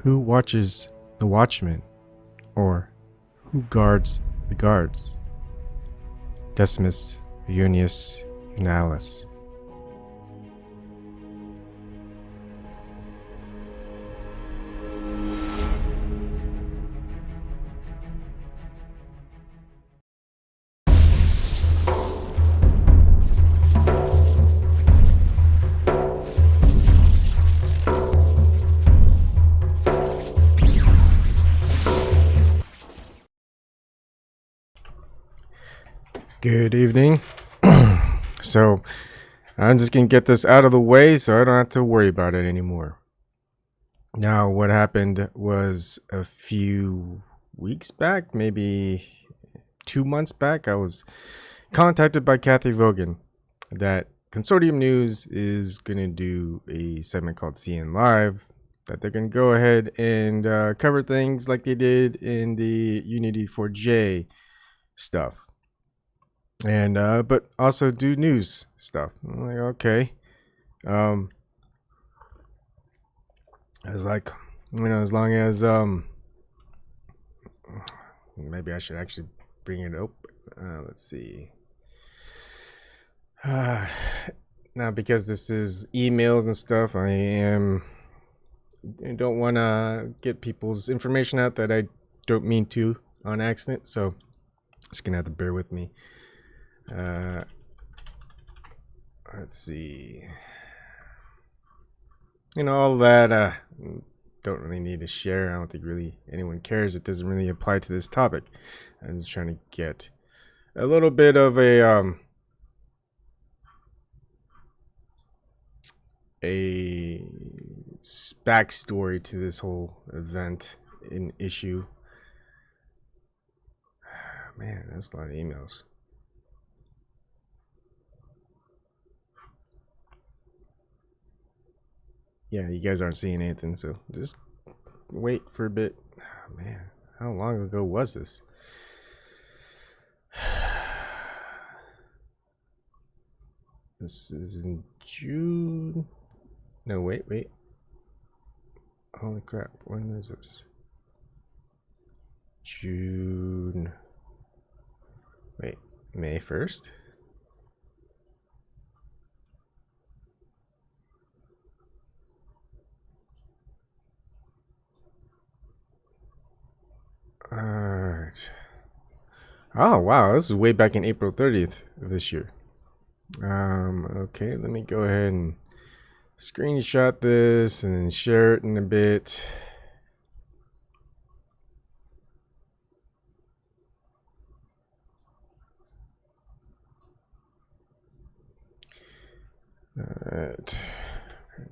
Who watches the watchmen? Or who guards the guards? Decimus, Iunius, Iuvenalis. Good evening. So I'm just gonna get this out of the way so I don't have to worry about it anymore. Now, what happened was a few weeks back, maybe 2 months back, I was contacted by Kathy Vogan that Consortium News is gonna do a segment called CN Live, that they're gonna go ahead and cover things like they did in the Unity 4J stuff. And but also do news stuff. I'm like, okay. I was like, as long as maybe I should actually bring it up. Let's see. Now, because this is emails and stuff, I don't want to get people's information out that I don't mean to on accident. So just gonna have to bear with me. Let's see. All that don't really need to share. I don't think really anyone cares. It doesn't really apply to this topic. I'm just trying to get a little bit of a backstory to this whole event in issue. Man, that's a lot of emails. Yeah, you guys aren't seeing anything, so just wait for a bit. Oh, man, how long ago was this? This is in June. No, wait. Holy crap, when is this? June. Wait, May 1st? Alright. Oh, wow, this is way back in April 30th of this year. Okay, let me go ahead and screenshot this and share it in a bit. Alright,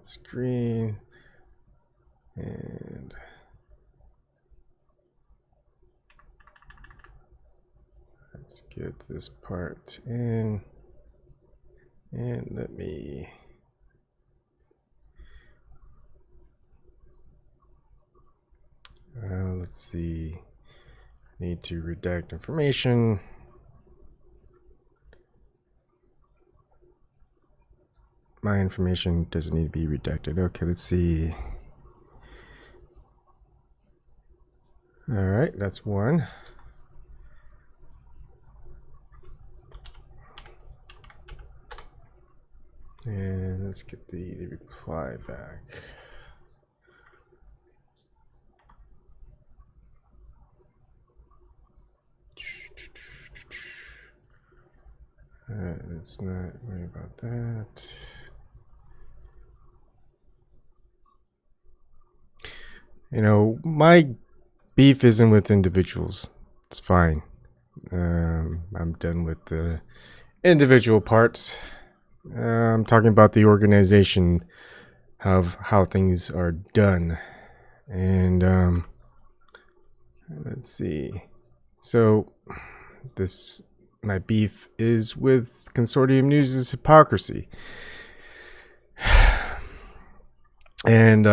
screen, and let's get this part in, and let me let's see, need to redact information. My information doesn't need to be redacted. Okay, let's see. All right, that's one. And let's get the reply back. All right, let's not worry about that. My beef isn't with individuals. It's fine. I'm done with the individual parts. I'm talking about the organization of how things are done. And let's see. So my beef is with Consortium News' hypocrisy. And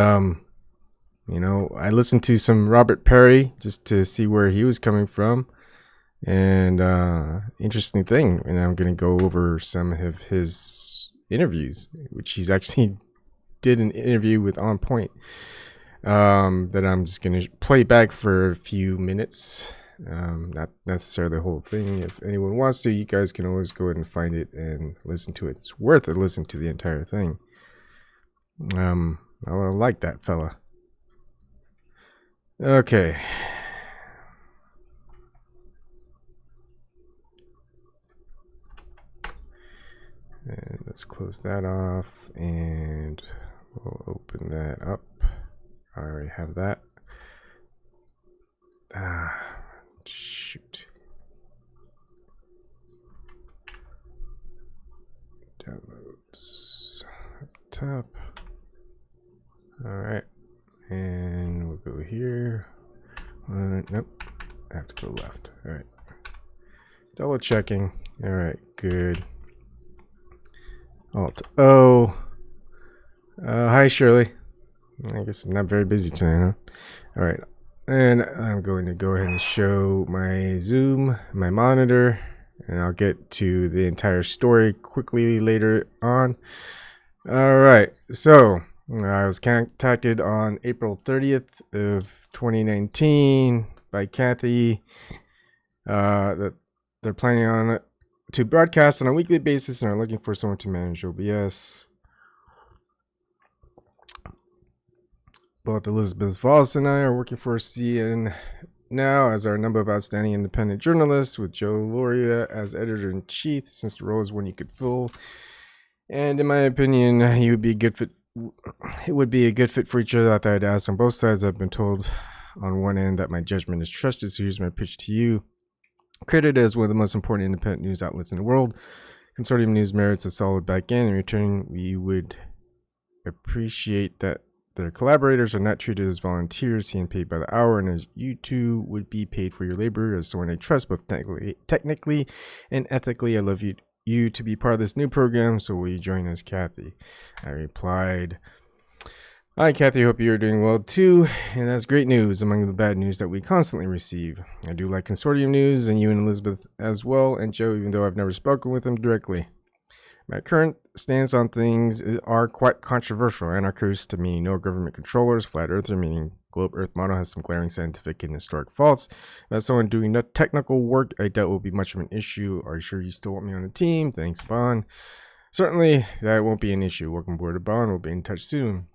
I listened to some Robert Perry just to see where he was coming from. And interesting thing, and I'm going to go over some of his interviews, which he's actually did an interview with On Point. that I'm just going to play back for a few minutes. Not necessarily the whole thing. If anyone wants to, you guys can always go ahead and find it and listen to it. It's worth it. Listen to the entire thing. I would like that fella. Okay. And let's close that off, and we'll open that up. I already have that. Shoot. Downloads up top. All right, and we'll go here. Nope, I have to go left. All right, double checking. All right, good. Alt O. Hi, Shirley. I guess not very busy tonight, huh? All right, and I'm going to go ahead and show my Zoom, my monitor, and I'll get to the entire story quickly later on. All right, so I was contacted on April 30th of 2019 by Kathy that they're planning on it to broadcast on a weekly basis and are looking for someone to manage OBS. Both Elizabeth Voss and I are working for CN now as our number of outstanding independent journalists, with Joe Loria as editor-in-chief, since the role is one you could fill. And in my opinion, he would be a good fit. It would be a good fit for each other. I thought I'd ask on both sides. I've been told on one end that my judgment is trusted, so here's my pitch to you. Credited as one of the most important independent news outlets in the world, Consortium News merits a solid back end. In return, we would appreciate that their collaborators are not treated as volunteers, being paid by the hour, and as you two would be paid for your labor as someone I trust both technically and ethically. I love you to be part of this new program, so will you join us, Kathy? I replied, hi, Kathy, hope you're doing well too, and that's great news among the bad news that we constantly receive. I do like Consortium News and you and Elizabeth as well, and Joe, even though I've never spoken with him directly. My current stance on things are quite controversial. Anarchist to meaning no government controllers, flat earther meaning globe earth model has some glaring scientific and historic faults. As someone doing no technical work, I doubt will be much of an issue. Are you sure you still want me on the team? Thanks, Bond. Certainly, that won't be an issue. Welcome aboard to Bond. We'll be in touch soon.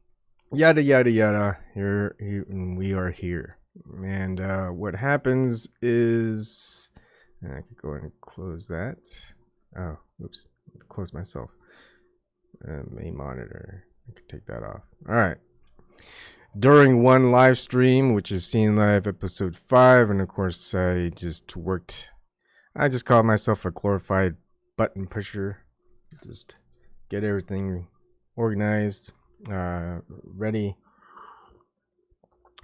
Yada, yada, yada. Here we are here. And what happens is... I could go ahead and close that. Oh, oops. Close myself. Main monitor. I could take that off. All right. During one live stream, which is Seen Live episode 5, and of course I just called myself a glorified button pusher. Just get everything organized, ready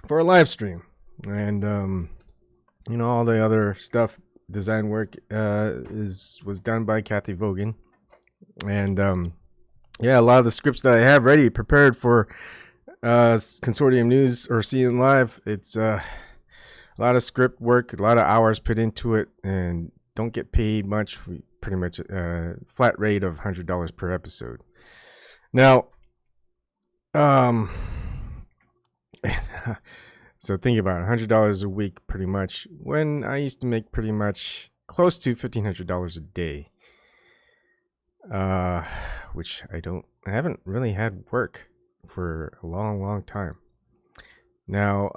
for a live stream. And all the other stuff, design work was done by Kathy Vogan. And a lot of the scripts that I have ready prepared for Consortium News or Seeing Live, it's a lot of script work, a lot of hours put into it, and don't get paid much. We pretty much flat rate of $100 per episode. Now, so think about it, $100 a week pretty much, when I used to make pretty much close to $1,500 a day. Which I haven't really had work for a long time. Now,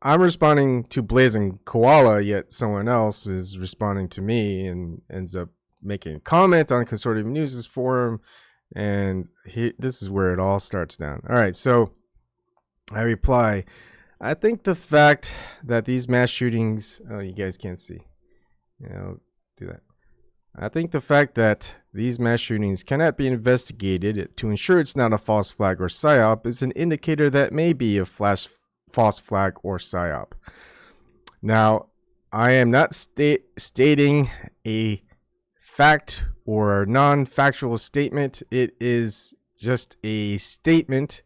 I'm responding to Blazing Koala, yet someone else is responding to me and ends up making a comment on Consortium News' forum, and this is where it all starts down. All right, so I reply, I think the fact that these mass shootings, you guys can't see. I'll do that. I think the fact that these mass shootings cannot be investigated to ensure it's not a false flag or psyop is an indicator that may be a false flag or psyop. Now, I am not stating a fact or non-factual statement. It is just a statement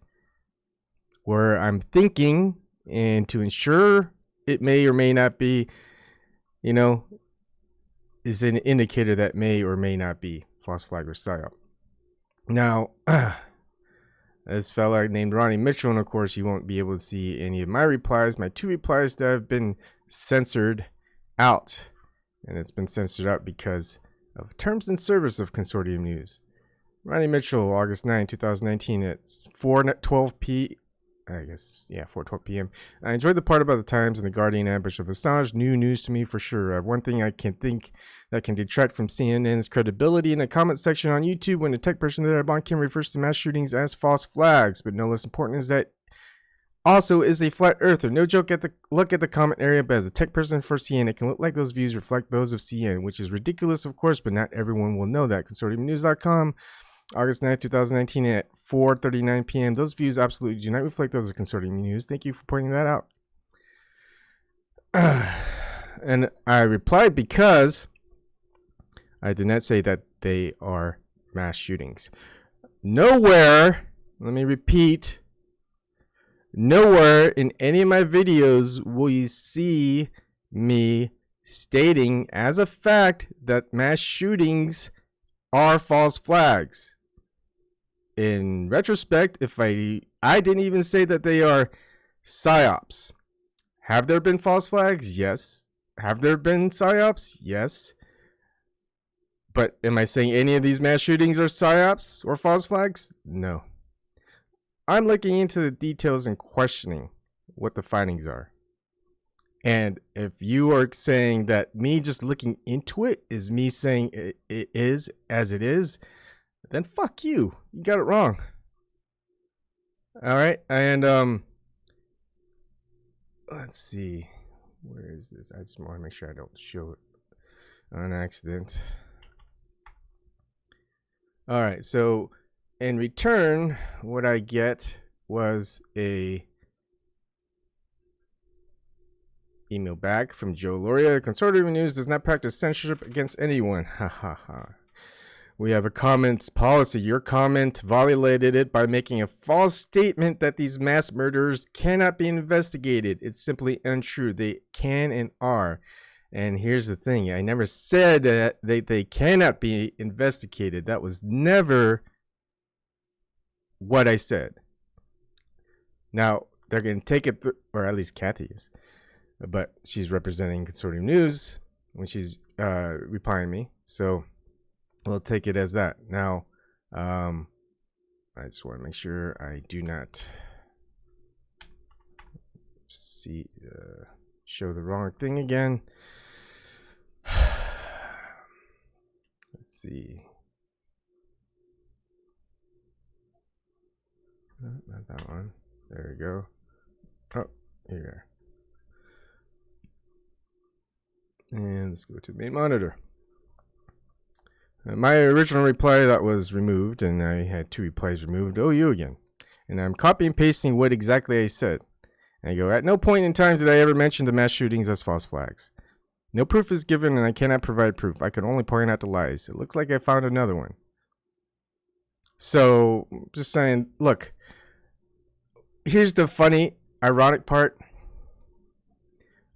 where I'm thinking, and to ensure it may or may not be, is an indicator that may or may not be false flag or psyop. Now, this fella named Ronnie Mitchell, and of course you won't be able to see any of my replies, my 2 replies that have been censored out. And it's been censored out because of terms and service of Consortium News. Ronnie Mitchell, August 9, 2019 at 4:12 p. I guess, yeah, 4:12 p.m. I enjoyed the part about the Times and the Guardian ambush of Assange. New news to me for sure. One thing I can think that can detract from CNN's credibility in the comment section on YouTube when a tech person that Bon Kim refers to mass shootings as false flags. But no less important is that also is a flat earther. No joke at the look at the comment area, but as a tech person for CNN, it can look like those views reflect those of CNN, which is ridiculous, of course, but not everyone will know that. ConsortiumNews.com. August 9th, 2019 at 4:39 p.m. Those views absolutely do not reflect those of Consortium News. Thank you for pointing that out. And I replied because I did not say that they are mass shootings. Nowhere, let me repeat, nowhere in any of my videos will you see me stating as a fact that mass shootings are false flags. In retrospect, if I didn't even say that they are psyops. Have there been false flags? Yes. Have there been psyops? Yes. But am I saying any of these mass shootings are psyops or false flags? No. I'm looking into the details and questioning what the findings are. And if you are saying that me just looking into it is me saying it is as it is, then fuck you. You got it wrong. All right. And let's see. Where is this? I just want to make sure I don't show it on accident. All right. So in return, what I get was a email back from Joe Loria. Consortium News does not practice censorship against anyone. Ha ha ha. We have a comments policy. Your comment violated it by making a false statement that these mass murders cannot be investigated. It's simply untrue. They can and are. And here's the thing. I never said that they cannot be investigated. That was never what I said. Now, they're going to take it, or at least Kathy is. But she's representing Consortium News when she's replying me. So we'll take it as that. Now, I just want to make sure I do not show the wrong thing again. Let's see. No, not that one. There we go. Oh, here. And let's go to the main monitor. My original reply that was removed, and I had 2 replies removed. Oh, you again. And I'm copy and pasting what exactly I said. And I go, at no point in time did I ever mention the mass shootings as false flags. No proof is given, and I cannot provide proof. I can only point out the lies. It looks like I found another one. So, just saying, look, here's the funny, ironic part.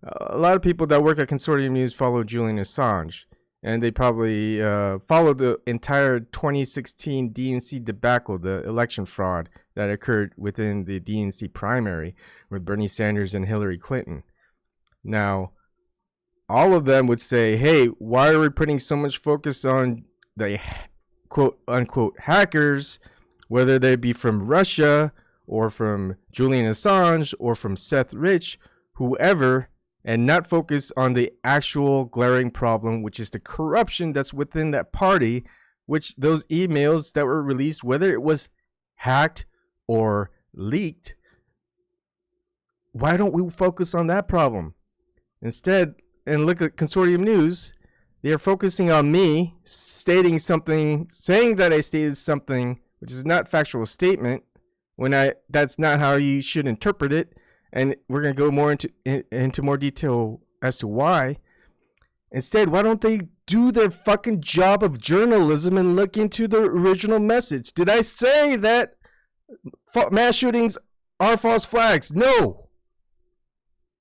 A lot of people that work at Consortium News follow Julian Assange. And they probably followed the entire 2016 DNC debacle, the election fraud that occurred within the DNC primary with Bernie Sanders and Hillary Clinton. Now, all of them would say, hey, why are we putting so much focus on the quote unquote hackers, whether they be from Russia or from Julian Assange or from Seth Rich, whoever, and not focus on the actual glaring problem, which is the corruption that's within that party, which those emails that were released, whether it was hacked or leaked, why don't we focus on that problem? Instead, and look at Consortium News, they are focusing on me stating something, saying that I stated something, which is not factual statement, when that's not how you should interpret it. And we're going to go more into more detail as to why. Instead, why don't they do their fucking job of journalism and look into the original message? Did I say that mass shootings are false flags? No.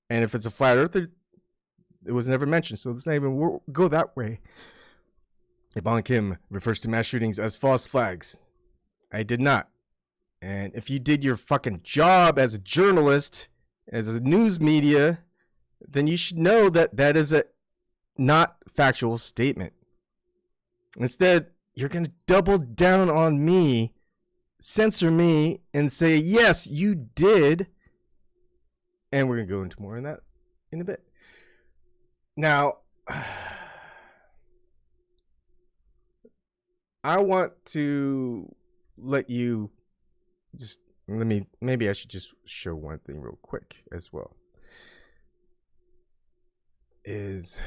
And if it's a flat earther, it was never mentioned. So let's not even go that way. Bon Kim refers to mass shootings as false flags. I did not. And if you did your fucking job as a journalist, as a news media, then you should know that that is a not factual statement. Instead, you're going to double down on me, censor me, and say, yes, you did. And we're going to go into more on that in a bit. Now, I want to let you just, maybe I should just show one thing real quick as well. Let's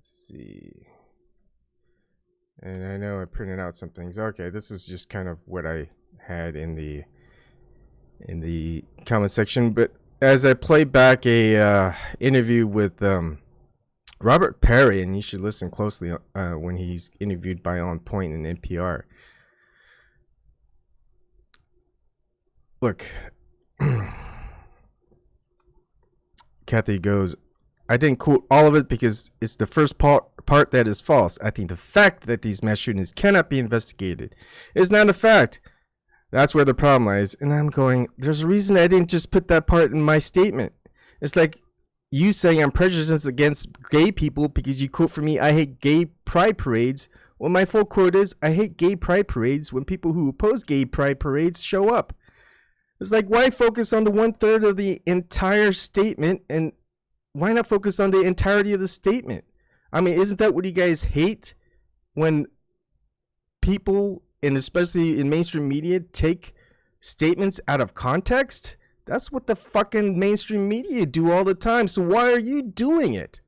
see. And I know I printed out some things. Okay, this is just kind of what I had in the comment section. But as I play back a interview with Robert Perry, and you should listen closely when he's interviewed by On Point in NPR. Look, Kathy goes, I didn't quote all of it because it's the first part that is false. I think the fact that these mass shootings cannot be investigated is not a fact. That's where the problem lies. And I'm going, there's a reason I didn't just put that part in my statement. It's like you saying I'm prejudiced against gay people because you quote from me, I hate gay pride parades. Well, my full quote is, I hate gay pride parades when people who oppose gay pride parades show up. It's like, why focus on the 1/3 of the entire statement, and why not focus on the entirety of the statement? I mean, isn't that what you guys hate? When people, and especially in mainstream media, take statements out of context? That's what the fucking mainstream media do all the time. So why are you doing it?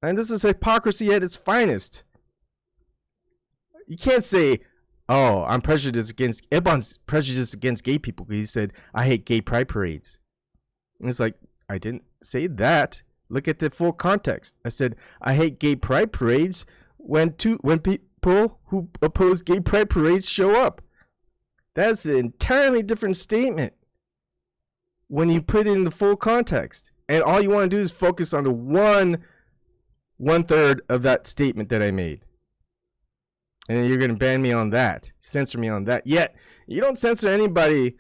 And this is hypocrisy at its finest. You can't say, oh, I'm prejudiced against, Ebon's prejudiced against gay people because he said, I hate gay pride parades. And it's like, I didn't say that. Look at the full context. I said, I hate gay pride parades when people who oppose gay pride parades show up. That's an entirely different statement when you put it in the full context. And all you want to do is focus on the 1/3 of that statement that I made. And then you're going to ban me on that, censor me on that. Yet, you don't censor anybody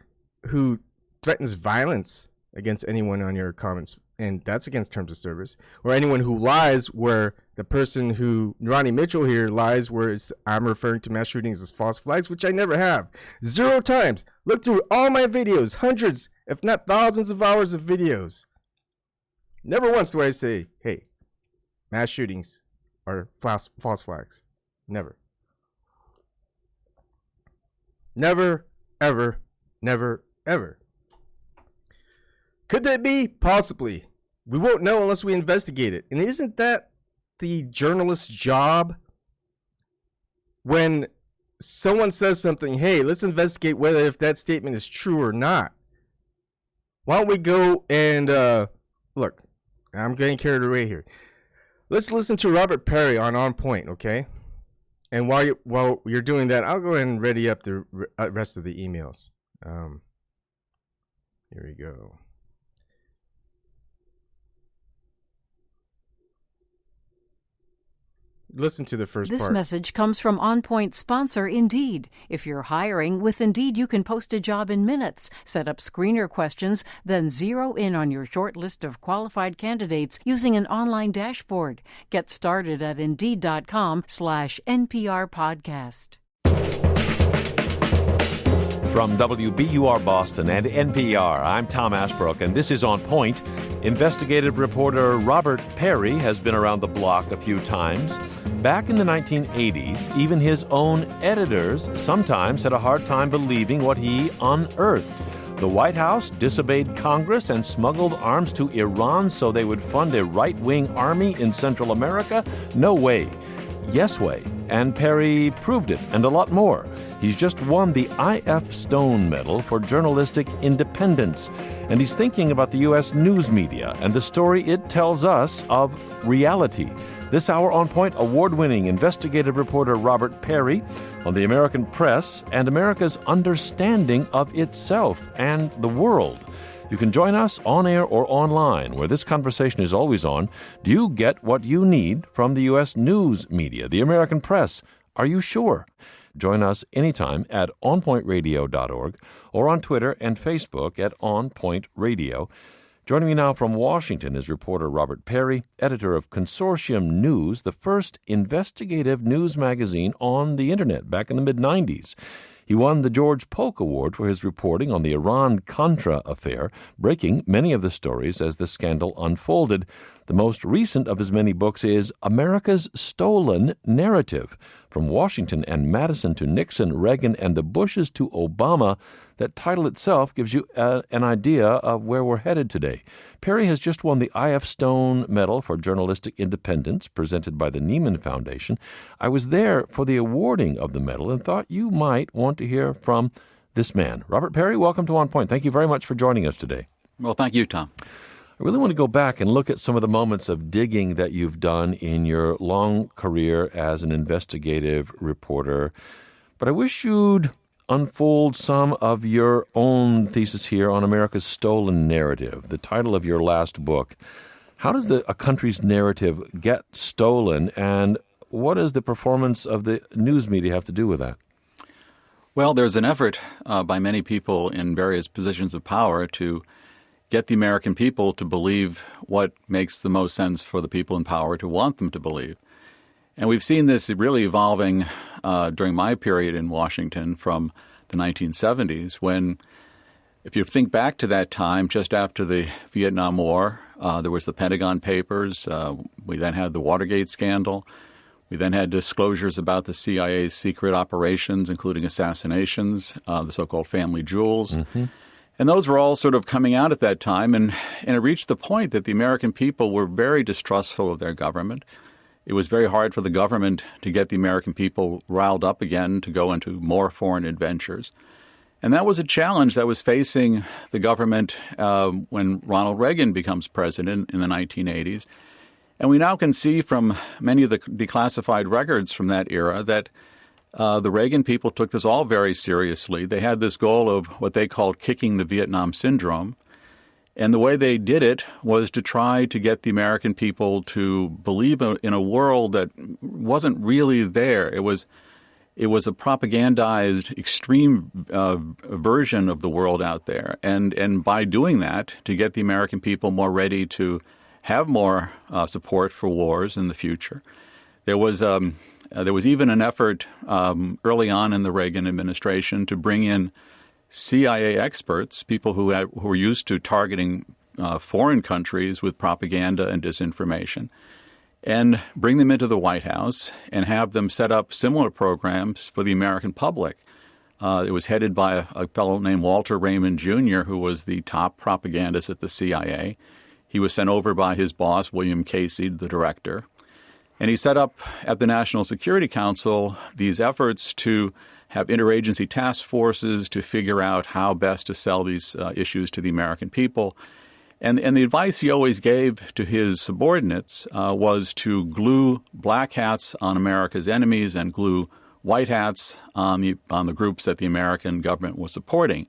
who threatens violence against anyone on your comments, and that's against terms of service, or anyone who lies, where the person who, Ronnie Mitchell here, lies where I'm referring to mass shootings as false flags, which I never have. 0 times. Look through all my videos, hundreds, if not thousands of hours of videos. Never once do I say, hey, mass shootings are false flags. Never. Never, ever, never, ever. Could that be? Possibly. We won't know unless we investigate it. And isn't that the journalist's job? When someone says something, hey, let's investigate whether if that statement is true or not. Why don't we go and, look, I'm getting carried away here. Let's listen to Robert Perry on Point, okay? And while you're doing that, I'll go ahead and ready up the rest of the emails. Here we go. Listen to the first part. This message comes from On Point sponsor Indeed. If you're hiring, with Indeed you can post a job in minutes, set up screener questions, then zero in on your short list of qualified candidates using an online dashboard. Get started at Indeed.com/NPR podcast. From WBUR Boston and NPR, I'm Tom Ashbrook, and this is On Point. Investigative reporter Robert Perry has been around the block a few times. Back in the 1980s, even his own editors sometimes had a hard time believing what he unearthed. The White House disobeyed Congress and smuggled arms to Iran so they would fund a right-wing army in Central America? No way. Yes way. And Perry proved it, and a lot more. He's just won the I.F. Stone Medal for journalistic independence, and he's thinking about the U.S. news media and the story it tells us of reality. This hour On Point, award-winning investigative reporter Robert Perry on the American press and America's understanding of itself and the world. You can join us on air or online, where this conversation is always on. Do you get what you need from the U.S. news media, the American press? Are you sure? Join us anytime at onpointradio.org or on Twitter and Facebook at onpointradio. Joining me now from Washington is reporter Robert Perry, editor of Consortium News, the first investigative news magazine on the Internet back in the mid-'90s. He won the George Polk Award for his reporting on the Iran-Contra affair, breaking many of the stories as the scandal unfolded. The most recent of his many books is America's Stolen Narrative, From Washington and Madison to Nixon, Reagan, and the Bushes to Obama. That title itself gives you an idea of where we're headed today. Perry has just won the I.F. Stone Medal for Journalistic Independence, presented by the Neiman Foundation. I was there for the awarding of the medal and thought you might want to hear from this man. Robert Perry, welcome to On Point. Thank you very much for joining us today. Well, thank you, Tom. I really want to go back and look at some of the moments of digging that you've done in your long career as an investigative reporter. But I wish you'd unfold some of your own thesis here on America's Stolen Narrative, the title of your last book. How does a country's narrative get stolen, and what does the performance of the news media have to do with that? Well, there's an effort by many people in various positions of power to get the American people to believe what makes the most sense for the people in power to want them to believe. And we've seen this really evolving during my period in Washington from the 1970s, when, if you think back to that time, just after the Vietnam War, there was the Pentagon Papers. We then had the Watergate scandal. We then had disclosures about the CIA's secret operations, including assassinations, the so-called family jewels. Mm-hmm. And those were all sort of coming out at that time, and it reached the point that the American people were very distrustful of their government. It was very hard for the government to get the American people riled up again to go into more foreign adventures. And that was a challenge that was facing the government when Ronald Reagan becomes president in the 1980s. And we now can see from many of the declassified records from that era that the Reagan people took this all very seriously. They had this goal of what they called kicking the Vietnam syndrome. And the way they did it was to try to get the American people to believe in a world that wasn't really there. It was a propagandized, extreme version of the world out there. And by doing that, to get the American people more ready to have more support for wars in the future. There was even an effort early on in the Reagan administration to bring in CIA experts, people who were used to targeting foreign countries with propaganda and disinformation, and bring them into the White House and have them set up similar programs for the American public. It was headed by a fellow named Walter Raymond Jr., who was the top propagandist at the CIA. He was sent over by his boss, William Casey, the director. And he set up at the National Security Council these efforts to have interagency task forces to figure out how best to sell these issues to the American people. And the advice he always gave to his subordinates was to glue black hats on America's enemies and glue white hats on the groups that the American government was supporting.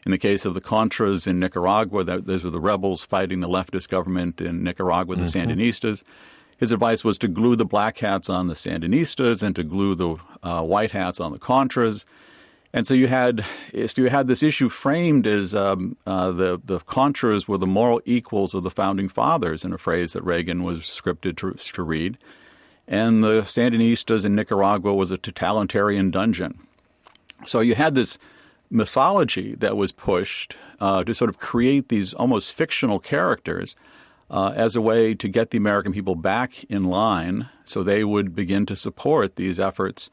In the case of the Contras in Nicaragua, those were the rebels fighting the leftist government in Nicaragua, the Sandinistas. His advice was to glue the black hats on the Sandinistas and to glue the white hats on the Contras. And so you had this issue framed as the Contras were the moral equals of the founding fathers, in a phrase that Reagan was scripted to read. And the Sandinistas in Nicaragua was a totalitarian dungeon. So you had this mythology that was pushed to sort of create these almost fictional characters as a way to get the American people back in line so they would begin to support these efforts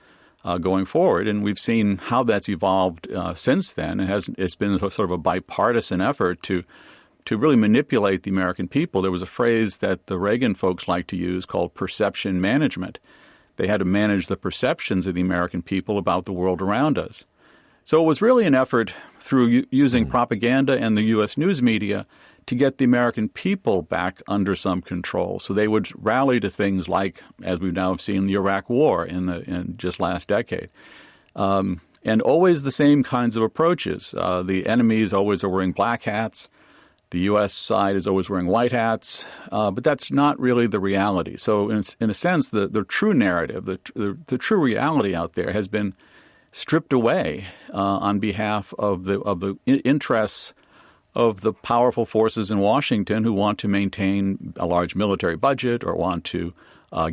going forward. And we've seen how that's evolved since then. It's been sort of a bipartisan effort to really manipulate the American people. There was a phrase that the Reagan folks like to use called perception management. They had to manage the perceptions of the American people about the world around us. So it was really an effort through using propaganda and the U.S. news media to get the American people back under some control. So they would rally to things like, as we've now seen, the Iraq War in just last decade. And always the same kinds of approaches. The enemies always are wearing black hats. the U.S. side is always wearing white hats, but that's not really the reality. So in a sense, the true narrative, the true reality out there has been stripped away on behalf of the interests of the powerful forces in Washington who want to maintain a large military budget or want to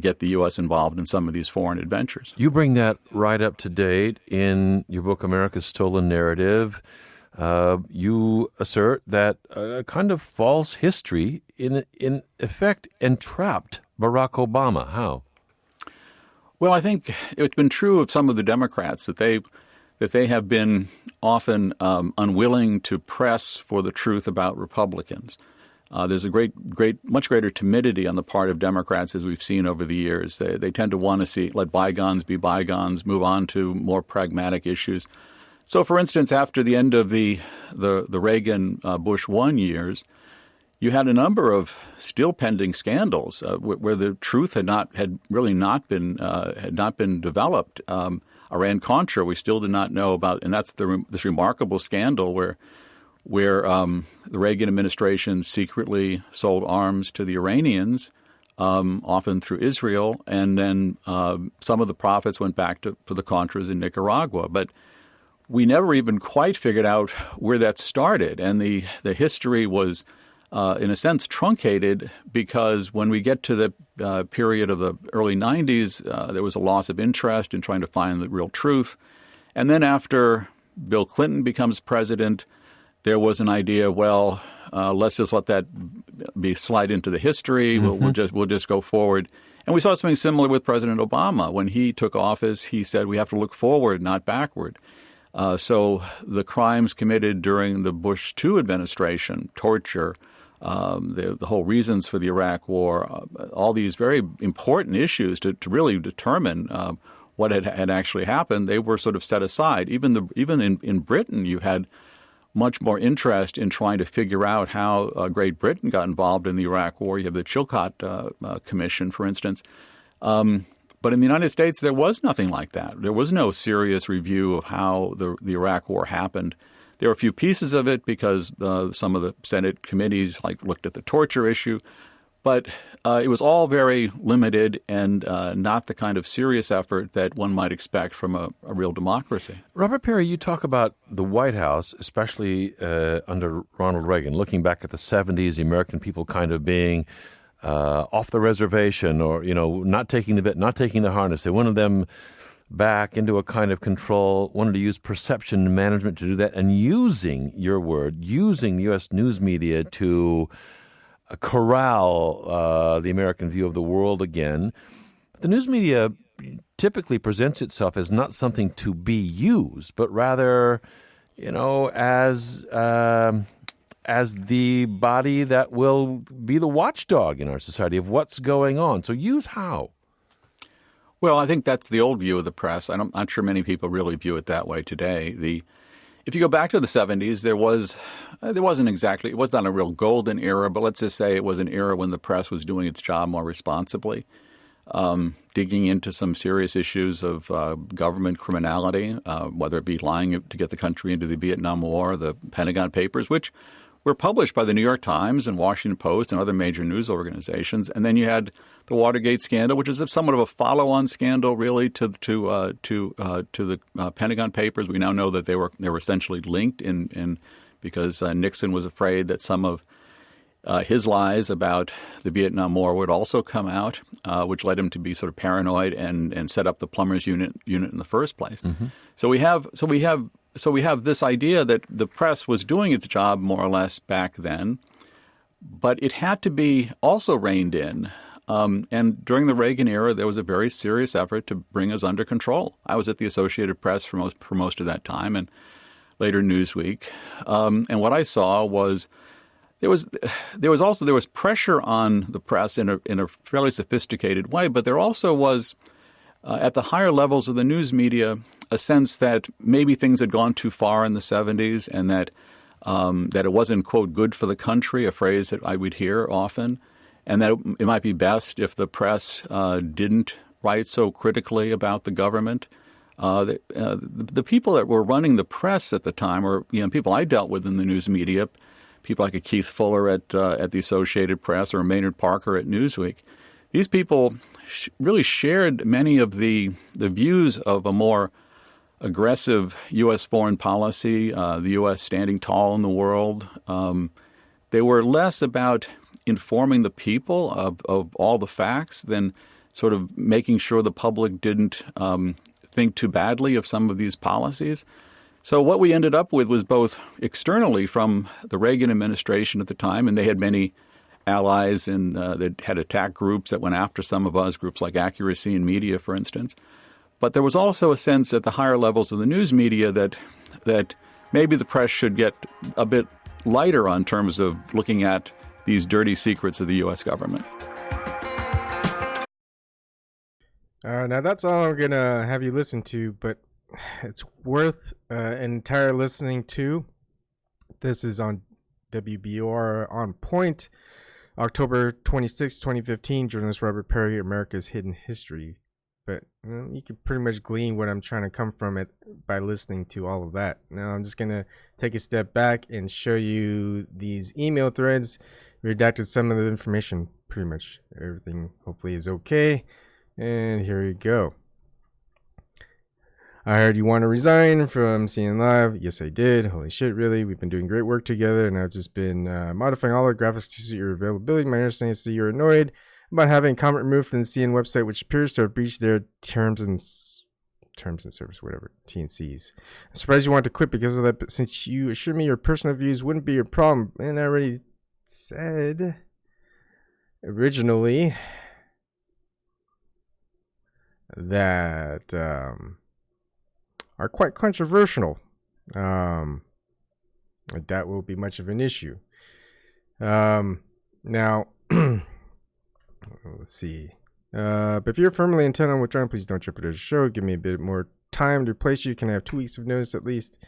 get the U.S. involved in some of these foreign adventures. You bring that right up to date in your book, America's Stolen Narrative. You assert that a kind of false history, in effect, entrapped Barack Obama. How? Well, I think it's been true of some of the Democrats that they have been often unwilling to press for the truth about Republicans. There's a much greater timidity on the part of Democrats, as we've seen over the years. They tend to want to let bygones be bygones, move on to more pragmatic issues. So, for instance, after the end of the Reagan Bush 1 years, you had a number of still pending scandals where the truth had really not been developed. Iran-Contra, we still did not know about, and that's this remarkable scandal where the Reagan administration secretly sold arms to the Iranians, often through Israel, and then some of the profits went back to the Contras in Nicaragua. But we never even quite figured out where that started, and the history was, in a sense, truncated because when we get to the period of the early 90s, there was a loss of interest in trying to find the real truth. And then after Bill Clinton becomes president, there was an idea, well, let's just let that slide into the history. Mm-hmm. We'll just go forward. And we saw something similar with President Obama. When he took office, he said we have to look forward, not backward. So the crimes committed during the Bush II administration, torture, the whole reasons for the Iraq War, all these very important issues to really determine what had actually happened, they were sort of set aside. Even in Britain, you had much more interest in trying to figure out how Great Britain got involved in the Iraq War. You have the Chilcot Commission, for instance. But in the United States, there was nothing like that. There was no serious review of how the Iraq War happened. There were a few pieces of it because some of the Senate committees looked at the torture issue. But it was all very limited and not the kind of serious effort that one might expect from a real democracy. Robert Perry, you talk about the White House, especially under Ronald Reagan, looking back at the 70s, the American people kind of being off the reservation or, not taking the bit, not taking the harness. They wanted them back into a kind of control, wanted to use perception management to do that, and using the U.S. news media to corral the American view of the world again. The news media typically presents itself as not something to be used, but rather, as the body that will be the watchdog in our society of what's going on. So use how? Well, I think that's the old view of the press. I'm not sure many people really view it that way today. If you go back to the 70s, it was not a real golden era, but let's just say it was an era when the press was doing its job more responsibly, digging into some serious issues of government criminality, whether it be lying to get the country into the Vietnam War, the Pentagon Papers, which were published by the New York Times and Washington Post and other major news organizations. And then you had the Watergate scandal, which is somewhat of a follow-on scandal, really, to the Pentagon Papers. We now know that they were essentially linked because Nixon was afraid that some of his lies about the Vietnam War would also come out, which led him to be sort of paranoid and set up the plumbers unit in the first place. Mm-hmm. So we have this idea that the press was doing its job more or less back then, but it had to be also reined in. And during the Reagan era, there was a very serious effort to bring us under control. I was at the Associated Press for most of that time, and later Newsweek. And what I saw was there was pressure on the press in a fairly sophisticated way, but there also was at the higher levels of the news media a sense that maybe things had gone too far in the 70s, and that it wasn't, quote, good for the country, a phrase that I would hear often, and that it might be best if the press didn't write so critically about the government. The people that were running the press at the time, or people I dealt with in the news media, people like a Keith Fuller at the Associated Press or Maynard Parker at Newsweek. These people really shared many of the views of a more aggressive U.S. foreign policy, the U.S. standing tall in the world. They were less about informing the people of all the facts than sort of making sure the public didn't think too badly of some of these policies. So what we ended up with was both externally from the Reagan administration at the time, and they had many allies, and they had attack groups that went after some of us, groups like Accuracy and Media, for instance. But there was also a sense at the higher levels of the news media that maybe the press should get a bit lighter on terms of looking at these dirty secrets of the U.S. government. Now that's all I'm going to have you listen to, but it's worth an entire listening to. This is on WBUR On Point, October 26, 2015, journalist Robert Perry, America's Hidden History. But you can pretty much glean what I'm trying to come from it by listening to all of that. Now I'm just going to take a step back and show you these email threads. Redacted some of the information. Pretty much everything hopefully is okay. And here we go. I heard you want to resign from CNN Live. Yes, I did. Holy shit, really? We've been doing great work together, and I've just been modifying all the graphics to suit your availability. My understanding is that you're annoyed about having a comment removed from the CNN website, which appears to have breached their terms and service, whatever, T&Cs. I'm surprised you want to quit because of that, but since you assured me your personal views wouldn't be your problem, and I already said originally that are quite controversial. That will be much of an issue. Now, let's see. But if you're firmly intent on withdrawing, please don't jeopardize the show. Give me a bit more time to replace you. Can I have 2 weeks of notice at least?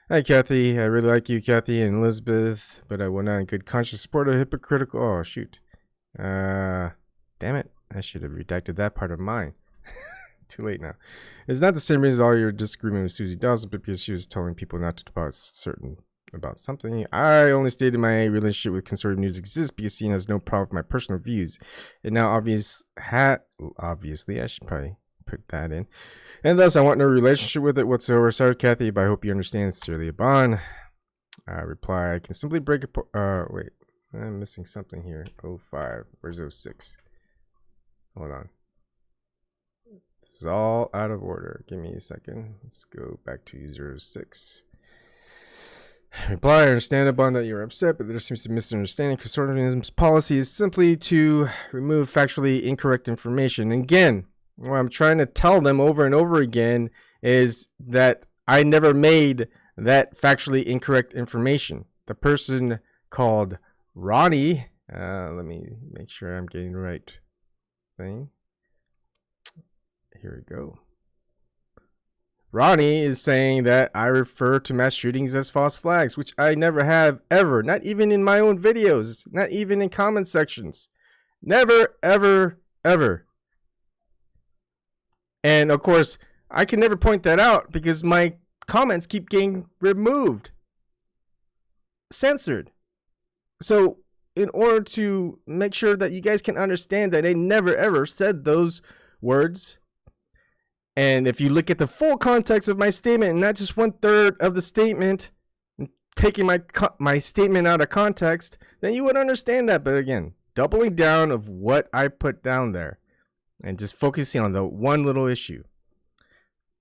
Hi, Kathy. I really like you, Kathy and Elizabeth, but I will not in good conscience support a hypocritical. Oh, shoot. Damn it. I should have redacted that part of mine. Too late now. It's not the same reason all your disagreement with Susie Dawson, but because she was telling people not to talk about something. I only stated my relationship with Consortium News exists because CNN has no problem with my personal views. And now obviously I should probably put that in. And thus I want no relationship with it whatsoever. Sorry, Kathy, but I hope you understand. Sincerely, Abon. Reply, I can simply break a wait, I'm missing something here. 05. Where's 06? Hold on. This is all out of order. Give me a second. Let's go back to 06. Reply, I understand, Abon, that you're upset, but there seems to be misunderstanding. Consortium's policy is simply to remove factually incorrect information. And again, what I'm trying to tell them over and over again is that I never made that factually incorrect information. The person called Ronnie, let me make sure I'm getting the right thing. Here we go. Ronnie is saying that I refer to mass shootings as false flags, which I never have ever, not even in my own videos, not even in comment sections. Never, ever, ever. And of course, I can never point that out because my comments keep getting removed, censored. So in order to make sure that you guys can understand that I never ever said those words, and if you look at the full context of my statement and not just 1/3 of the statement, taking my statement out of context, then you would understand that. But again, doubling down of what I put down there and just focusing on the one little issue.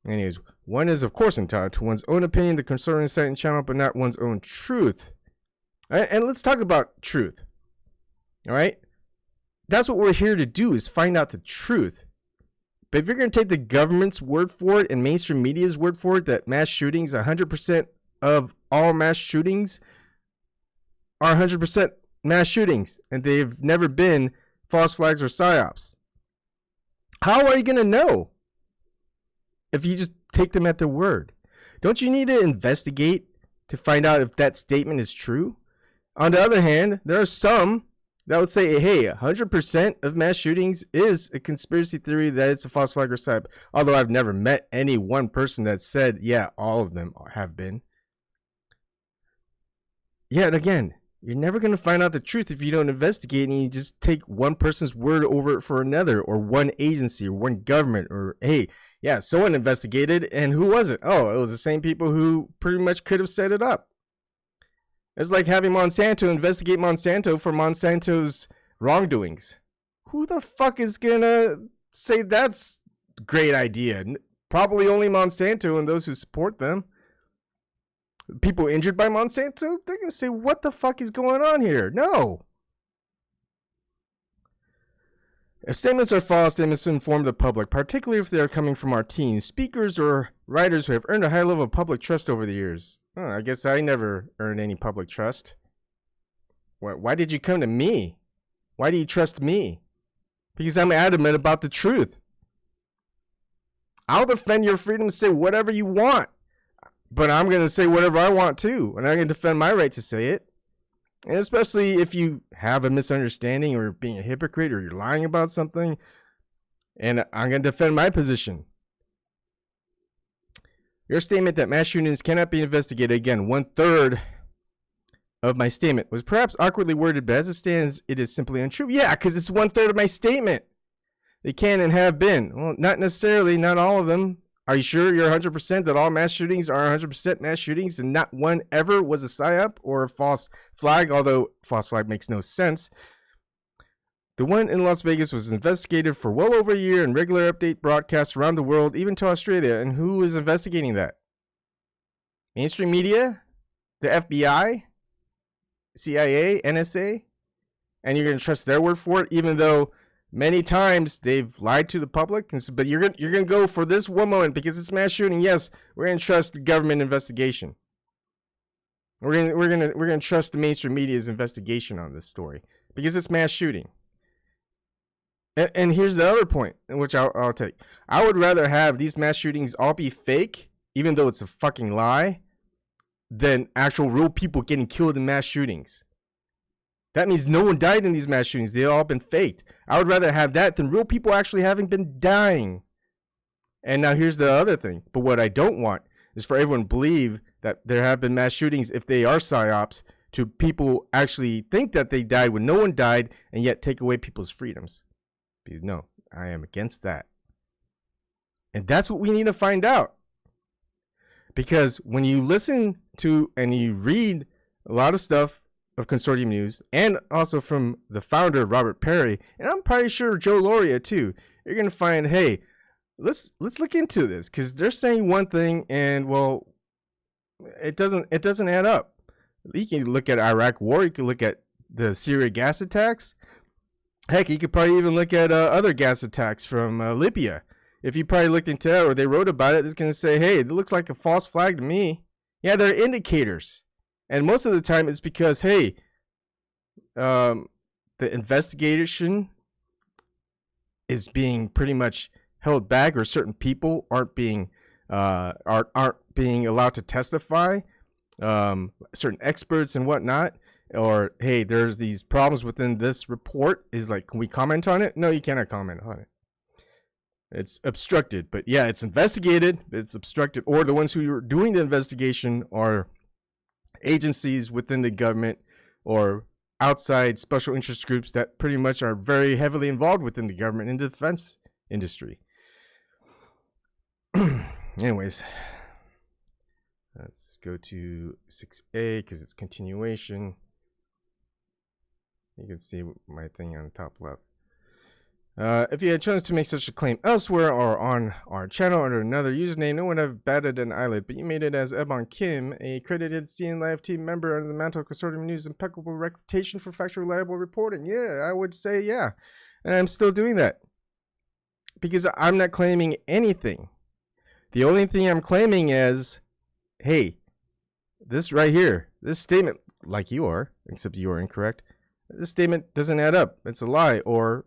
Anyways, one is of course entitled to one's own opinion, the concerning site and channel, but not one's own truth. And let's talk about truth. All right? That's what we're here to do, is find out the truth. But if you're going to take the government's word for it and mainstream media's word for it, that mass shootings, 100% of all mass shootings are 100% mass shootings, and they've never been false flags or psyops. How are you going to know if you just take them at their word? Don't you need to investigate to find out if that statement is true? On the other hand, there are some that would say, hey, 100% of mass shootings is a conspiracy theory, that it's a false flag or psyop. Although I've never met any one person that said, yeah, all of them have been. Yet again, You're never going to find out the truth if you don't investigate and you just take one person's word over it for another, or one agency or one government, or, hey, yeah, someone investigated, and who was it? Oh, it was the same people who pretty much could have set it up. It's like having Monsanto investigate Monsanto for Monsanto's wrongdoings. Who the fuck is going to say that's a great idea? Probably only Monsanto and those who support them. People injured by Monsanto, they're going to say, what the fuck is going on here? No. If statements are false, they must inform the public, particularly if they are coming from our teams, speakers, or writers who have earned a high level of public trust over the years. I guess I never earned any public trust. Why did you come to me? Why do you trust me? Because I'm adamant about the truth. I'll defend your freedom to say whatever you want. But I'm going to say whatever I want too, and I'm going to defend my right to say it. And especially if you have a misunderstanding or being a hypocrite or you're lying about something, and I'm going to defend my position. Your statement that mass shootings cannot be investigated, again, 1/3 of my statement was perhaps awkwardly worded, but as it stands, it is simply untrue. Yeah, because it's 1/3 of my statement. They can and have been. Well, not necessarily, not all of them. Are you sure you're 100% that all mass shootings are 100% mass shootings and not one ever was a psyop or a false flag? Although false flag makes no sense. The one in Las Vegas was investigated for well over a year and regular update broadcasts around the world, even to Australia. And who is investigating that? Mainstream media? The FBI? CIA? NSA? And you're going to trust their word for it, even though many times they've lied to the public. But you're gonna go for this one moment because it's mass shooting. Yes, we're gonna trust the government investigation. We're gonna trust the mainstream media's investigation on this story because it's mass shooting. And here's the other point, which I'll take. I would rather have these mass shootings all be fake, even though it's a fucking lie, than actual real people getting killed in mass shootings. That means no one died in these mass shootings. They've all been faked. I would rather have that than real people actually having been dying. And now here's the other thing. But what I don't want is for everyone to believe that there have been mass shootings if they are psyops, to people actually think that they died when no one died and yet take away people's freedoms. Because no, I am against that. And that's what we need to find out. Because when you listen to and you read a lot of stuff of Consortium News, and also from the founder, Robert Perry, and I'm pretty sure Joe Loria too, you're gonna find, hey, let's look into this, because they're saying one thing, and well, it doesn't add up. You can look at Iraq war, you can look at the Syria gas attacks. Heck, you could probably even look at other gas attacks from Libya. If you probably looked into that or they wrote about it, it's gonna say, hey, it looks like a false flag to me. Yeah, they're indicators. And most of the time it's because, hey, the investigation is being pretty much held back, or certain people aren't being allowed to testify, certain experts and whatnot, or hey, there's these problems within this report. Is like, can we comment on it? No, you cannot comment on it. It's obstructed. But yeah, it's investigated, it's obstructed, or the ones who are doing the investigation are agencies within the government or outside special interest groups that pretty much are very heavily involved within the government in the defense industry. Anyways, let's go to 6A because it's continuation. You can see my thing on the top left. If you had chosen to make such a claim elsewhere or on our channel under another username, no one would have batted an eyelid, but you made it as Ebon Kim, a credited CN Live team member under the mantle of Consortium News' impeccable reputation for factual, reliable reporting. Yeah, I would say yeah. And I'm still doing that. Because I'm not claiming anything. The only thing I'm claiming is, hey, this right here, this statement, like you are, except you are incorrect, this statement doesn't add up. It's a lie, or,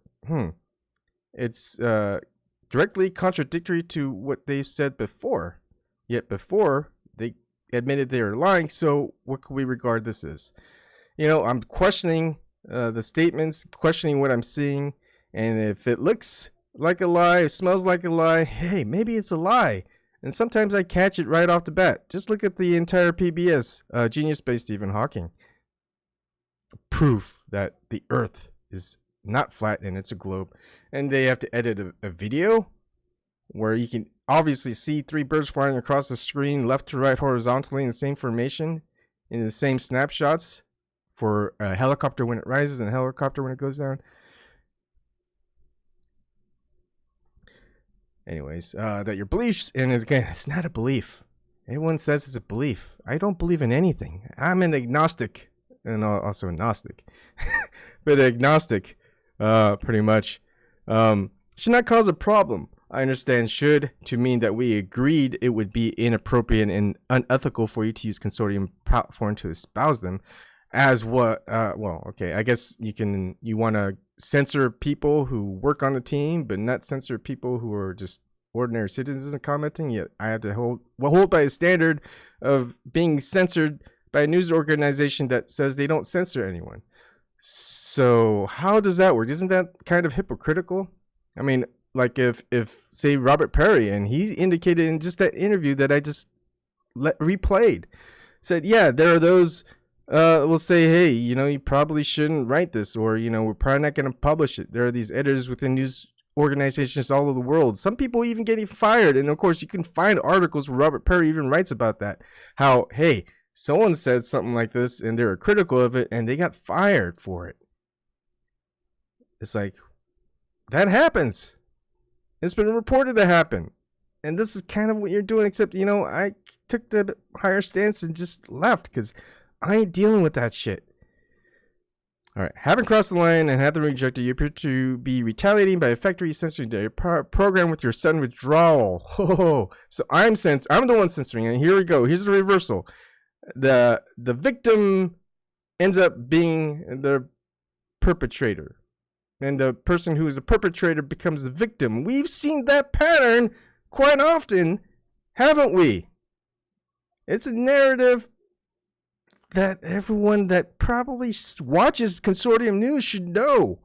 it's directly contradictory to what they've said before. Yet before, they admitted they were lying, so what can we regard this as? You know, I'm questioning the statements, questioning what I'm seeing, and if it looks like a lie, it smells like a lie, hey, maybe it's a lie. And sometimes I catch it right off the bat. Just look at the entire PBS, Genius by Stephen Hawking. proof that the Earth is not flat and it's a globe, and they have to edit a video where you can obviously see 3 birds flying across the screen left to right horizontally in the same formation in the same snapshots for a helicopter when it rises and a helicopter when it goes down. Anyways, that your beliefs, and again, it's not a belief. Everyone says it's a belief. I don't believe in anything. I'm an agnostic, and also a Gnostic, but agnostic, pretty much. Should not cause a problem. I understand should to mean that we agreed it would be inappropriate and unethical for you to use Consortium platform to espouse them. As what? Well, okay. I guess you want to censor people who work on the team, but not censor people who are just ordinary citizens and commenting. Yet I have to hold by a standard of being censored by a news organization that says they don't censor anyone. So how does that work? Isn't that kind of hypocritical? I mean, like if say Robert Perry, and he indicated in just that interview that I just replayed, said, yeah, there are those will say, hey, you probably shouldn't write this, or, we're probably not going to publish it. There are these editors within news organizations all over the world. Some people even getting fired. And of course, you can find articles where Robert Perry even writes about that. How, hey, someone said something like this and they were critical of it and they got fired for it. It's like, that happens. It's been reported to happen. And this is kind of what you're doing, except, I took the higher stance and just left because I ain't dealing with that shit. All right. Having crossed the line and had them rejected, you appear to be retaliating by effectively censoring their program with your sudden withdrawal. Oh, so I'm the one censoring, and here we go. Here's the reversal. The victim ends up being the perpetrator, and the person who is the perpetrator becomes the victim. We've seen that pattern quite often, haven't we? It's a narrative that everyone that probably watches Consortium News should know.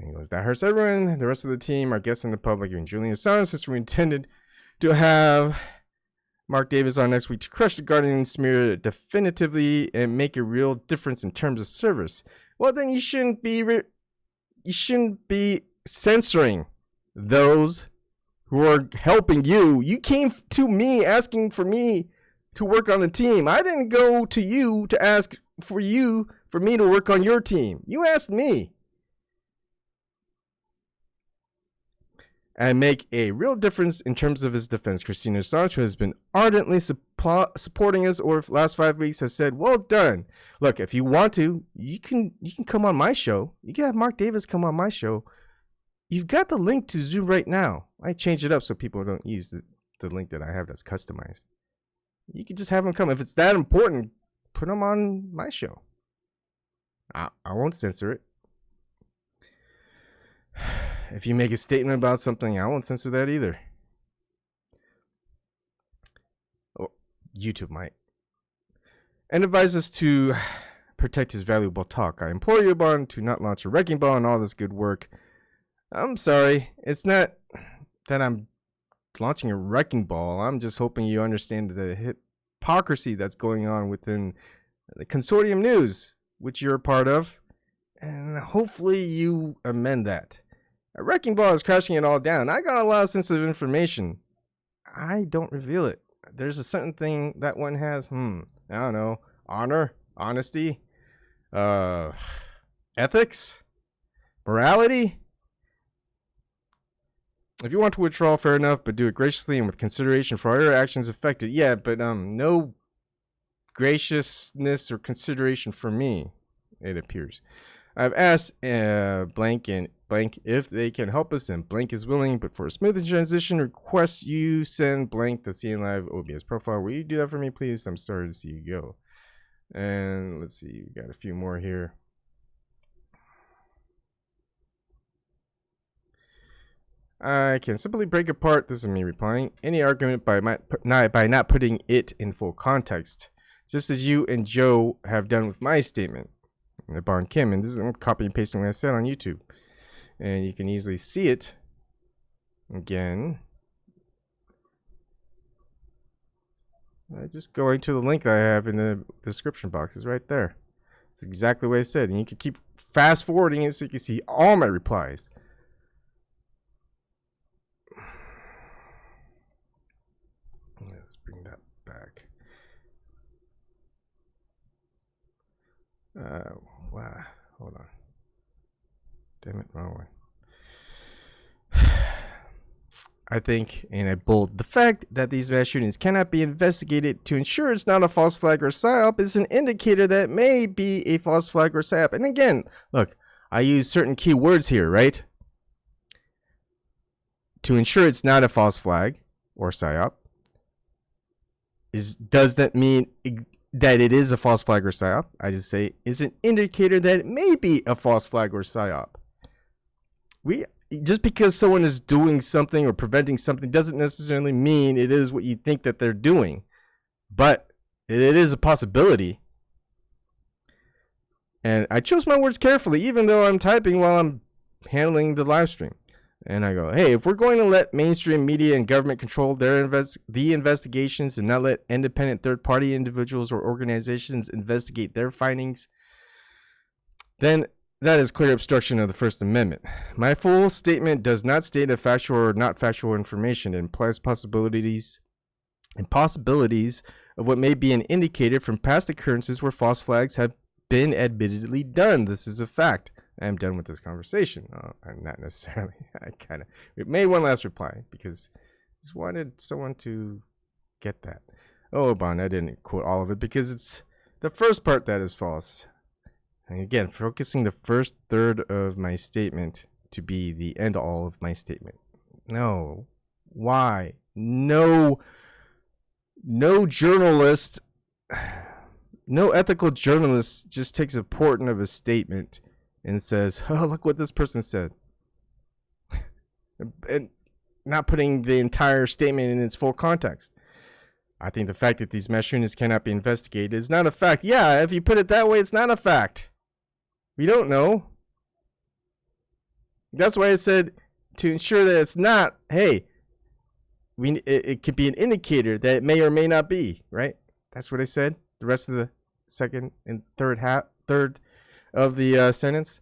Anyways, that hurts everyone. The rest of the team, our guests, and the public, even Julian Assange, since we intended to have Mark Davis on next week to crush the Guardian smear definitively and make a real difference in terms of service. Well, then you shouldn't be censoring those who are helping you. You came to me asking for me to work on the team. I didn't go to you to ask for me to work on your team. You asked me. And make a real difference in terms of his defense. Christina Assange, who has been ardently supporting us over the last 5 weeks, has said, well done. Look, if you want to, you can come on my show. You can have Mark Davis come on my show. You've got the link to Zoom right now. I changed it up so people don't use the link that I have that's customized. You can just have him come. If it's that important, put him on my show. I won't censor it. If you make a statement about something, I won't censor that either. Oh, YouTube might. And advise us to protect his valuable talk. I implore you, Bond, to not launch a wrecking ball and all this good work. I'm sorry. It's not that I'm launching a wrecking ball. I'm just hoping you understand the hypocrisy that's going on within the Consortium News, which you're a part of, and hopefully you amend that. A wrecking ball is crashing it all down. I got a lot of sensitive information. I don't reveal it. There's a certain thing that one has, I don't know, honor, honesty, ethics, morality. If you want to withdraw, fair enough, but do it graciously and with consideration for all your actions affected. Yeah, but no graciousness or consideration for me, it appears. I've asked blank and blank if they can help us, and blank is willing, but for a smooth transition, request you send blank the CN Live OBS profile. Will you do that for me, please? I'm sorry to see you go. And let's see, we got a few more here. I can simply break apart, this is me replying, any argument by not putting it in full context, just as you and Joe have done with my statement. Bond Kim, and this is, I'm copy and pasting what I said on YouTube. And you can easily see it again. Just going to the link that I have in the description box is right there. It's exactly what I said. And you can keep fast forwarding it so you can see all my replies. Let's bring that back. Wow. Hold on. Damn it, wrong way. I think, and I bold, the fact that these mass shootings cannot be investigated to ensure it's not a false flag or psyop is an indicator that it may be a false flag or psyop. And again, look, I use certain key words here, right? To ensure it's not a false flag or psyop. Does that mean that it is a false flag or psyop? I just say is an indicator that it may be a false flag or psyop. Just because someone is doing something or preventing something doesn't necessarily mean it is what you think that they're doing, but it is a possibility. And I chose my words carefully, even though I'm typing while I'm handling the live stream. And I go, hey, if we're going to let mainstream media and government control the investigations and not let independent third-party individuals or organizations investigate their findings, then that is clear obstruction of the First Amendment. My full statement does not state a factual or not factual information. It implies possibilities of what may be an indicator from past occurrences where false flags have been admittedly done. This is a fact. I am done with this conversation. I'm not necessarily. We made one last reply because I just wanted someone to get that. Oh, Bon, I didn't quote all of it because it's the first part that is false. And again, focusing the first third of my statement to be the end all of my statement. No. Why? No journalist, no ethical journalist just takes a portion of a statement and says, oh, look what this person said. And not putting the entire statement in its full context. I think the fact that these mass shootings cannot be investigated is not a fact. Yeah, if you put it that way, it's not a fact. We don't know. That's why I said to ensure that it's not, hey, it could be an indicator that it may or may not be, right? That's what I said. The rest of the second and third of the sentence,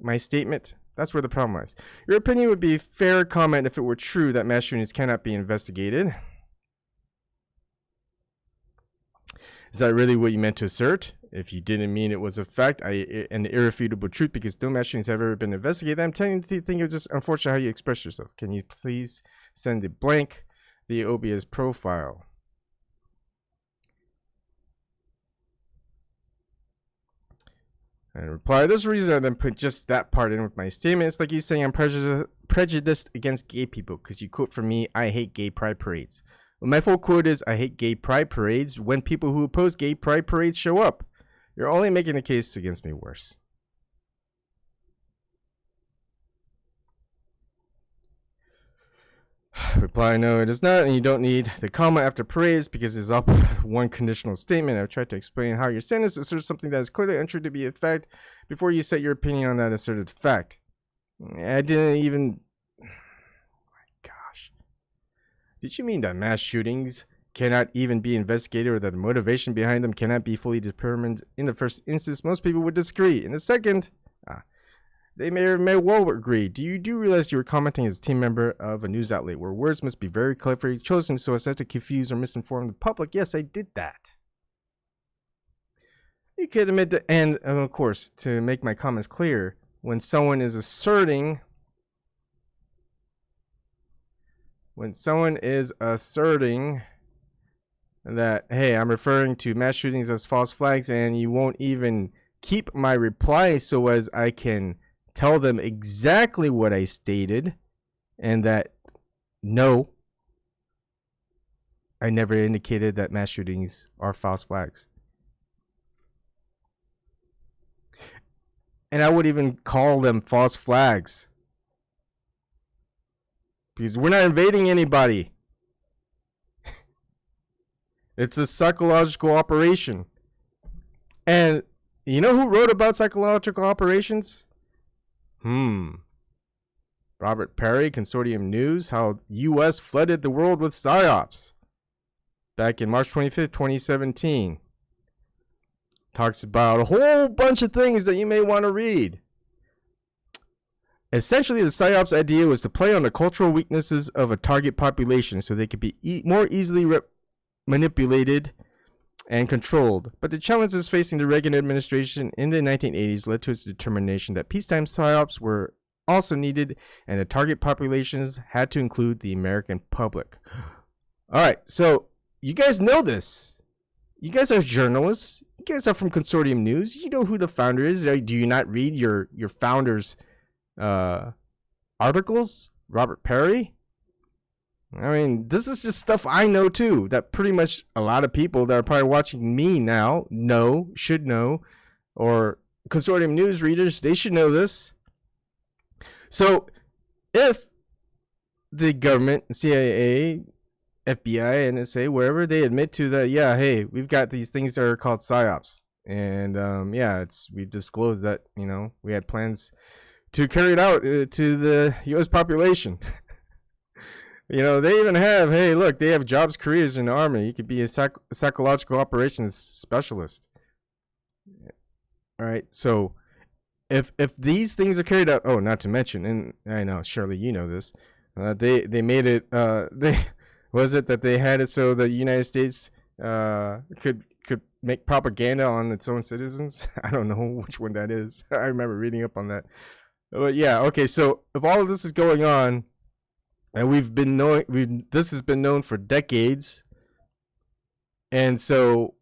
my statement, that's where the problem lies. Your opinion would be a fair comment if it were true that mass shootings cannot be investigated. Is that really what you meant to assert? If you didn't mean it was a fact, an irrefutable truth, because no mass shootings have ever been investigated, I'm telling you to think it's just unfortunate how you express yourself. Can you please send it blank the OBS profile? And reply, there's a reason I didn't put just that part in with my statement. It's like you saying I'm prejudiced against gay people because you quote from me, I hate gay pride parades. Well, my full quote is, I hate gay pride parades when people who oppose gay pride parades show up. You're only making the case against me worse. Reply, no, it is not, and you don't need the comma after parades because it's all one conditional statement. I've tried to explain how your sentence asserts something that is clearly untrue to be a fact before you set your opinion on that asserted fact. I didn't even... Oh my gosh. Did you mean that mass shootings cannot even be investigated or that the motivation behind them cannot be fully determined? In the first instance, most people would disagree. In the second, they may well agree. Do realize you were commenting as a team member of a news outlet where words must be very cleverly chosen so as not to confuse or misinform the public? Yes, I did that. You could admit that, and of course, to make my comments clear, when someone is asserting that, hey, I'm referring to mass shootings as false flags, and you won't even keep my reply so as I can tell them exactly what I stated, and that no, I never indicated that mass shootings are false flags. And I would even call them false flags because we're not invading anybody. It's a psychological operation. And you know who wrote about psychological operations? Robert Perry, Consortium News, how U.S. flooded the world with psyops. back in March 25th, 2017. Talks about a whole bunch of things that you may want to read. Essentially, the PSYOPs idea was to play on the cultural weaknesses of a target population so they could be more easily manipulated and controlled. But the challenges facing the Reagan administration in the 1980s led to its determination that peacetime PSYOPs were also needed, and the target populations had to include the American public. All right, so you guys know this. You guys are journalists. You guys are from Consortium News. You know who the founder is. Do you not read your founder's articles? Robert Perry? I mean, this is just stuff I know too, that pretty much a lot of people that are probably watching me now should know, or Consortium News readers, they should know this. So if the government, CIA, FBI, NSA, wherever, they admit to that, yeah, hey, we've got these things that are called PSYOPs, and we've disclosed that, we had plans to carry it out to the U.S. population. They even have, hey, look, they have jobs, careers in the Army. You could be a psychological operations specialist. All right, so if these things are carried out, oh, not to mention, and I know, Shirley, you know this, they made it, they had it so the United States could make propaganda on its own citizens? I don't know which one that is. I remember reading up on that. But yeah, okay, so if all of this is going on, and this has been known for decades, and so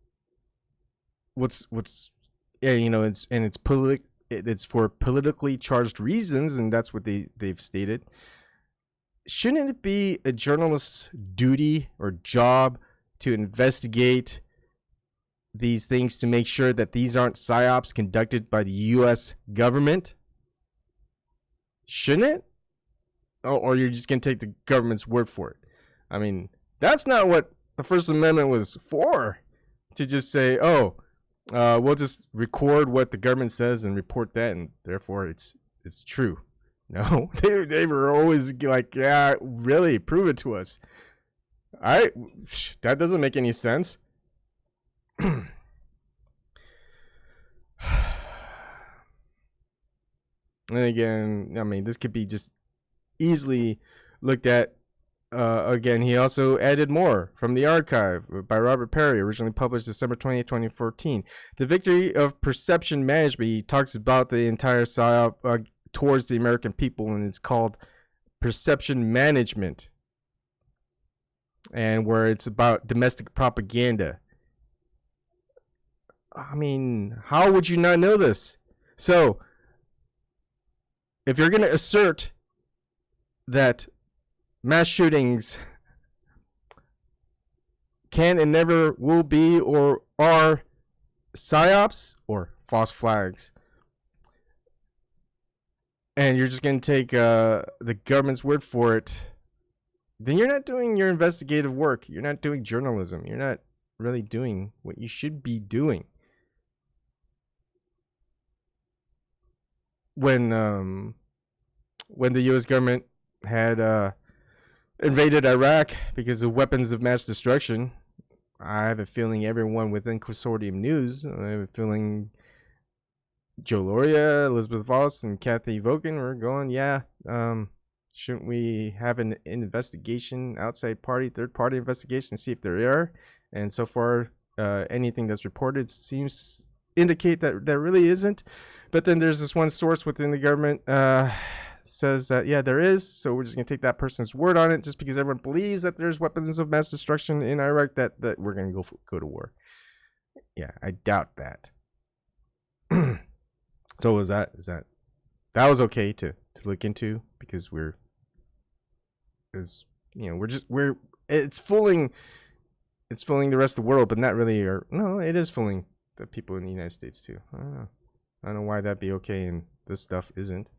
it's for politically charged reasons, and that's what they've stated. Shouldn't it be a journalist's duty or job to investigate these things to make sure that these aren't PSYOPs conducted by the U.S. government? Shouldn't it? Or you're just going to take the government's word for it? I mean, that's not what the First Amendment was for, to just say, we'll just record what the government says and report that, and therefore it's true. No, they were always like, yeah, really, prove it to us. That doesn't make any sense. And again, I mean, this could be just easily looked at. Again, he also added more from the archive by Robert Perry, originally published December 28, 2014. The victory of perception management. He talks about the entire PSYOP towards the American people, and it's called perception management, and where it's about domestic propaganda. I mean, how would you not know this? So, if you're going to assert that mass shootings can and never will be or are PSYOPs or false flags, and you're just going to take the government's word for it, then you're not doing your investigative work. You're not doing journalism. You're not really doing what you should be doing. When the U.S. government had invaded Iraq because of weapons of mass destruction, I have a feeling everyone within Consortium News, I have a feeling Joe Loria, Elizabeth Voss, and Kathy Vogan were going, shouldn't we have an investigation, third party investigation, to see if there are? And so far, anything that's reported seems to indicate that there really isn't. But then there's this one source within the government says that, yeah, there is. So we're just going to take that person's word on it, just because everyone believes that there's weapons of mass destruction in Iraq, that we're going to go to war. Yeah, I doubt that. So was that was okay to look into, because it's fooling the rest of the world, but not really. Or no, it is fooling the people in the United States too. I don't know why that'd be okay and this stuff isn't.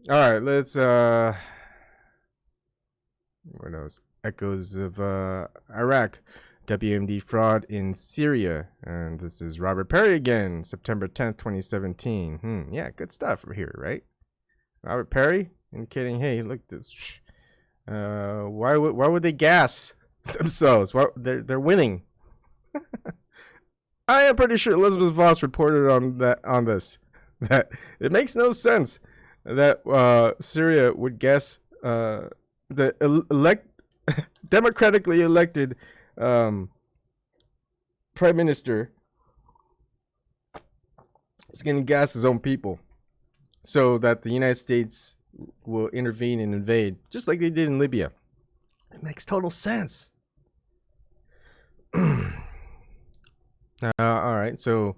All right, let's what else? Echoes of Iraq, WMD fraud in Syria, and this is Robert Perry again, September 10th, 2017. Yeah, good stuff here, right? Robert Perry indicating, hey, look, Why would they gas themselves? Well, they're winning. I am pretty sure Elizabeth Voss reported on this that it makes no sense that Syria would gas the democratically elected prime minister is going to gas his own people so that the United States will intervene and invade, just like they did in Libya. It makes total sense. All right, so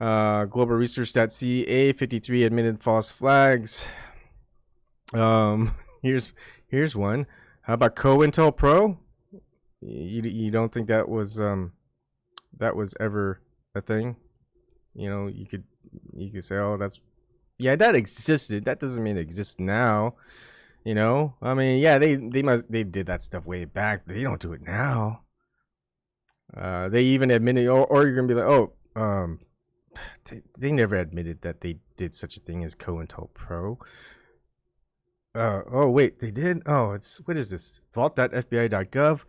globalresearch.ca 53 admitted false flags. Here's one. How about COINTELPRO? You don't think that was ever a thing? You know, you could say, oh, that existed. That doesn't mean it exists now. You know, I mean, yeah, they did that stuff way back, but they don't do it now. They even admitted, or you're gonna be like, oh, they never admitted that they did such a thing as COINTELPRO. Oh wait, they did. Oh, what is this? Vault.fbi.gov.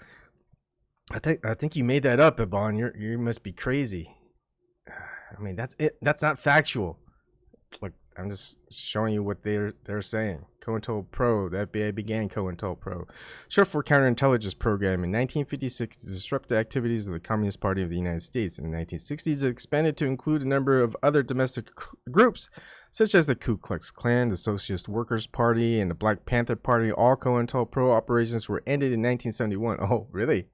I think you made that up, Ebon. You must be crazy. I mean, that's it. That's not factual. Look, I'm just showing you what they're saying. COINTELPRO, the FBI began COINTELPRO, short for Counterintelligence Program, in 1956 to disrupt the activities of the Communist Party of the United States. In the 1960s, it expanded to include a number of other domestic groups, such as the Ku Klux Klan, the Socialist Workers' Party, and the Black Panther Party. All COINTELPRO operations were ended in 1971. Oh, really?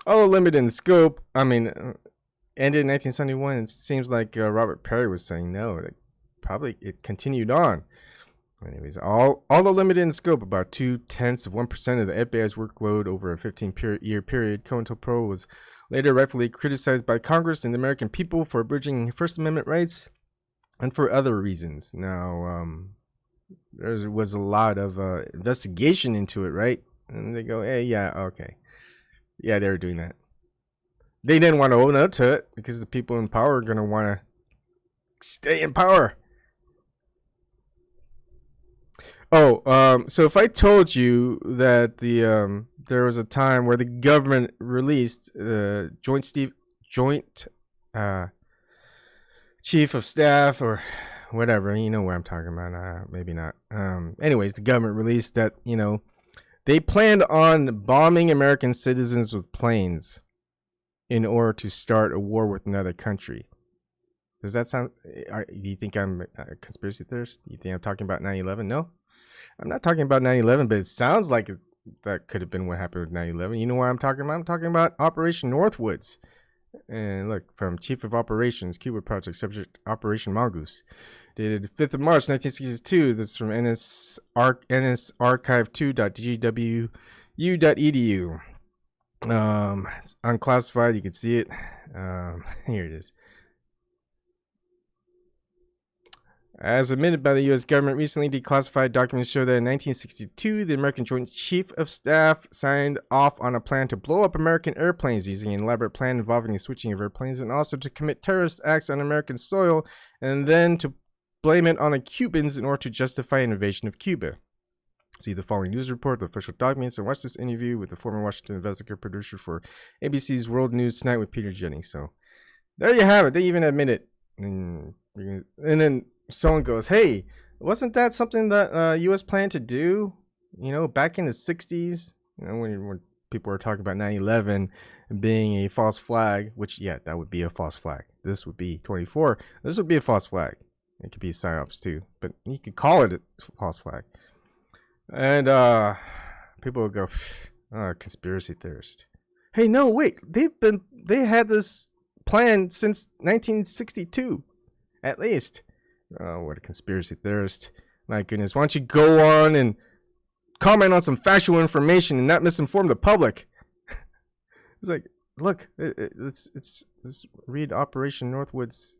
Although limited in scope, ended in 1971. It seems like Robert Perry was saying no. Probably it continued on. Anyways, although limited in scope, about 0.2% of the FBI's workload over a 15-year period, COINTELPRO was later rightfully criticized by Congress and the American people for abridging First Amendment rights and for other reasons. Now, there was a lot of investigation into it, right? And they go, hey, yeah, okay. Yeah, they were doing that. They didn't want to own up to it because the people in power are going to want to stay in power. Oh, so if I told you that there was a time where the government released joint chief of staff or whatever, you know what I'm talking about, maybe not. Anyways, the government released that, they planned on bombing American citizens with planes in order to start a war with another country. Does that sound, do you think I'm a conspiracy theorist? Do you think I'm talking about 9/11? No. I'm not talking about 9/11, but it sounds like that could have been what happened with 9/11. You know what I'm talking about? I'm talking about Operation Northwoods. And look, from Chief of Operations, Cuba Project, Subject Operation Mongoose. Dated 5th of March, 1962. This is from nsarchive2.gwu.edu. It's unclassified. You can see it. Here it is. As admitted by the U.S. government, recently declassified documents show that in 1962, the American Joint Chief of Staff signed off on a plan to blow up American airplanes using an elaborate plan involving the switching of airplanes and also to commit terrorist acts on American soil and then to blame it on the Cubans in order to justify an invasion of Cuba. See the following news report, the official documents, and watch this interview with the former Washington investigative producer for ABC's World News Tonight with Peter Jennings. So there you have it. They even admit it. And then someone goes, hey, wasn't that something that U.S. planned to do, back in the 60s? When people were talking about 9/11 being a false flag, which, yeah, that would be a false flag. This would be 24. This would be a false flag. It could be psyops too, but you could call it a false flag. And people would go, conspiracy theorist. Hey, no, wait, they had this plan since 1962, at least. Oh, what a conspiracy theorist. My goodness. Why don't you go on and comment on some factual information and not misinform the public? It's like, look, let's read Operation Northwoods,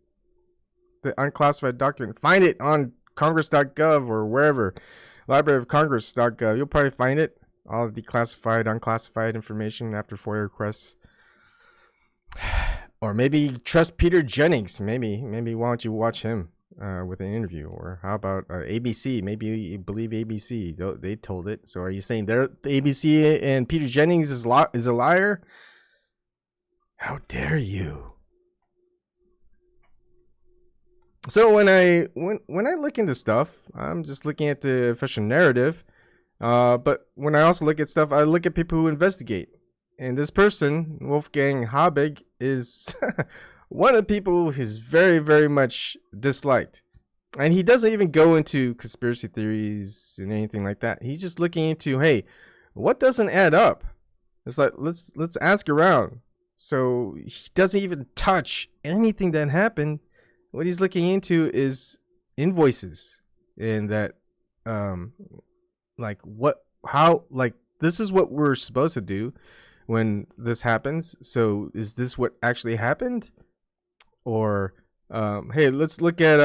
the unclassified document. Find it on congress.gov or wherever. Library of Congress.gov. You'll probably find it. All the declassified, unclassified information after FOIA requests. Or maybe trust Peter Jennings. Maybe why don't you watch him? with an interview? Or how about ABC? Maybe you believe ABC. They told it. So are you saying the ABC and Peter Jennings is a liar? How dare you? So when I look into stuff, I'm just looking at the official narrative. But when I also look at stuff, I look at people who investigate. And this person, Wolfgang Habig, is one of the people who's very, very much disliked. And he doesn't even go into conspiracy theories and anything like that. He's just looking into, hey, what doesn't add up? It's like, let's ask around. So he doesn't even touch anything that happened. What he's looking into is invoices, and that, this is what we're supposed to do when this happens. So is this what actually happened? Or, hey, let's look at,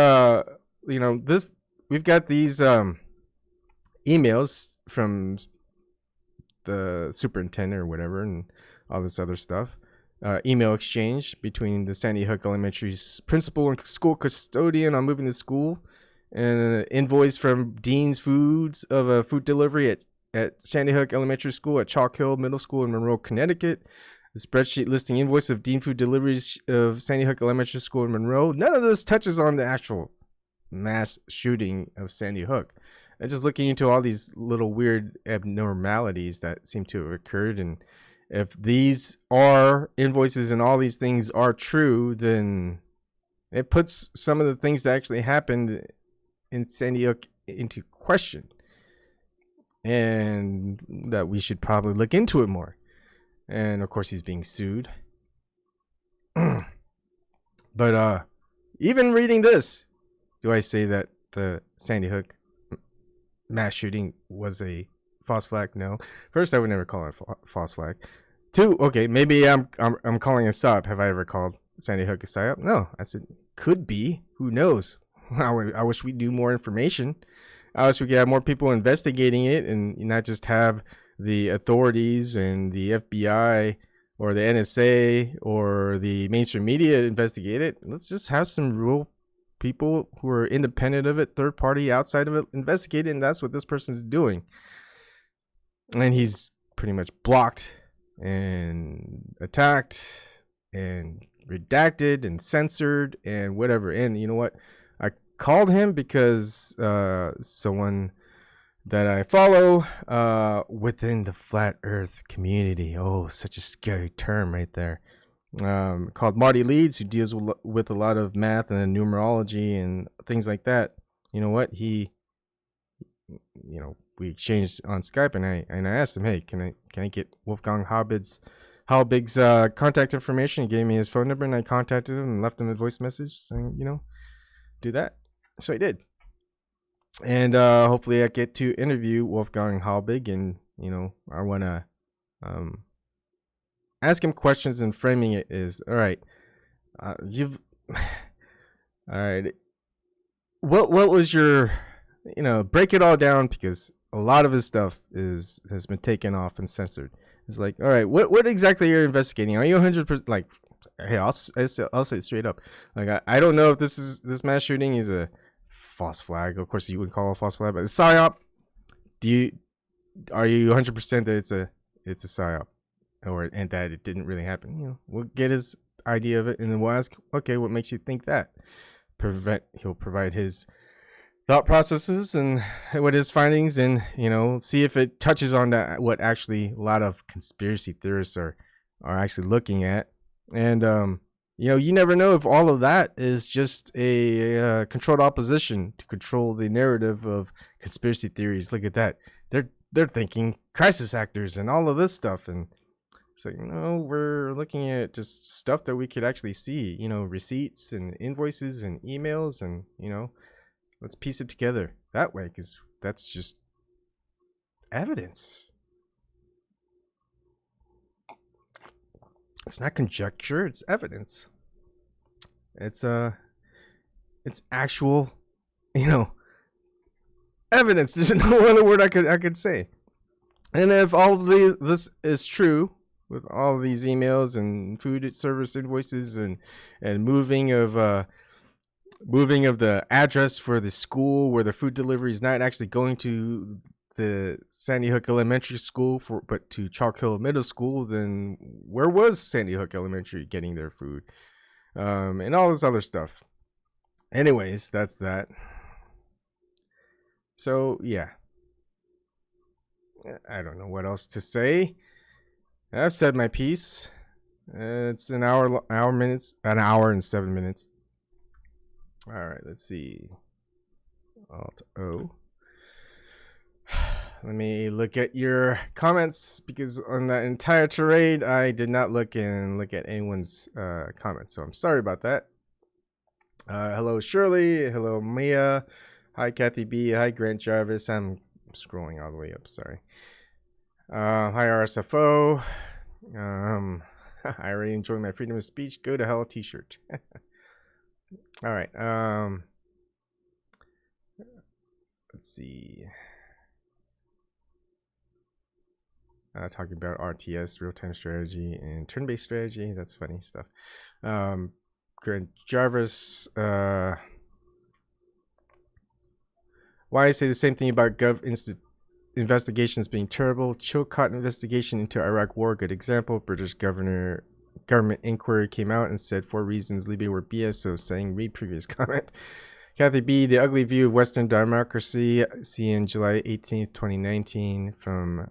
this, we've got these, emails from the superintendent or whatever, and all this other stuff. Email exchange between the Sandy Hook Elementary principal and school custodian on moving to school, and an invoice from Dean's Foods of a food delivery at Sandy Hook Elementary School at Chalk Hill Middle School in Monroe, Connecticut. The spreadsheet listing invoice of Dean Food deliveries of Sandy Hook Elementary School in Monroe. None of this touches on the actual mass shooting of Sandy Hook. I'm just looking into all these little weird abnormalities that seem to have occurred, and if these are invoices and all these things are true, then it puts some of the things that actually happened in Sandy Hook into question, and that we should probably look into it more. And of course, he's being sued. But even reading this, do I say that the Sandy Hook mass shooting was a false flag? No. First, I would never call it a false flag. Two, okay, maybe I'm calling a stop. Have I ever called Sandy Hook a psyop? No. I said could be. Who knows? I wish we knew more information. I wish we could have more people investigating it, and not just have the authorities and the FBI or the NSA or the mainstream media investigate it. Let's just have some real people who are independent of it, third party outside of it, investigate it, and that's what this person's doing. And he's pretty much blocked and attacked and redacted and censored and whatever. And you know what? I called him because someone that I follow within the flat earth community, such a scary term right there, called Marty Leeds, who deals with a lot of math and numerology and things like that. You know what? We exchanged on Skype, and I asked him, hey, can I get Wolfgang Habig's contact information? He gave me his phone number, and I contacted him and left him a voice message saying, do that. So I did. And hopefully I get to interview Wolfgang Habig, and I want to ask him questions, and framing it is, all right, all right, what was your, break it all down, because a lot of his stuff has been taken off and censored. It's like, all right, what exactly are you investigating? Are you 100% like, hey, I'll say it straight up. Like, I don't know if this mass shooting is a false flag. Of course, you wouldn't call it a false flag, but it's psyop. Are you 100% that it's a psyop, and that it didn't really happen? We'll get his idea of it, and then we'll ask, okay, what makes you think that? He'll provide his thought processes and what his findings, and see if it touches on that, what actually a lot of conspiracy theorists are actually looking at. And you never know if all of that is just a controlled opposition to control the narrative of conspiracy theories. Look at that. They're thinking crisis actors and all of this stuff. And it's like, we're looking at just stuff that we could actually see, receipts and invoices and emails, and, let's piece it together that way, because that's just evidence. It's not conjecture, it's evidence. It's actual, evidence. There's no other word I could say. And if all of this is true, with all of these emails and food service invoices and moving of moving of the address for the school where the food delivery is not actually going to the Sandy Hook Elementary School but to Chalk Hill Middle School, then where was Sandy Hook Elementary getting their food? And all this other stuff. Anyways, that's that. So yeah, I don't know what else to say. I've said my piece. It's an hour and 7 minutes. All right, let's see. Alt O. Let me look at your comments, because on that entire tirade, I did not look at anyone's comments. So I'm sorry about that. Hello, Shirley. Hello, Mia. Hi, Kathy B. Hi, Grant Jarvis. I'm scrolling all the way up. Sorry. Hi, RSFO. I already enjoy my freedom of speech. Go to hell t-shirt. All right. Let's see. Talking about RTS, real-time strategy, and turn-based strategy. That's funny stuff. Grant Jarvis. Why I say the same thing about investigations being terrible. Chilcot investigation into Iraq war, good example. British government inquiry came out and said 4 reasons Libya were BS, so saying read previous comment. Kathy B, the ugly view of Western democracy, CN July 18th, 2019, from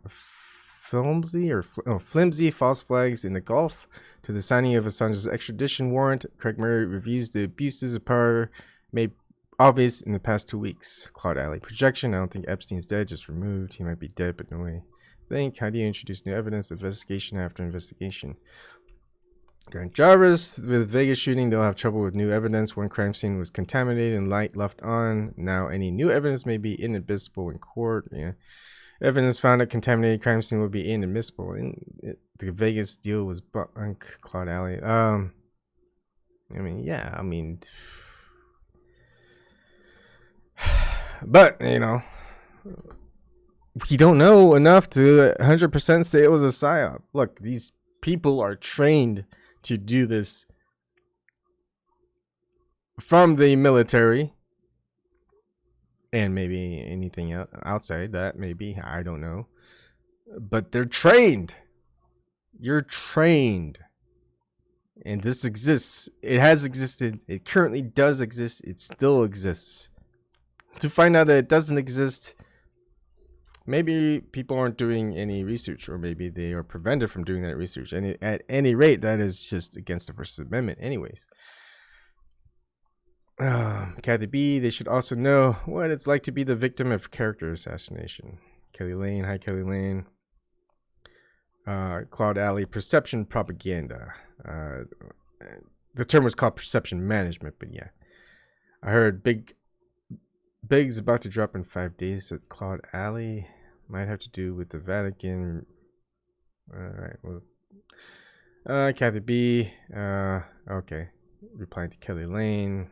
flimsy false flags in the Gulf to the signing of Assange's extradition warrant. Craig Murray reviews the abuses of power made obvious in the past 2 weeks. Claude Alley projection. I don't think Epstein's dead, just removed. He might be dead, but no way. How do you introduce new evidence? Investigation after investigation. Grant Jarvis, with Vegas shooting, they'll have trouble with new evidence. One crime scene was contaminated and light left on. Now any new evidence may be inadmissible in court. Yeah. Evidence found at contaminated crime scene will be inadmissible. The Vegas deal was Claude Alley. But, we don't know enough to 100% say it was a psyop. Look, these people are trained to do this from the military. And maybe anything outside that, maybe. I don't know. But they're trained. You're trained. And this exists. It has existed. It currently does exist. It still exists. To find out that it doesn't exist, maybe people aren't doing any research, or maybe they are prevented from doing that research. And at any rate, that is just against the First Amendment anyways. Kathy B, they should also know what it's like to be the victim of character assassination. Kelly Lane, hi Kelly Lane. Claude Alley, perception propaganda. The term was called perception management, but yeah. I heard Big's about to drop in 5 days at Claude Alley. Might have to do with the Vatican. Alright, well. Kathy B, okay. Replying to Kelly Lane.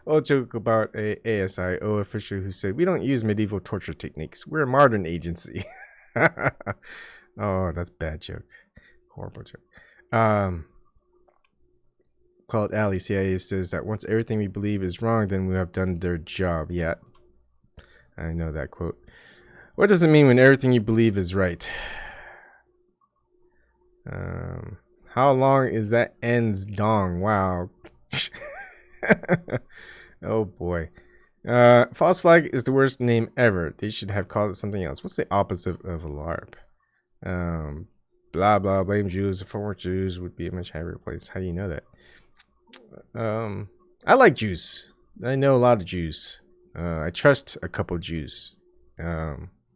Old joke about a ASIO official who said, "We don't use medieval torture techniques. We're a modern agency." Oh, that's a bad joke. Horrible joke. Claude Alley, CIA says that once everything we believe is wrong, then we have done their job. Yeah, I know that quote. What does it mean when everything you believe is right? How long is that ends dong? Wow. Oh boy. False flag is the worst name ever. They should have called it something else. What's the opposite of a LARP? Blah blah, blame Jews. Former Jews would be a much higher place. How do you know that? I like Jews. I know a lot of Jews. I trust a couple Jews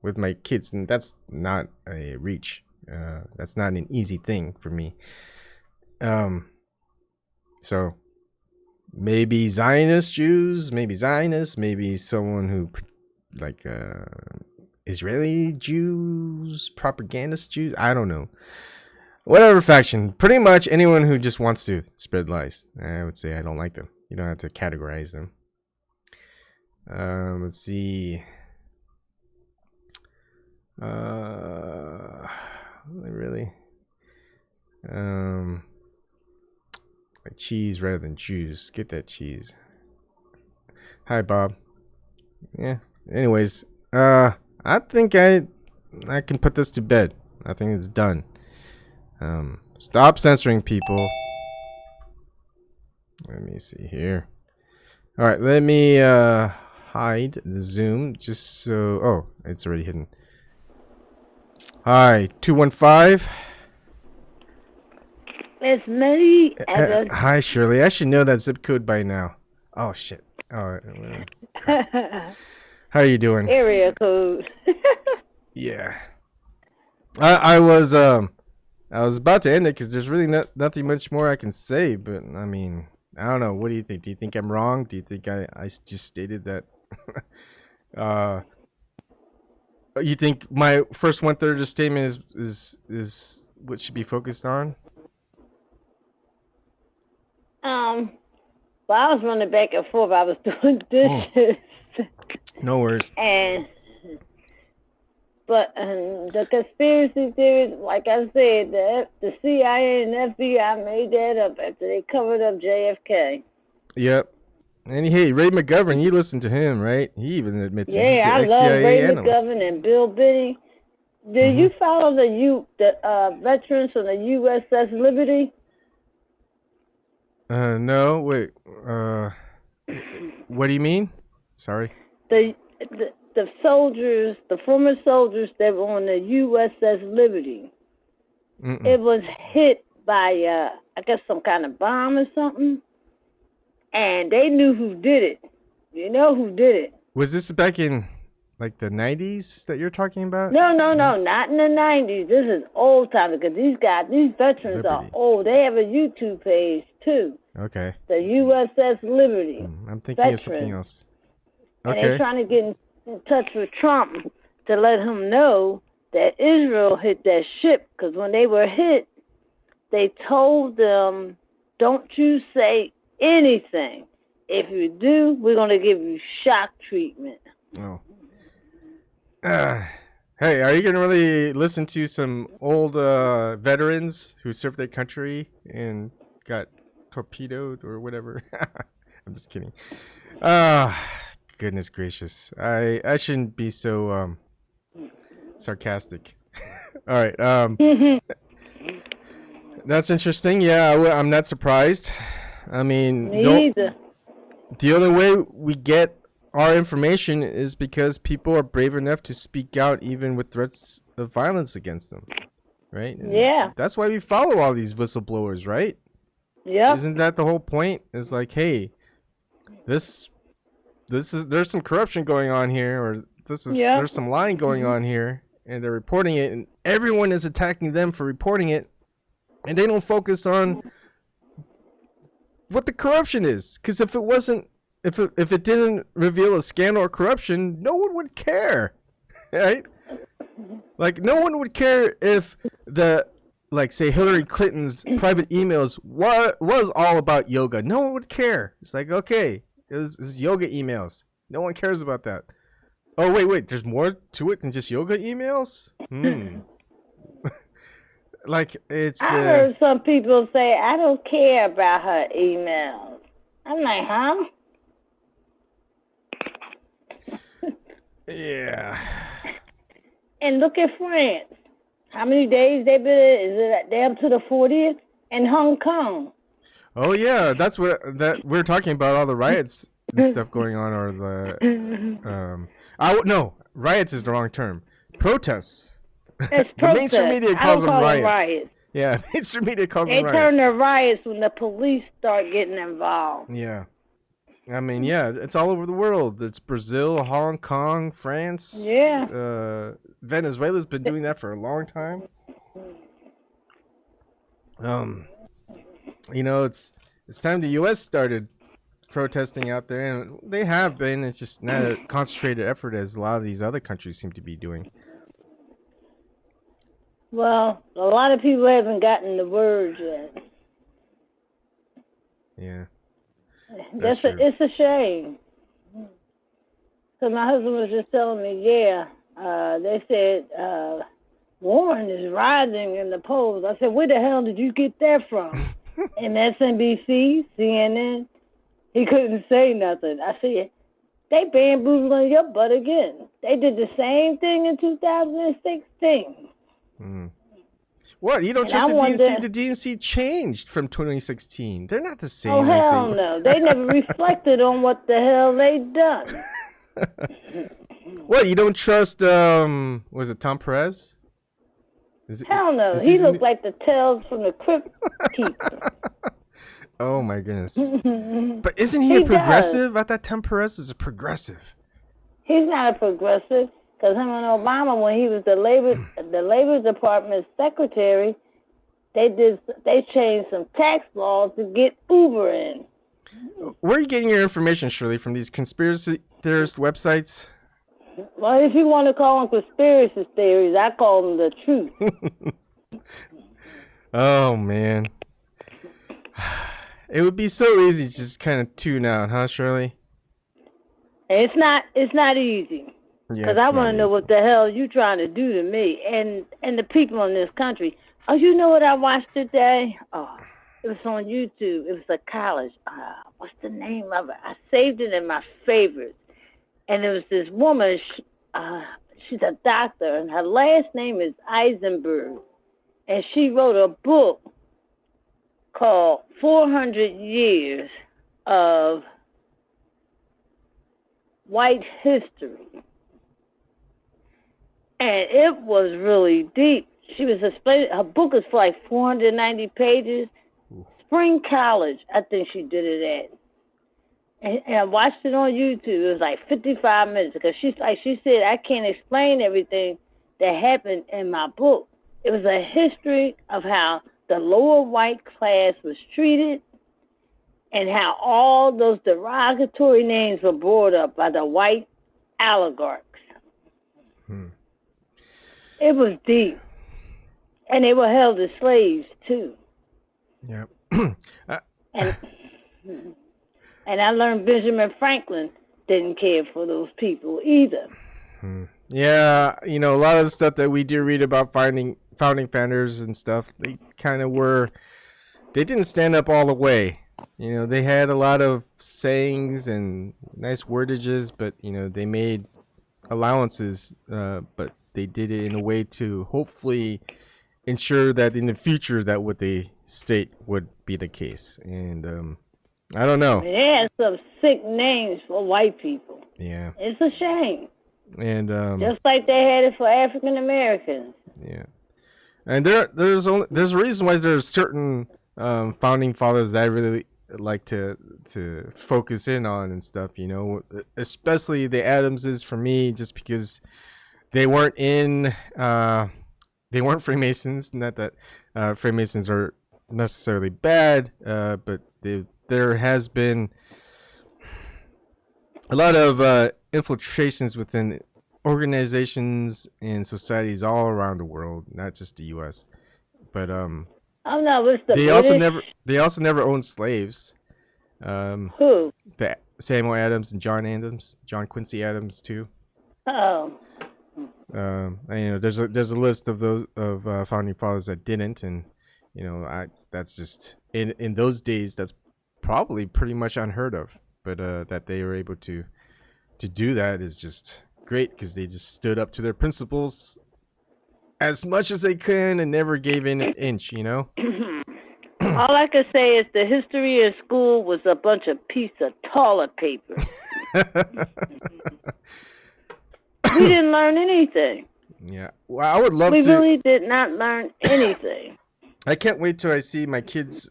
with my kids, and that's not a reach. That's not an easy thing for me. So maybe Zionist Jews, maybe Zionists, maybe someone who like Israeli Jews, propagandist Jews. I don't know. Whatever faction. Pretty much anyone who just wants to spread lies. I would say I don't like them. You don't have to categorize them. Let's see. Really? Like cheese rather than juice. Get that cheese. Hi, Bob. Yeah. Anyways, I think I can put this to bed. I think it's done. Stop censoring people. Let me see here. All right, let me hide the Zoom just so. Oh, it's already hidden. Hi, 215. It's me. Hi, Shirley. I should know that zip code by now. Oh shit. Oh, crap. How are you doing? Area code. Yeah. I was about to end it because there's really nothing much more I can say. But I mean, I don't know. What do you think? Do you think I'm wrong? Do you think I just stated that? You think my first 1/3 of the statement is what should be focused on? Well, I was running back and forth. I was doing dishes. No worries. But the conspiracy theories, like I said, the CIA and FBI made that up after they covered up JFK. Yep. And hey, Ray McGovern, you listen to him, right? He even admits it. Yeah, I love Ray McGovern and Bill Biddy. Did you follow the veterans from the USS Liberty? No, wait. What do you mean? Sorry. The soldiers, the former soldiers that were on the USS Liberty. It was hit by, I guess, some kind of bomb or something. And they knew who did it. You know who did it. Was this back in, like, the 90s that you're talking about? No, not in the 90s. This is old time because these veterans are old. They have a YouTube page, too. Okay. The USS Liberty. I'm thinking of something else. Okay. And they're trying to get in touch with Trump to let him know that Israel hit that ship. Because when they were hit, they told them, don't you say anything. If you do, we're going to give you shock treatment. Oh. Hey, are you going to really listen to some old veterans who served their country and got torpedoed or whatever? I'm just kidding. Goodness gracious. I shouldn't be so sarcastic. All right. That's interesting. Yeah, I'm not surprised. I mean, Me either. The only way we get our information is because people are brave enough to speak out even with threats of violence against them. Right? And yeah. that's why we follow all these whistleblowers, right? Yeah. Isn't that the whole point? It's like, hey, there's some corruption going on here, or there's some lying going on here, and they're reporting it, and everyone is attacking them for reporting it, and they don't focus on what the corruption is. Because if it didn't reveal a scandal or corruption, no one would care, right? Like, no one would care if say Hillary Clinton's private emails was all about yoga. No one would care. It's like, okay, it's yoga emails. No one cares about that. Oh, wait, there's more to it than just yoga emails? Like, it's... I heard some people say, I don't care about her emails. I'm like, huh? Yeah. And look at France. How many days they been? Is it down to the 40th? And Hong Kong. Oh yeah, that's what we're talking about. All the riots and stuff going on, or the no, riots is the wrong term. Protests. It's the mainstream media calls them riots. Yeah, mainstream media calls them riots. They turn to riots when the police start getting involved. Yeah. I mean, yeah, it's all over the world. It's Brazil, Hong Kong, France. Yeah. Venezuela's been doing that for a long time. It's time the U.S. started protesting out there, and they have been. It's just not a concentrated effort as a lot of these other countries seem to be doing. Well, a lot of people haven't gotten the word yet. Yeah. It's a shame. So my husband was just telling me, they said Warren is rising in the polls. I said, where the hell did you get that from? MSNBC, CNN. He couldn't say nothing. I said, they bamboozling your butt again. They did the same thing in 2016. What? You don't trust the DNC? The DNC changed from 2016. They're not the same. Oh, hell no. They never reflected on what the hell they done. What? You don't trust, was it Tom Perez? Hell no. He looked like the Tales from the Crypt Keeper. Oh, my goodness. But isn't he a progressive? I thought Tom Perez was a progressive. He's not a progressive. Because him and Obama, when he was the Labor Department secretary, they changed some tax laws to get Uber in. Where are you getting your information, Shirley? From these conspiracy theorist websites? Well, if you want to call them conspiracy theories, I call them the truth. Oh, man. It would be so easy to just kind of tune out, huh, Shirley? It's not easy. Because I want to know what the hell you trying to do to me and the people in this country. Oh, you know what I watched today? Oh, it was on YouTube. It was a college. What's the name of it? I saved it in my favorites. And there was this woman. She's a doctor, and her last name is Eisenberg. And she wrote a book called 400 Years of White History. And it was really deep. She was explaining, her book is for like 490 pages. Spring College, I think she did it at. And I watched it on YouTube. It was like 55 minutes because she said, I can't explain everything that happened in my book. It was a history of how the lower white class was treated and how all those derogatory names were brought up by the white oligarchs. It was deep. And they were held as slaves, too. Yeah. And I learned Benjamin Franklin didn't care for those people either. Yeah, a lot of the stuff that we do read about founding founders and stuff, they kind of they didn't stand up all the way. They had a lot of sayings and nice wordages, but, they made allowances, but they did it in a way to hopefully ensure that in the future that what they state would be the case. And I don't know. They had some sick names for white people. Yeah. It's a shame. And just like they had it for African Americans. Yeah. And there's a reason why there's certain founding fathers that I really like to focus in on and stuff, especially the Adamses for me, just because they weren't Freemasons. Not that Freemasons are necessarily bad, but there has been a lot of infiltrations within organizations and societies all around the world, not just the U.S. But it's the they British. also never owned slaves. Who? The Samuel Adams and John Quincy Adams too. Oh. And, there's a list of those founding fathers that didn't, and that's just in those days that's probably pretty much unheard of. But that they were able to do that is just great because they just stood up to their principles as much as they can and never gave in an inch. All I can say is the history of school was a bunch of piece of toilet paper. We didn't learn anything. Yeah. Well, I would love to. We to. really did not learn anything. I can't wait till I see my kids'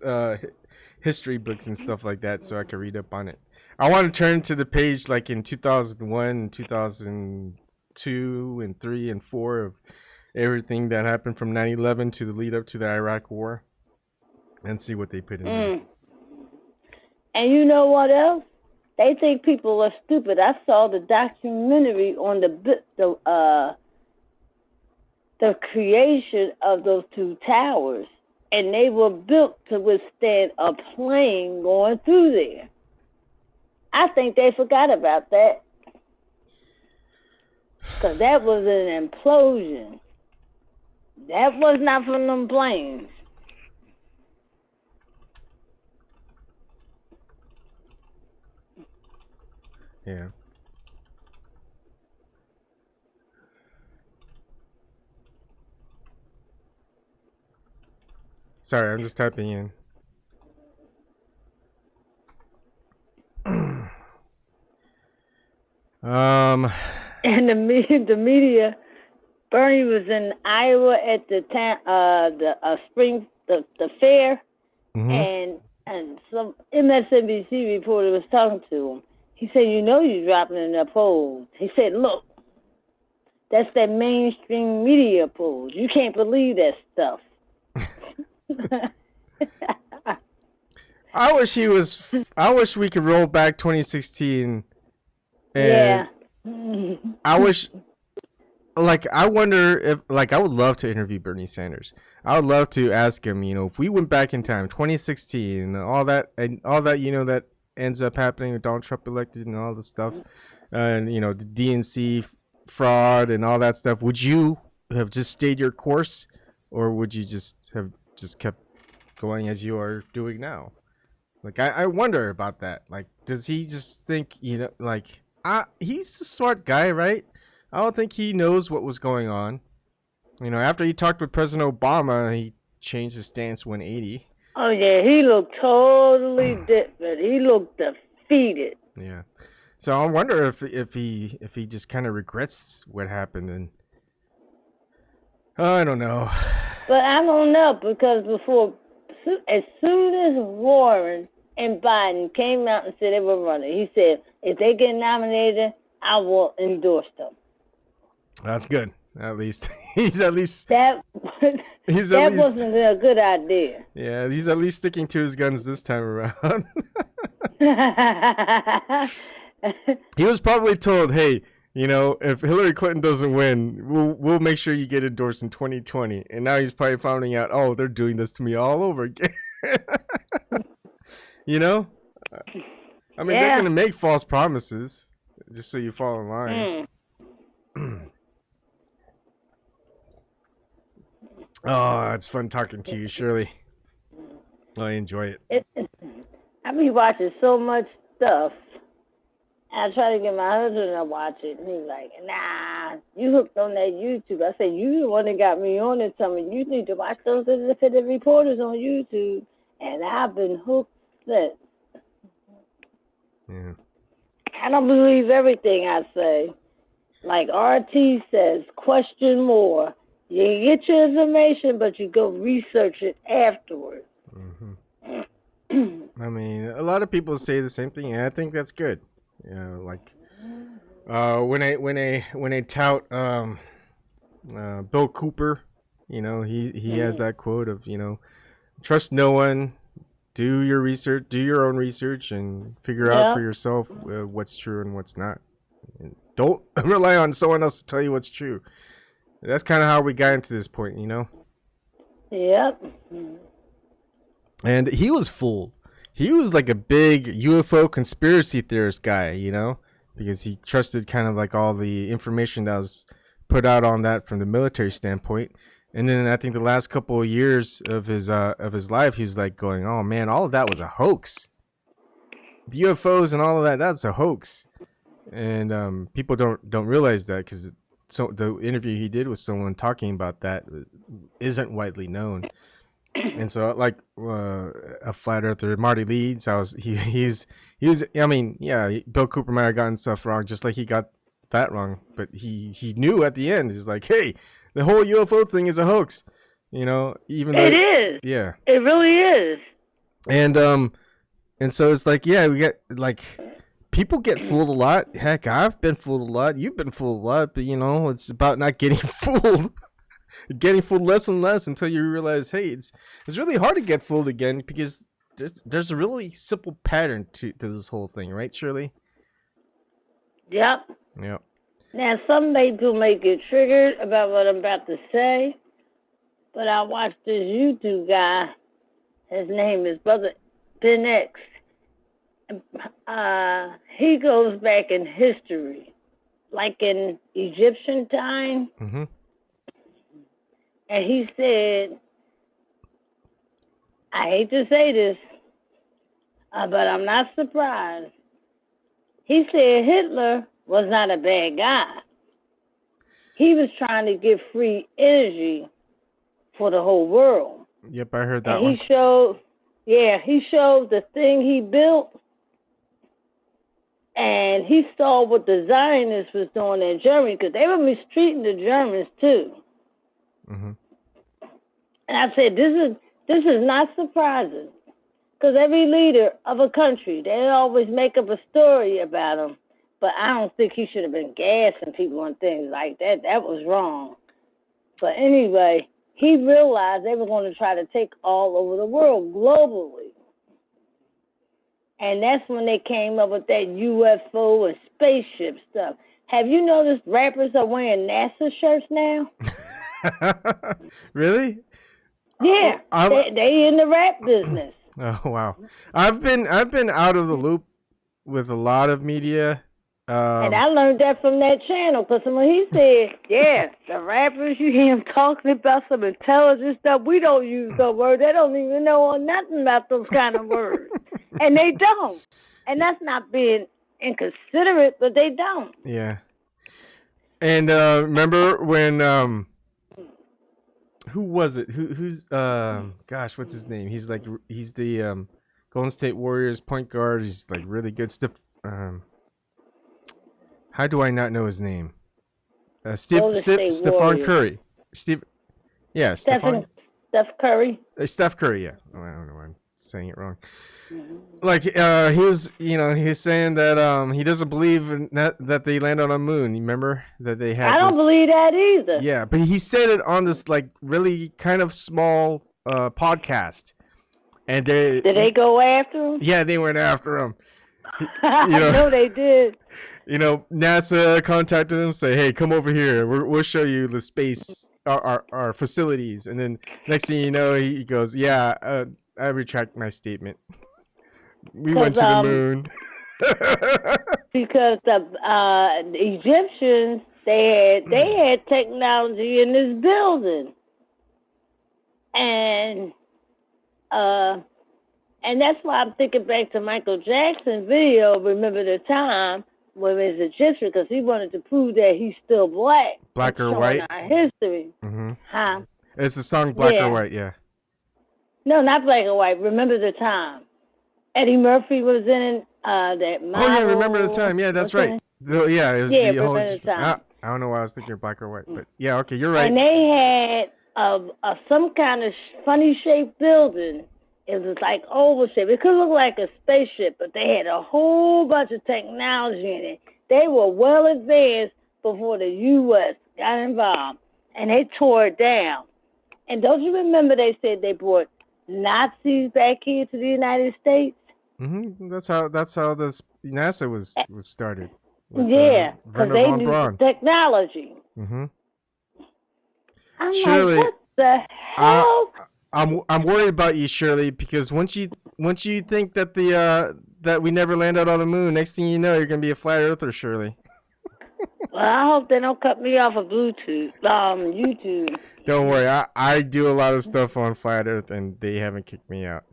history books and stuff like that so I can read up on it. I want to turn to the page like in 2001, 2002, and 3 and 4 of everything that happened from 9/11 to the lead up to the Iraq War and see what they put in there. And you know what else? They think people are stupid. I saw the documentary on the creation of those two towers, and they were built to withstand a plane going through there. I think they forgot about that because that was an implosion. That was not from them planes. Yeah. Sorry, I'm just typing in. And the media, Bernie was in Iowa at the spring the fair, and some MSNBC reporter was talking to him. He said, "You know, you're dropping in the polls." He said, "Look, that's that mainstream media polls. You can't believe that stuff." I wish we could roll back 2016. And yeah. I wish, I wonder if, I would love to interview Bernie Sanders. I would love to ask him, if we went back in time, 2016, and all that, that ends up happening with Donald Trump elected and all this stuff, and, the DNC fraud and all that stuff, would you have just stayed your course, or would you just have kept going as you are doing now? I wonder about that. Does he just think, he's a smart guy, right? I don't think he knows what was going on. After he talked with President Obama, he changed his stance 180. Oh, yeah, he looked totally different. He looked defeated. Yeah. So I wonder if he just kind of regrets what happened, and I don't know. But I don't know, because as soon as Warren and Biden came out and said they were running, he said, if they get nominated, I will endorse them. That's good. At least he's at least that wasn't a good idea. Yeah, he's at least sticking to his guns this time around. He was probably told, hey, if Hillary Clinton doesn't win, we'll make sure you get endorsed in 2020. And now he's probably finding out, oh, they're doing this to me all over again. I mean, they're going to make false promises just so you fall in line. Oh, it's fun talking to you, Shirley. I enjoy it. I be watching so much stuff. I try to get my husband to watch it, and he's like, nah, you hooked on that YouTube. I said, you the one that got me on it. Tell me, you need to watch those independent reporters on YouTube. And I've been hooked since. Yeah. I don't believe everything I say. Like RT says, question more. You get your information, but you go research it afterwards. I mean, a lot of people say the same thing, and I think that's good. When I tout Bill Cooper, he has that quote of, trust no one, do your research, do your own research, and figure out for yourself what's true and what's not. And don't rely on someone else to tell you what's true. That's kind of how we got into this point, Yep. And he was fooled. He was like a big UFO conspiracy theorist guy, because he trusted kind of like all the information that was put out on that from the military standpoint. And then I think the last couple of years of his life, he was like going, oh man, all of that was a hoax. The UFOs and all of that's a hoax. And people don't realize that, because the interview he did with someone talking about that isn't widely known. And so, a flat earther, Marty Leeds, he was. I mean, yeah, Bill Cooper might have gotten stuff wrong, just like he got that wrong. But he knew at the end. He's like, hey, the whole UFO thing is a hoax. Even though it is. Yeah, it really is. And so it's like, yeah, we get people get fooled a lot. Heck, I've been fooled a lot. You've been fooled a lot. But it's about not getting fooled. Getting fooled less and less until you realize, hey, it's really hard to get fooled again, because there's a really simple pattern to this whole thing, right, Shirley? Yep. Yep. Now, some people may get triggered about what I'm about to say, but I watched this YouTube guy. His name is Brother Ben X. He goes back in history, like in Egyptian time. and he said, I hate to say this, but I'm not surprised. He said Hitler was not a bad guy. He was trying to get free energy for the whole world. Yep, I heard that and one. He showed the thing he built, and he saw what the Zionists was doing in Germany, because they were mistreating the Germans too. Mm-hmm. And I said, this is not surprising, because every leader of a country, they always make up a story about him. But I don't think he should have been gassing people and things like that. That was wrong. But anyway, he realized they were going to try to take all over the world globally. And that's when they came up with that UFO and spaceship stuff. Have you noticed rappers are wearing NASA shirts now? Really? Yeah, they in the rap business. Oh wow, I've been out of the loop with a lot of media. And I learned that from that channel, because when he said, yeah, the rappers, you hear him talking about some intelligent stuff, we don't use those words. They don't even know nothing about those kind of words. And they don't. And that's not being inconsiderate, but they don't. Yeah. And remember when who was it? Who's gosh, what's his name? He's the Golden State Warriors point guard. He's like really good stuff. How do I not know his name? Stephen Curry. Steph Curry. Steph Curry, yeah. Oh, I don't know why I'm saying it wrong. Mm-hmm. Like he's saying that he doesn't believe in that they landed on the moon. You remember that they had? I don't believe that either. Yeah, but he said it on this like really kind of small podcast. And did they go after him? Yeah, they went after him. I know they did. NASA contacted him, say, "Hey, come over here. We'll show you the space, our facilities." And then next thing you know, he goes, "Yeah, I retract my statement. We went to the moon." Because the Egyptians, they had technology in this building, and that's why I'm thinking back to Michael Jackson's video, Remember the Time, when it was Egyptian, because he wanted to prove that he's still black. Black or white? Our history. Mm-hmm. Huh? It's the song Black or White, yeah. No, not Black or White. Remember the Time. Eddie Murphy was in that model. Oh, yeah, Remember the Time. Yeah, that's right. So, yeah, it was the whole... Remember the Time. I don't know why I was thinking Black or White, but yeah, okay, you're right. And they had some kind of funny-shaped building. It was like oval shape. It could look like a spaceship, but they had a whole bunch of technology in it. They were well advanced before the U.S. got involved, and they tore it down. And don't you remember they said they brought Nazis back here to the United States? Mm-hmm. That's how this NASA was started. With, because they knew the technology. Mm-hmm. I'm Shirley, like, what the hell? I'm worried about you, Shirley, because once you think that that we never landed on the moon, next thing you know, you're gonna be a flat earther, Shirley. Well, I hope they don't cut me off of YouTube. Don't worry, I do a lot of stuff on flat Earth, and they haven't kicked me out.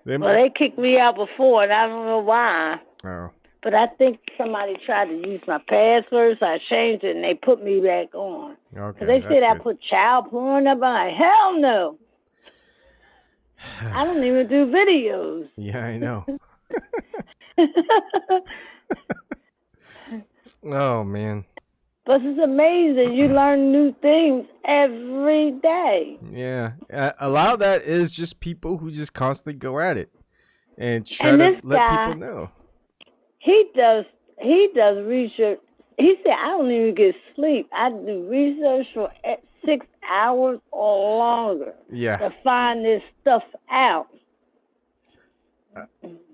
They kicked me out before, and I don't know why. Oh. But I think somebody tried to use my password, so I changed it, and they put me back on. Okay. They said I put child porn up. I'm like, hell no. I don't even do videos. Yeah, I know. Oh, man. But it's amazing. You learn new things every day. Yeah. A lot of that is just people who just constantly go at it and try to let people know. He does research. He said, I don't even get sleep. I do research for 6 hours or longer to find this stuff out.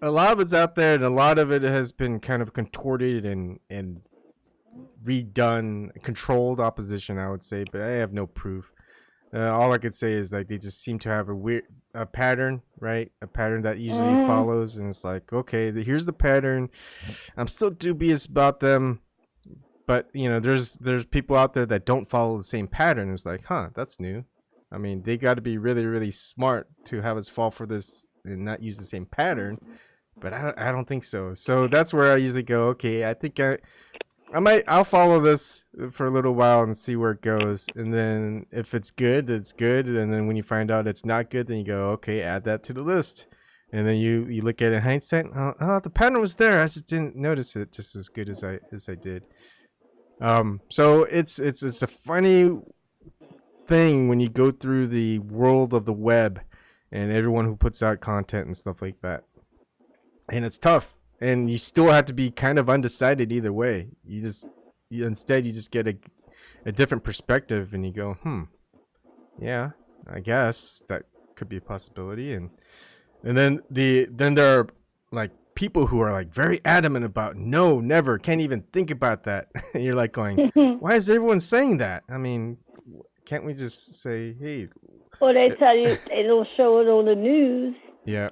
A lot of it's out there, and a lot of it has been kind of contorted and redone, controlled opposition, I would say, but I have no proof. All I could say is like they just seem to have a pattern, right? A pattern that usually follows, and it's like, okay, here's the pattern. I'm still dubious about them, but there's people out there that don't follow the same pattern. It's like, huh, that's new. I mean, they got to be really, really smart to have us fall for this and not use the same pattern. But I don't think so. So that's where I usually go. Okay, I think I'll follow this for a little while and see where it goes. And then if it's good, it's good. And then when you find out it's not good, then you go, okay, add that to the list. And then you look at it in hindsight. Oh, the pattern was there. I just didn't notice it just as good as I did. So it's a funny thing when you go through the world of the web and everyone who puts out content and stuff like that. And it's tough. And you still have to be kind of undecided either way. Instead you just get a different perspective and you go, yeah, I guess that could be a possibility. And then there are like people who are like very adamant about no, never, can't even think about that. And you're like going, why is everyone saying that? I mean, can't we just say, hey? Well, they tell you they don't show it on the news. Yeah.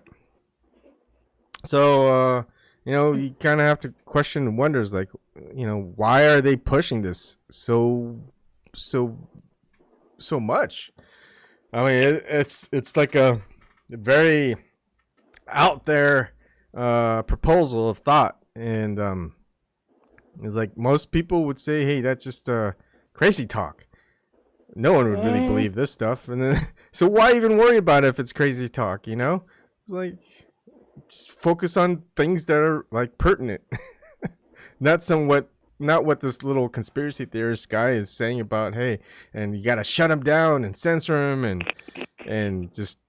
So, you kind of have to question and wonders like, why are they pushing this so much? I mean, it's like a very out there proposal of thought, and it's like most people would say, hey, that's just crazy talk. No one would really believe this stuff, and then so why even worry about it if it's crazy talk? It's like, just focus on things that are like pertinent. not what this little conspiracy theorist guy is saying about, hey, and you gotta shut him down and censor him and just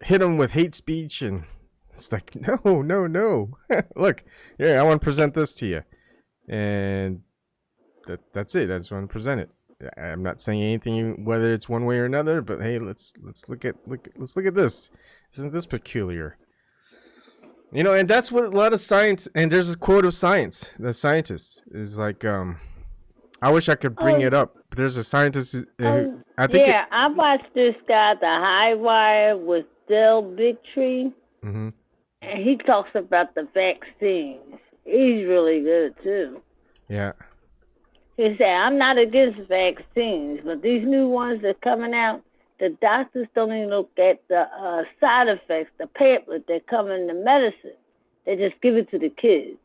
hit him with hate speech. And it's like, no. Look, here, I want to present this to you, and that's it. I just want to present it. I'm not saying anything whether it's one way or another, but hey, let's look at this. Isn't this peculiar? And that's what a lot of science, and there's a quote of science, the scientist is like, I wish I could bring it up, but there's a scientist who, I think. Yeah, I watched this guy, the High Wire with LBRY, and he talks about the vaccines. He's really good too. Yeah. He said, I'm not against vaccines, but these new ones that are coming out, the doctors don't even look at the side effects, the pamphlet that come in the medicine. They just give it to the kids.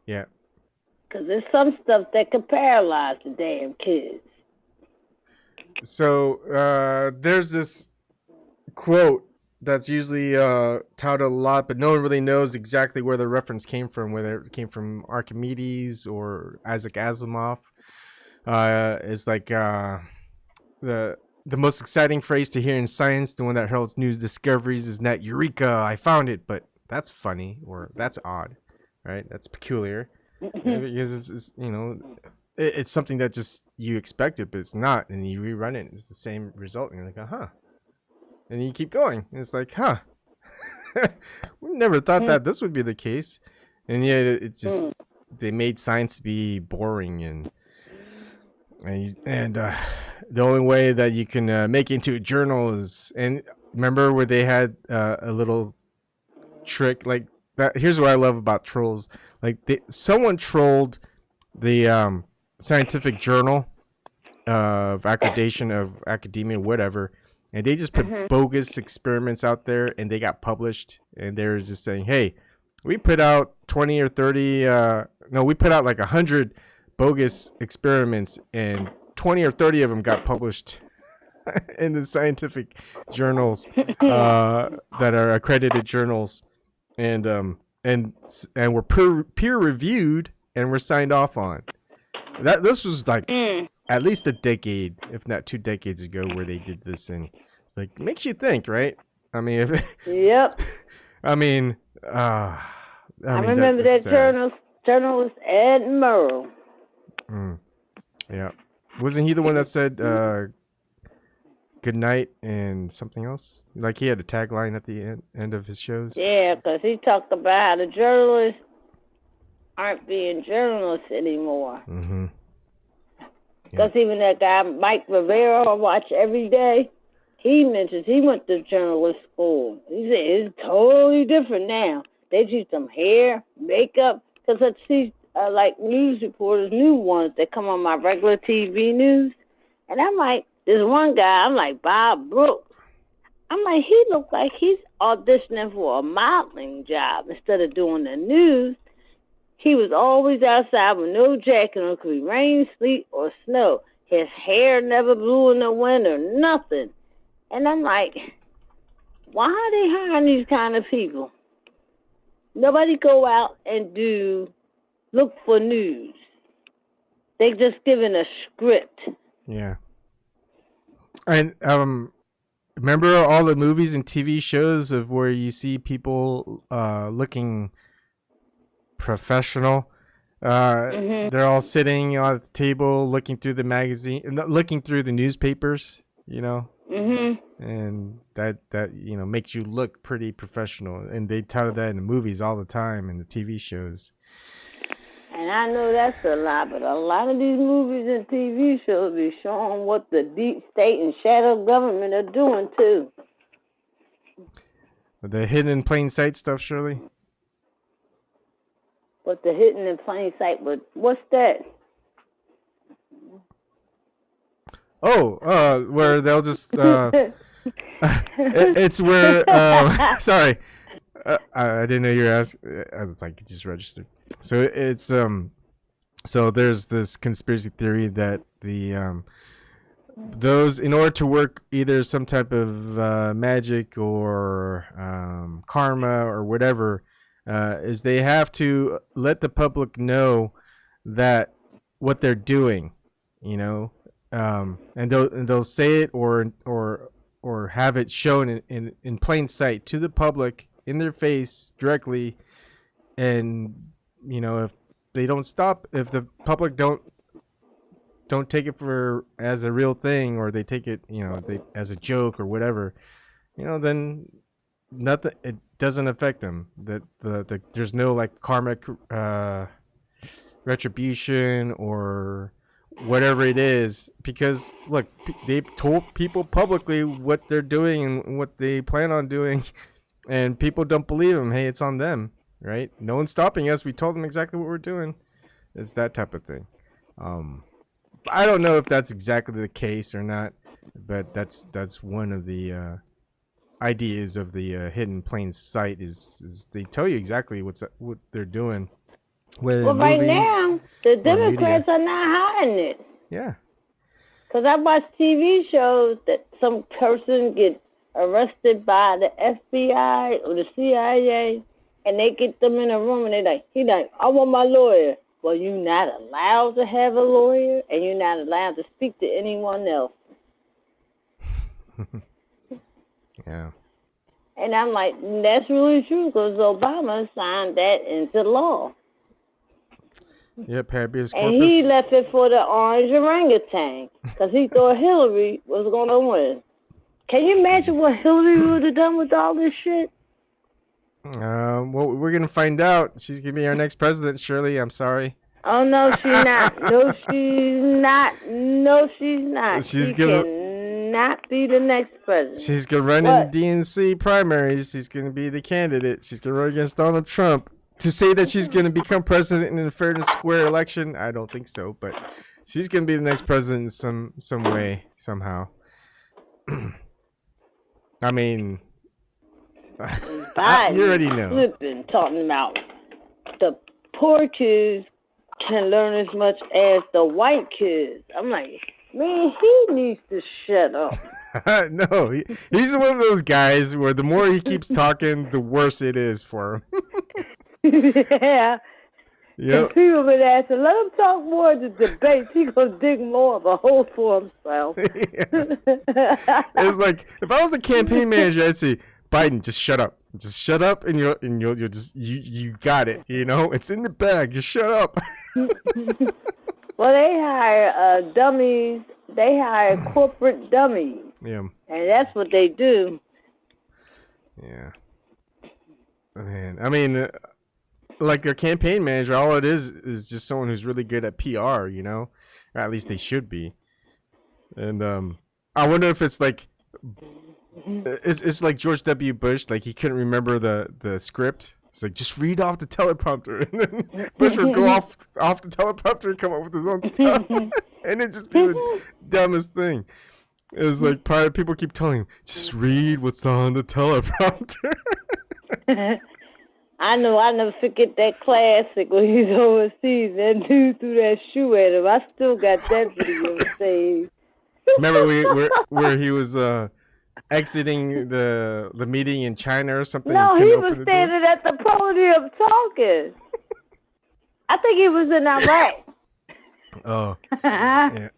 Yeah. Because there's some stuff that could paralyze the damn kids. So there's this quote that's usually touted a lot, but no one really knows exactly where the reference came from, whether it came from Archimedes or Isaac Asimov. It's like the most exciting phrase to hear in science, the one that heralds new discoveries, is not "Eureka, I found it," but that's funny, or that's odd, right? That's peculiar. Because it's something that just you expected, but it's not, and you rerun it, it's the same result, and you're like, and you keep going, and it's like, we never thought that this would be the case, and yet it's just they made science be boring, and the only way that you can make it into a journal is, and remember where they had a little trick like that. Here's what I love about trolls. Like someone trolled the scientific journal of accreditation of academia, whatever, and they just put bogus experiments out there, and they got published, and they're just saying, hey, we put out 20 or 30 we put out like 100 bogus experiments, and 20 or 30 of them got published in the scientific journals that are accredited journals, and were peer reviewed and were signed off on. This was like at least a decade, if not 2 decades ago, where they did this, and like makes you think, right? I mean, Yep. I mean, I remember that journalist Ed Murrow. Yeah. Wasn't he the one that said good night and something else? Like he had a tagline at the end of his shows? Yeah, because he talked about how the journalists aren't being journalists anymore. Because even that guy, Mike Rivera, I watch every day, he mentions he went to journalist school. He said it's totally different now. They teach them hair, makeup, because I see like news reporters, new ones that come on my regular TV news, and I'm like, this one guy, I'm like, Bob Brooks. I'm like, he looks like he's auditioning for a modeling job instead of doing the news. He was always outside with no jacket on. It could be rain, sleet, or snow. His hair never blew in the wind or nothing. And I'm like, why are they hiring these kind of people? Nobody go out and look for news. They just given a script. Yeah. And remember all the movies and TV shows of where you see people looking professional? They're all sitting on the table looking through the magazine, looking through the newspapers, you know? And that makes you look pretty professional. And they tell that in the movies all the time and the TV shows. And I know that's a lot, but a lot of these movies and TV shows be showing what the deep state and shadow government are doing, too. The hidden in plain sight stuff, Shirley? But the hidden in plain sight, what's that? Oh, where they'll just... it's where... sorry. I didn't know you were asking. I was like, it just registered. So it's so there's this conspiracy theory that the those, in order to work either some type of magic or karma or whatever, is they have to let the public know that what they're doing, you know, and they'll say it or have it shown in plain sight to the public in their face directly. And you know, if they don't stop, if the public don't take it for as a real thing, or they take it, you know, as a joke or whatever, you know, then nothing, it doesn't affect them. That there's no like karmic retribution or whatever it is, because look, they've told people publicly what they're doing and what they plan on doing, and people don't believe them. Hey, it's on them. Right? No one's stopping us. We told them exactly what we're doing. It's that type of thing. I don't know if that's exactly the case or not, but that's one of the ideas of the hidden plain sight is they tell you exactly what they're doing. Well, right now, the Democrats are not hiding it. Yeah. Because I watch TV shows that some person gets arrested by the FBI or the CIA, and they get them in a room, and he's like, I want my lawyer. Well, you're not allowed to have a lawyer, and you're not allowed to speak to anyone else. Yeah. And I'm like, that's really true, because Obama signed that into law. Yep, habeas corpus. And he left it for the orange orangutan, because he thought Hillary was going to win. Can you imagine what Hillary would have done with all this shit? Well, we're gonna find out. She's gonna be our next president, Shirley. I'm sorry. Oh no, she's not. No, she's not. No, she's not. She cannot be the next president. She's gonna run in the DNC primaries. She's gonna be the candidate. She's gonna run against Donald Trump. To say that she's gonna become president in a fair and square election, I don't think so. But she's gonna be the next president in some way, somehow. I mean. You already know. Flipping, talking about the poor kids can learn as much as the white kids. I'm like, man, he needs to shut up. No, he's one of those guys where the more he keeps talking, the worse it is for him. Yeah. Yep. And people been asking, let him talk more in the debates. He gonna dig more of a hole for himself. It's like, if I was the campaign manager, I'd say, Biden, just shut up. Just shut up, and you'll just you got it. You know, it's in the bag. Just shut up. Well, they hire dummies. They hire corporate dummies. Yeah. And that's what they do. Yeah. Man, I mean, like a campaign manager, all it is just someone who's really good at PR. You know, or at least they should be. And I wonder if it's like. It's like George W. Bush, like he couldn't remember the script. It's like, just read off the teleprompter, and then Bush would go off the teleprompter and come up with his own stuff, and it just be the dumbest thing. It's like people keep telling him, just read what's on the teleprompter. I know. I never forget that classic when he was overseas. That dude threw that shoe at him. I still got that video saved. Remember where he was exiting the meeting in China or something? No, he was standing at the podium talking. I think he was in Iraq. Oh. Yeah.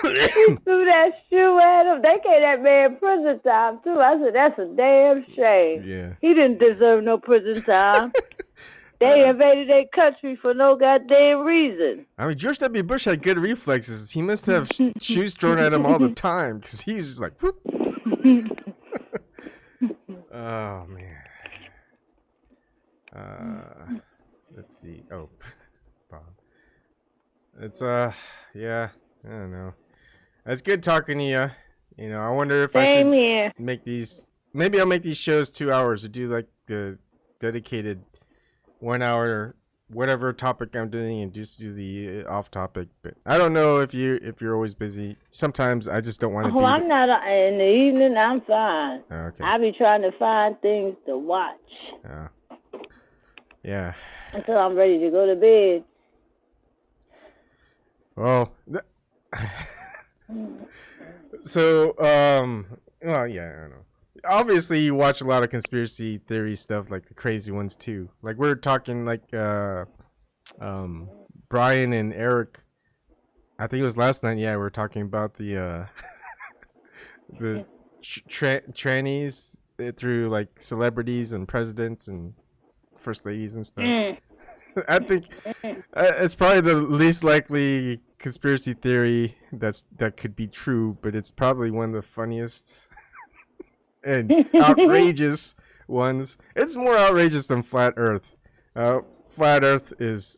He threw that shoe at him. They gave that man prison time, too. I said, that's a damn shame. Yeah. He didn't deserve no prison time. They invaded their country for no goddamn reason. I mean, George W. Bush had good reflexes. He must have shoes thrown at him all the time because he's just like, whoop. Oh, man. Let's see. Oh, Bob. It's, yeah, I don't know. It's good talking to you. You know, I wonder if I should make these, maybe I'll make these shows 2 hours or do like the dedicated 1 hour, whatever topic I'm doing and just do the off topic. But I don't know if you're always busy. Sometimes I just don't want to be. I'm not, in the evening, I'm fine. Okay. I be trying to find things to watch. Yeah. Until I'm ready to go to bed. Well, so, well, yeah, I don't know. Obviously, you watch a lot of conspiracy theory stuff, like the crazy ones too. Like we're talking, like Brian and Eric. I think it was last night. Yeah, we were talking about the trannies through like celebrities and presidents and first ladies and stuff. I think it's probably the least likely conspiracy theory that could be true, but it's probably one of the funniest and outrageous ones. It's more outrageous than flat Earth. Flat Earth is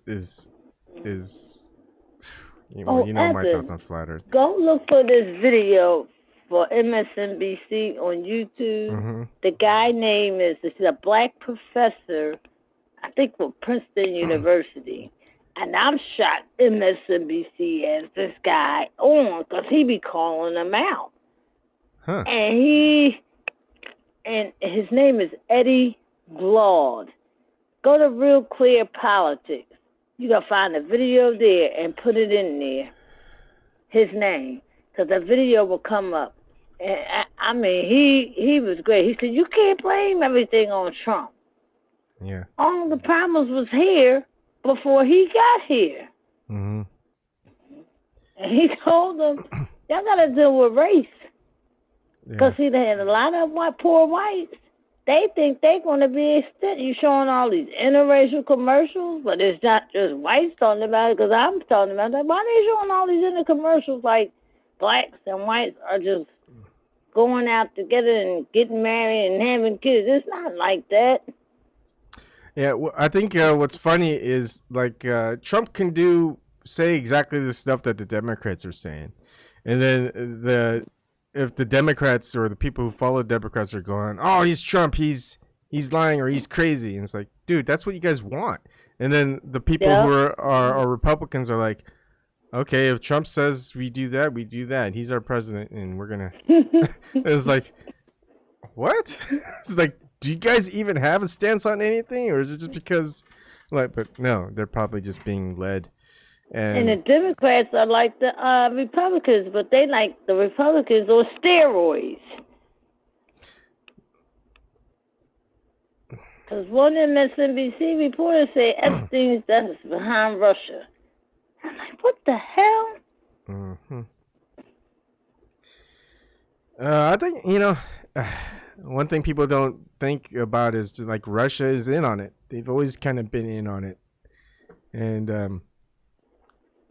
you know my thoughts on flat Earth. Go look for this video for MSNBC on YouTube. Mm-hmm. The guy name is a black professor, I think for Princeton University. And I'm shocked MSNBC has this guy on because he be calling them out. Huh. And his name is Eddie Glaude. Go to Real Clear Politics. You got to find the video there and put it in there, his name, because the video will come up. And I mean, he was great. He said, you can't blame everything on Trump. Yeah. All the problems was here before he got here. Mm-hmm. And he told them, y'all got to deal with race. Because, see, they had a lot of poor whites. They think they're going to be extended. You showing all these interracial commercials, but it's not just whites talking about it, because I'm talking about that. Why are they showing all these intercommercials like blacks and whites are just going out together and getting married and having kids? It's not like that. Yeah, well, I think what's funny is like Trump can say exactly the stuff that the Democrats are saying, and then if the Democrats or the people who follow Democrats are going, oh, he's Trump, he's lying or he's crazy, and it's like, dude, that's what you guys want. And then the people who are Republicans are like, okay, if Trump says we do that, we do that. He's our president, and we're gonna. It's like, what? It's like, do you guys even have a stance on anything, or is it just because, like? But no, they're probably just being led. And the Democrats are like the Republicans, but they like the Republicans on steroids. Because one MSNBC reporter said Epstein's death is behind Russia. I'm like, what the hell? Mm-hmm. I think, one thing people don't think about is just like Russia is in on it. They've always kind of been in on it. And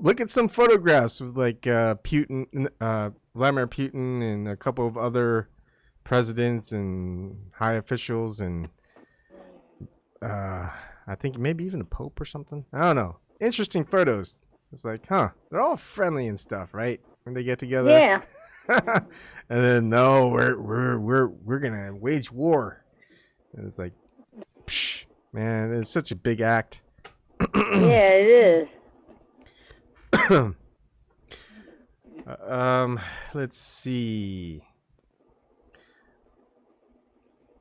look at some photographs of like Putin, Vladimir Putin, and a couple of other presidents and high officials, and I think maybe even a pope or something. I don't know. Interesting photos. It's like, huh? They're all friendly and stuff, right? When they get together. Yeah. And then no, we're gonna wage war. And it's like, psh, man, it's such a big act. Yeah, it is. Let's see.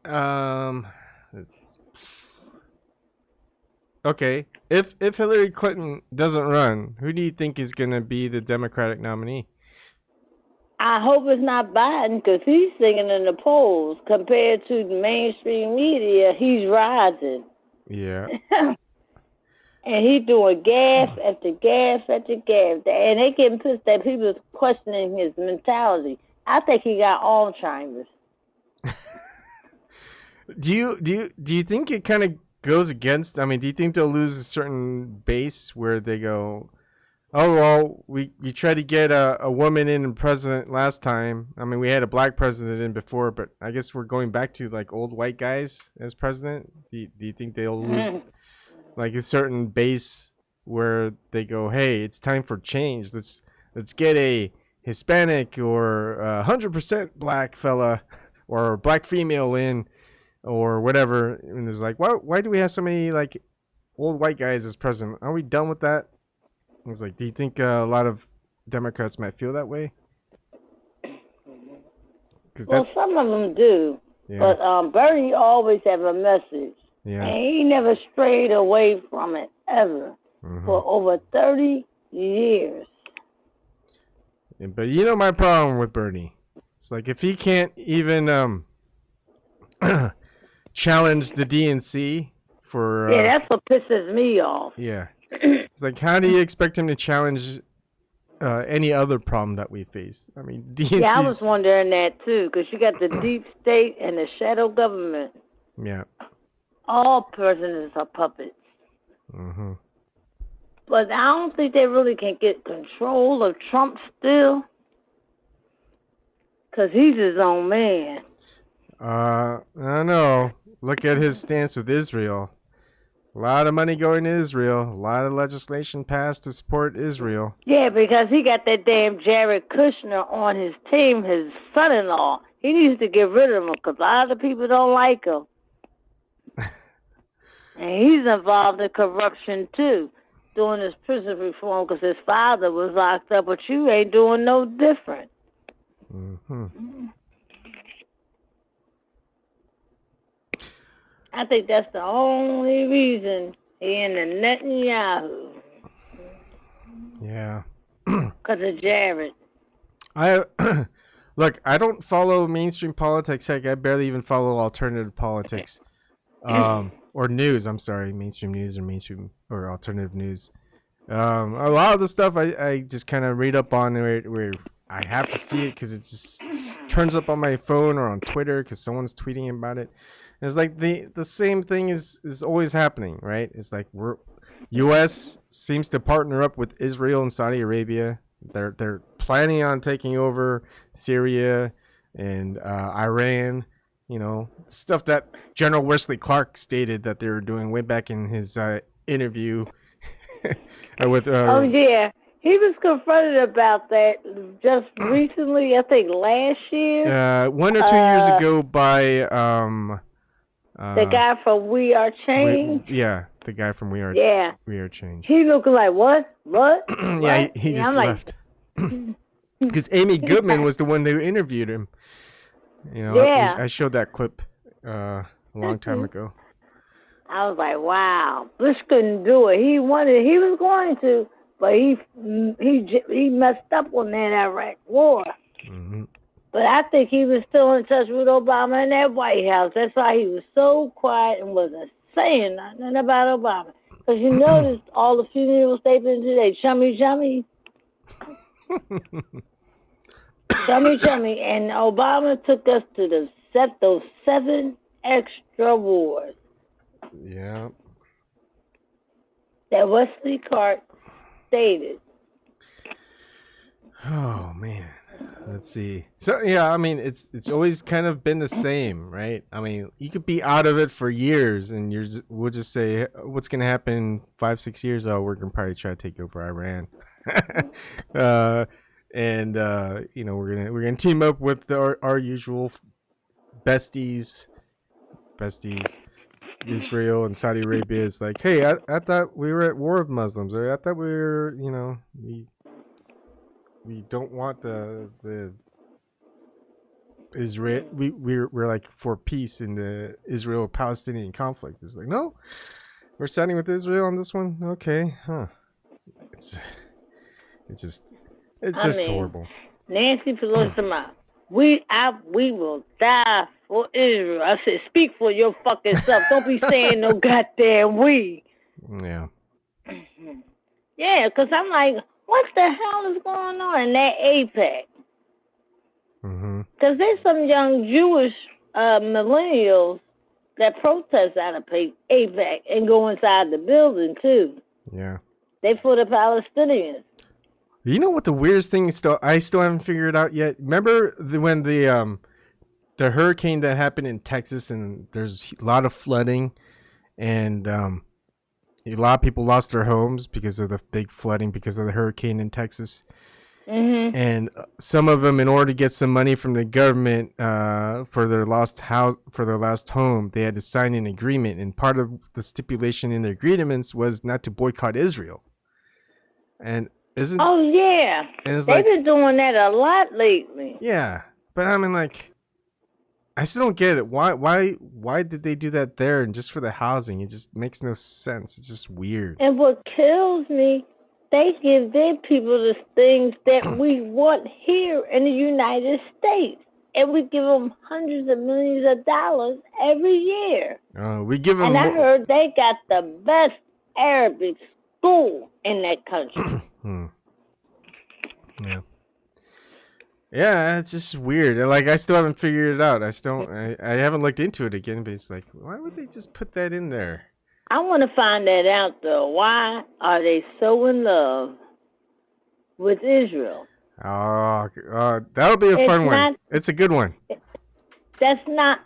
Let's. Okay. If Hillary Clinton doesn't run, who do you think is gonna be the Democratic nominee? I hope it's not Biden because he's singing in the polls. Compared to the mainstream media, he's rising. Yeah. And he's doing gas after gas after gas. And they getting pissed that people questioning his mentality. I think he got Alzheimer's. Do you think it kind of goes against? I mean, do you think they'll lose a certain base where they go, oh well, we tried to get a woman in president last time. I mean, we had a black president in before, but I guess we're going back to like old white guys as president. Do you think they'll lose like a certain base where they go, hey, it's time for change. Let's get a Hispanic or 100% black fella or black female in or whatever. And it's like, why do we have so many like old white guys as president? Are we done with that? It's like, do you think a lot of Democrats might feel that way? Well, some of them do. Yeah. But Bernie always have a message. Yeah. And he never strayed away from it, ever. For over 30 years. Yeah, but you know my problem with Bernie. It's like, if he can't even challenge the DNC for... yeah, that's what pisses me off. Yeah. It's like, how do you expect him to challenge any other problem that we face? I mean, DNC's... yeah, I was wondering that too, because you got the deep state and the shadow government. Yeah. All presidents are puppets. But I don't think they really can get control of Trump still, because he's his own man. I don't know. Look at his stance with Israel. A lot of money going to Israel. A lot of legislation passed to support Israel. Yeah, because he got that damn Jared Kushner on his team, his son-in-law. He needs to get rid of him because a lot of people don't like him. And he's involved in corruption, too, doing his prison reform because his father was locked up, but you ain't doing no different. I think that's the only reason he in the Netanyahu. Yeah. Because of Jared. Look, I don't follow mainstream politics. Heck, I barely even follow alternative politics. Or news, I'm sorry, mainstream news or alternative news. A lot of the stuff I just kind of read up on where I have to see it because it just turns up on my phone or on Twitter because someone's tweeting about it. And it's like the same thing is always happening, right? It's like U.S. seems to partner up with Israel and Saudi Arabia. They're planning on taking over Syria and Iran. You know, stuff that General Wesley Clark stated that they were doing way back in his interview with. Oh yeah, he was confronted about that just recently. I think last year. 1 or 2 years ago by the guy from We Are Change. The guy from We Are. Yeah. We Are Change. He looking like what? Yeah, he just left. Because Amy Goodman was the one that interviewed him. You know, yeah. I showed that clip a long time ago. I was like, wow, Bush couldn't do it. He was going to, but he messed up on that Iraq war. But I think he was still in touch with Obama in that White House. That's why he was so quiet and wasn't saying nothing about Obama. Because you noticed all the funerals they've been today, chummy. Chummy, and Obama took us to those 7 extra wars. Yeah. That Wesley Clark stated. Oh man, let's see. So yeah, I mean, it's always kind of been the same, right? I mean, you could be out of it for years, and we'll just say, what's gonna happen 5-6 years? Oh, we're gonna probably try to take over Iran. And you know, we're gonna team up with our usual besties, Israel and Saudi Arabia. Is like, hey, I thought we were at war with Muslims, or I thought we were, you know, we don't want the Israel. We're like for peace in the Israel-Palestinian conflict. It's like, no, we're siding with Israel on this one. Okay, huh? It's just horrible. Nancy Pelosi, we will die for Israel. I said, speak for your fucking self. Don't be saying no goddamn we. Yeah. Yeah, because I'm like, what the hell is going on in that APEC? Because there's some young Jewish millennials that protest out of APEC and go inside the building, too. Yeah. They for the Palestinians. You know what the weirdest thing I still haven't figured out yet? Remember when the hurricane that happened in Texas, and there's a lot of flooding, and a lot of people lost their homes because of the big flooding because of the hurricane in Texas. And some of them, in order to get some money from the government for their lost home, they had to sign an agreement, and part of the stipulation in their agreements was not to boycott Israel. And they've been doing that a lot lately. Yeah, but I mean, like, I still don't get it. Why did they do that there and just for the housing? It just makes no sense. It's just weird. And what kills me, they give their people the things that we want here in the United States. And we give them hundreds of millions of dollars every year. We give them. And I heard they got the best Arabic school in that country. Yeah. Yeah, it's just weird. Like, I still haven't figured it out. I haven't looked into it again, but it's like, why would they just put that in there? I want to find that out, though. Why are they so in love with Israel? Oh, that'll be a fun one. It's a good one. That's not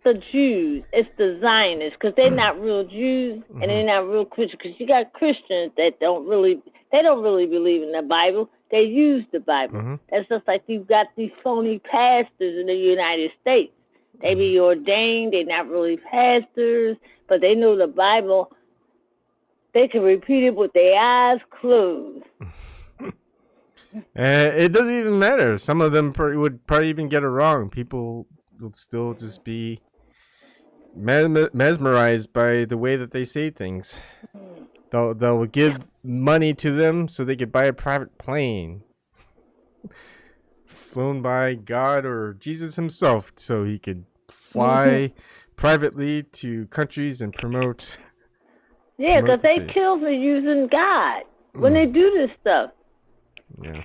the Jews. It's the Zionists, because they're not real Jews and they're not real Christians. Because you got Christians that don't really believe in the Bible. They use the Bible. That's just like you've got these phony pastors in the United States. They be ordained. They're not really pastors, but they know the Bible. They can repeat it with their eyes closed. It doesn't even matter. Some of them would probably even get it wrong. People would still just be mesmerized by the way that they say things. They'll give money to them so they could buy a private plane flown by God or Jesus himself so he could fly privately to countries and promote. Yeah, because they kill for using God when they do this stuff. Yeah.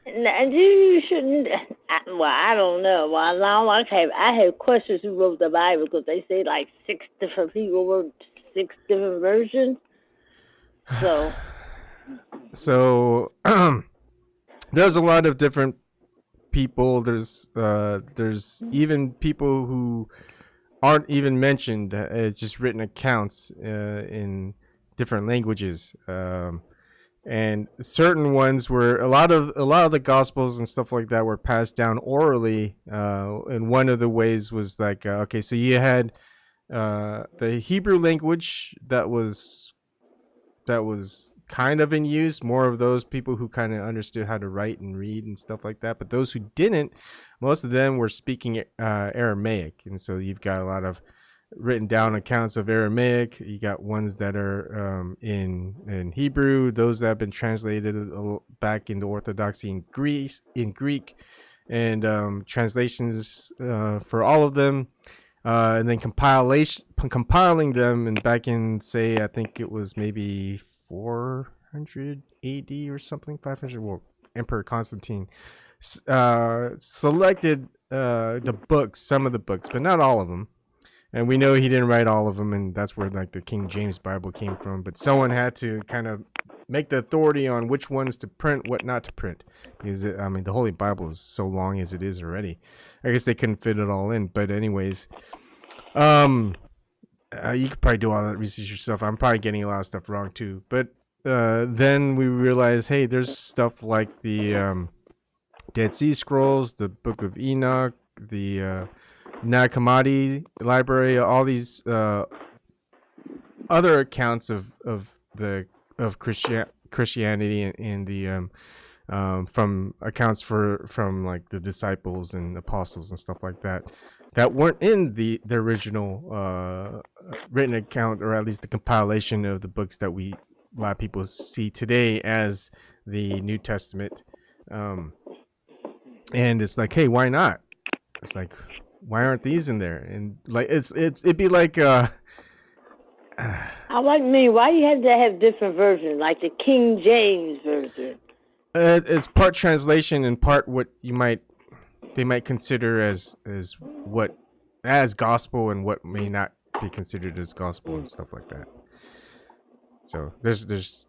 And you shouldn't. Well, I don't know. Well, now I have questions who wrote the Bible, because they say like 6 different people wrote 6 different versions. So there's a lot of different people. There's even people who aren't even mentioned. It's just written accounts in different languages. And certain ones were a lot of the gospels and stuff like that were passed down orally. And one of the ways was like, okay, so you had the Hebrew language that was kind of in use, more of those people who kind of understood how to write and read and stuff like that. But those who didn't, most of them were speaking Aramaic. And so you've got a lot of written down accounts of Aramaic. You got ones that are in Hebrew, those that have been translated back into Orthodoxy in Greek, and translations for all of them, and then compiling them, and back in, say, I think it was maybe 400 AD or something, 500. Well, Emperor Constantine selected the books, some of the books, but not all of them. And we know he didn't write all of them, and that's where like the King James Bible came from. But someone had to kind of make the authority on which ones to print, what not to print. Because the Holy Bible is so long as it is already. I guess they couldn't fit it all in. But anyways, you could probably do all that research yourself. I'm probably getting a lot of stuff wrong too. But then we realized, hey, there's stuff like the Dead Sea Scrolls, the Book of Enoch, the Nakarada library, all these other accounts of Christianity and the from accounts from like the disciples and apostles and stuff like that weren't in the original written account, or at least the compilation of the books that a lot of people see today as the New Testament. And it's like, hey, why not? It's like, why aren't these in there? And like it'd be like I like me. Why you have to have different versions, like the King James version? It's part translation and part what they might consider as gospel, and what may not be considered as gospel and stuff like that. So there's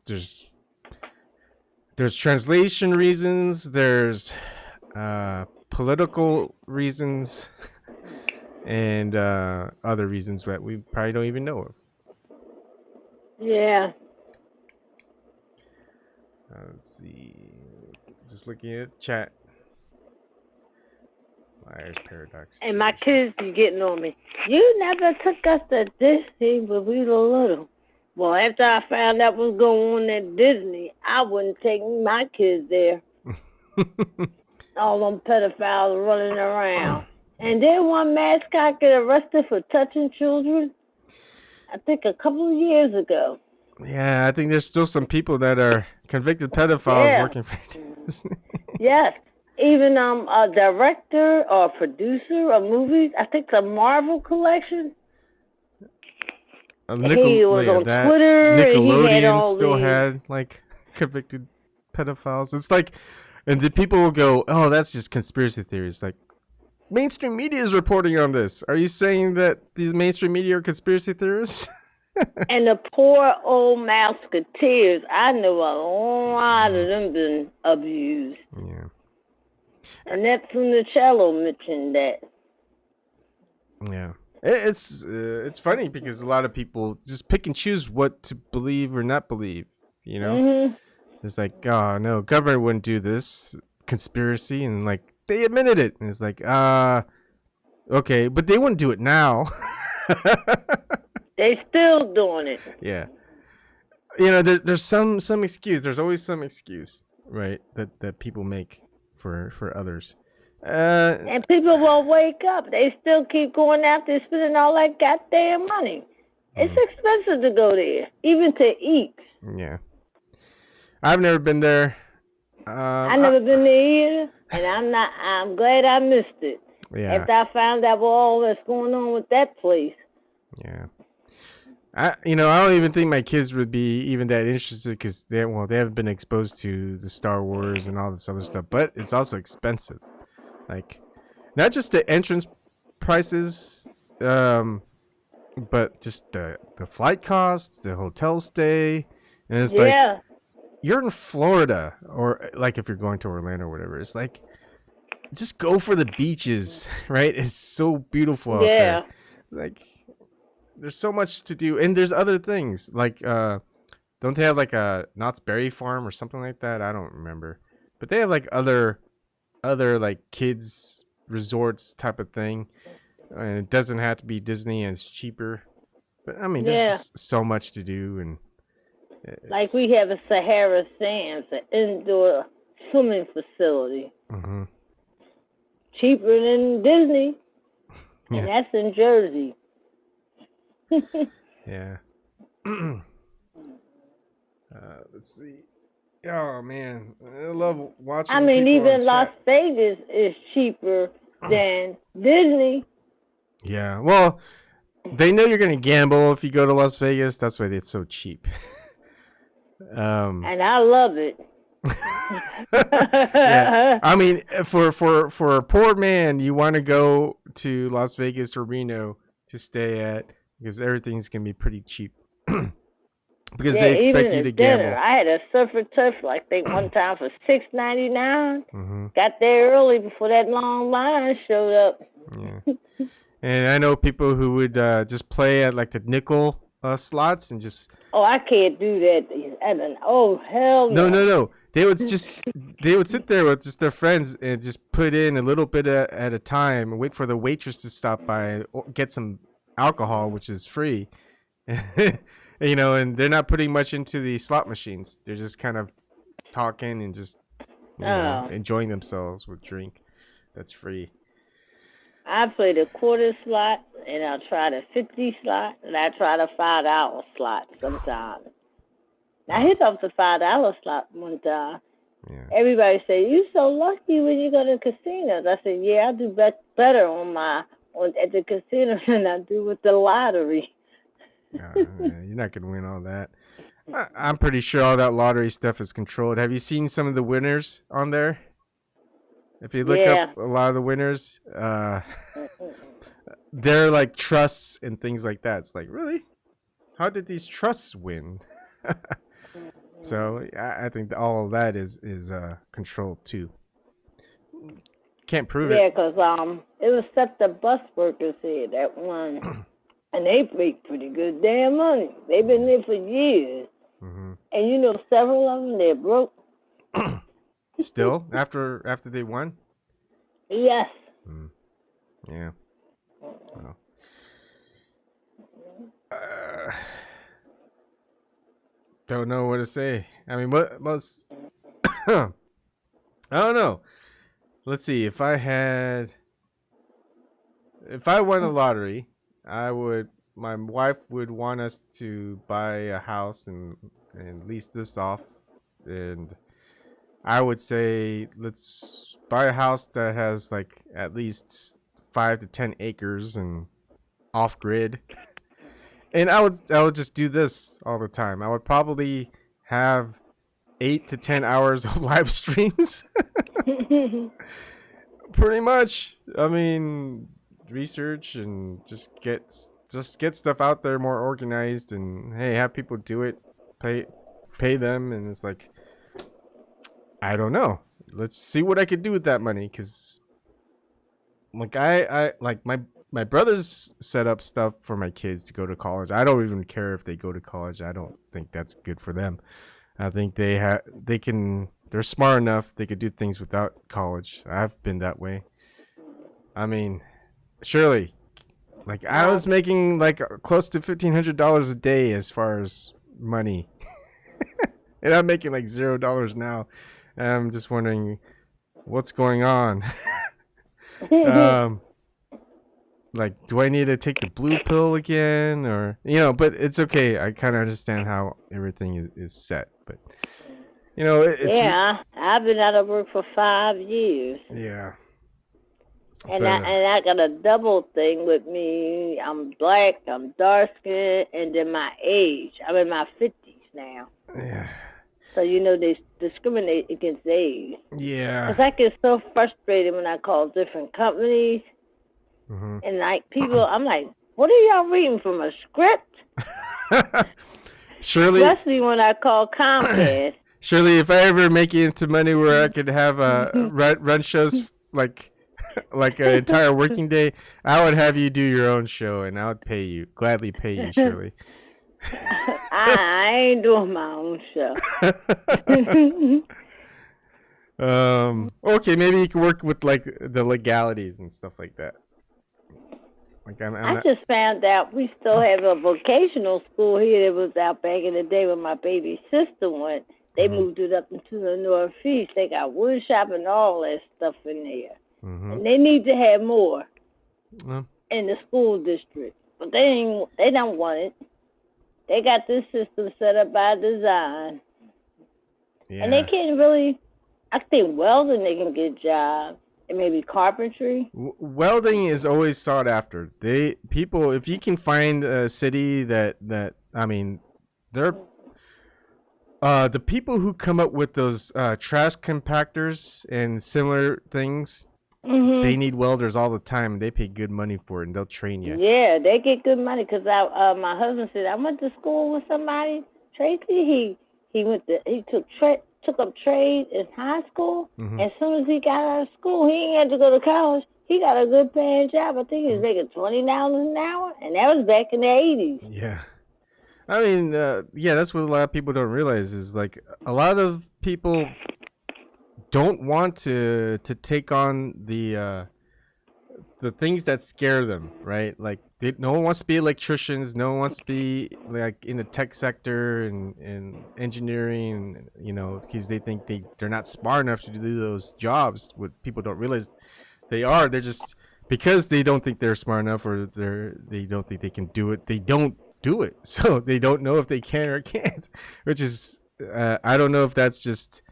translation reasons, there's political reasons, and other reasons that we probably don't even know of. Yeah. Let's see. Just looking at the chat. Liar's Paradox. And my kids be getting on me. You never took us to Disney when we were little. Well, after I found out what was going on at Disney, I wouldn't take my kids there. All them pedophiles running around. And then one mascot get arrested for touching children, I think a couple of years ago. Yeah, I think there's still some people that are convicted pedophiles working for Disney. Yes. Even a director or producer of movies, I think the Marvel collection. He was on Twitter. Nickelodeon still had like convicted pedophiles. It's like, and the people will go, "Oh, that's just conspiracy theories." Like, mainstream media is reporting on this. Are you saying that these mainstream media are conspiracy theorists? And the poor old Mouseketeers, I know a lot of them been abused. Yeah. And Neptune Cello mentioned that. Yeah. It's funny because a lot of people just pick and choose what to believe or not believe, you know? Mm-hmm. It's like, oh, no, government wouldn't do this. Conspiracy. And like, they admitted it. And it's like, okay, but they wouldn't do it now. They still doing it. Yeah. You know, there's some excuse. There's always some excuse, right? That people make for others. And people won't wake up. They still keep going after spending all that goddamn money. It's expensive to go there, even to eat. Yeah. I've never been there. I've never been there either, and I'm glad I missed it. Yeah. After I found out all that's going on with that place. Yeah. I don't even think my kids would be even that interested because they haven't been exposed to the Star Wars and all this other stuff, but it's also expensive. Like, not just the entrance prices, but just the flight costs, the hotel stay, and it's like, you're in Florida, or like if you're going to Orlando or whatever, it's like, just go for the beaches, right? It's so beautiful out there. Like, there's so much to do, and there's other things like don't they have like a Knott's Berry Farm or something like that? I don't remember, but they have like other like kids resorts type of thing, and it doesn't have to be Disney, and it's cheaper. But I mean, there's just so much to do, and like we have a Sahara Sands, an indoor swimming facility, cheaper than Disney, and that's in Jersey. Yeah. Let's see. Oh man, I love watching. I mean, even Las Vegas is cheaper than Disney. Yeah. Well, they know you're gonna gamble if you go to Las Vegas. That's why it's so cheap. And I love it. Yeah. I mean, for a poor man, you want to go to Las Vegas or Reno to stay at, because everything's gonna be pretty cheap. Because they expect you to gamble. I had a surfer turf like one time for $6.99. Got there early before that long line showed up. Yeah. And I know people who would just play at like the nickel slots and just. Oh, I can't do that. Hell no. No. They would sit there with just their friends and just put in a little bit at a time and wait for the waitress to stop by and get some alcohol, which is free. You know, and they're not putting much into the slot machines. They're just kind of talking and just, enjoying themselves with drink that's free. I play the quarter slot, and I try the 50 slot, and I try the $5 slot sometimes. I hit up the $5 slot one time. Yeah. Everybody say, "You so lucky when you go to casinos." I said, "Yeah, I do better at the casino than I do with the lottery." You're not gonna win all that. I'm pretty sure all that lottery stuff is controlled. Have you seen some of the winners on there? If you look up a lot of the winners, they're like trusts and things like that. It's like, really? How did these trusts win? So I think all of that is controlled too. Can't prove it. Yeah, because it was set the bus workers here that won, and they make pretty good damn money. They've been there for years, and you know several of them they're broke. Still after they won. Yes. Yeah. Well. Don't know what to say. I mean, what most? I don't know. Let's see. If I won the lottery, my wife would want us to buy a house and lease this off, and I would say let's buy a house that has like at least 5 to 10 acres and off grid. And I would just do this all the time. I would probably have 8 to 10 hours of live streams. Pretty much. I mean, research and just get stuff out there more organized, and hey, have people do it, pay them, and it's like, I don't know. Let's see what I could do with that money, because like I like my brothers set up stuff for my kids to go to college. I don't even care if they go to college. I don't think that's good for them. I think they're smart enough. They could do things without college. I've been that way. I mean, surely, like I was making like close to $1,500 a day as far as money, and I'm making like $0 now. And I'm just wondering what's going on. Like, do I need to take the blue pill again, or But it's okay. I kind of understand how everything is set, but it's I've been out of work for 5 years. Yeah. And I got a double thing with me. I'm black, I'm dark skinned, and then my age. I'm in my 50s now. Yeah. So they discriminate against age. Yeah. Because I get so frustrated when I call different companies. And like people, I'm like, what are y'all reading from a script? Surely, especially when I call Comcast. Surely, if I ever make it into money where I could have run shows like an entire working day, I would have you do your own show, and I would gladly pay you, Shirley. I ain't doing my own show. Okay, maybe you can work with like the legalities and stuff like that. Like I just found out we still have a vocational school here that was out back in the day when my baby sister went. They moved it up into the Northeast. They got wood shop and all that stuff in there. And they need to have more in the school district. But they don't want it. They got this system set up by design. Yeah. And they can't really, I think welding they can get jobs. And maybe carpentry. Welding is always sought after. If you can find a city that I mean, they're the people who come up with those trash compactors and similar things. They need welders all the time. They pay good money for it, and they'll train you. Yeah, they get good money because my husband said I went to school with somebody. Tracy, he took up trade in high school. And as soon as he got out of school, he ain't had to go to college. He got a good paying job. I think he was making $20 an hour, and that was back in the 80s. Yeah. I mean, that's what a lot of people don't realize is like a lot of people don't want to take on the things that scare them, right? Like no one wants to be electricians. No one wants to be like in the tech sector and engineering. Because they think they're not smart enough to do those jobs. What people don't realize they are. They're just because they don't think they're smart enough, or they don't think they can do it. They don't do it. So they don't know if they can or can't. Which is I don't know if that's just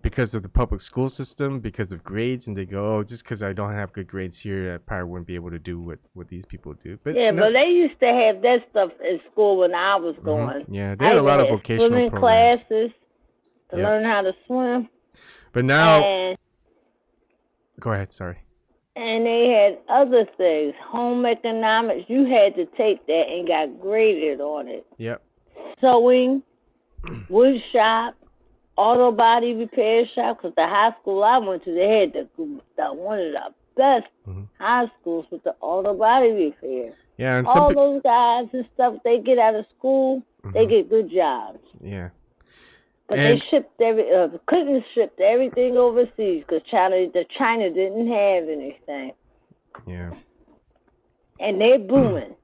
because of the public school system, because of grades, and they go, oh, just because I don't have good grades here, I probably wouldn't be able to do what these people do. But yeah, but they used to have that stuff in school when I was going. Yeah, they had a lot of vocational swimming programs. classes to learn how to swim. But now, go ahead. Sorry. And they had other things, home economics. You had to take that and got graded on it. Yep. Sewing, wood shop, auto body repair shop. Because the high school I went to, they had one of the best high schools with the auto body repair. Yeah, and all those guys and stuff, they get out of school, they get good jobs. Yeah. But they couldn't ship everything overseas because China didn't have anything. Yeah. And they're booming.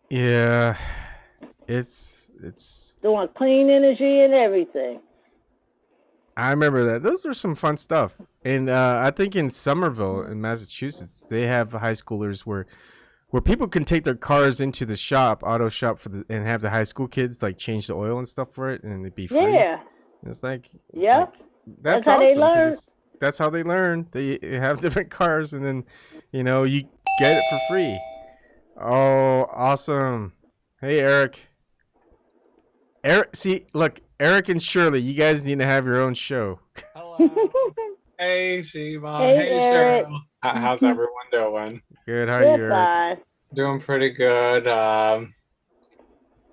Yeah. It's doing clean energy and everything. I remember that. Those are some fun stuff. And I think in Somerville in Massachusetts, they have high schoolers where people can take their cars into the auto shop and have the high school kids like change the oil and stuff for it, and it'd be free. Yeah. It's like, that's awesome, how they learn. That's how they learn. They have different cars, and then you get it for free. Oh, awesome! Hey, Eric. See, look, Eric and Shirley, you guys need to have your own show. Hello. Hey, Shiva. Hey, Cheryl. How's everyone doing? Good. How are you, Eric? Doing pretty good. I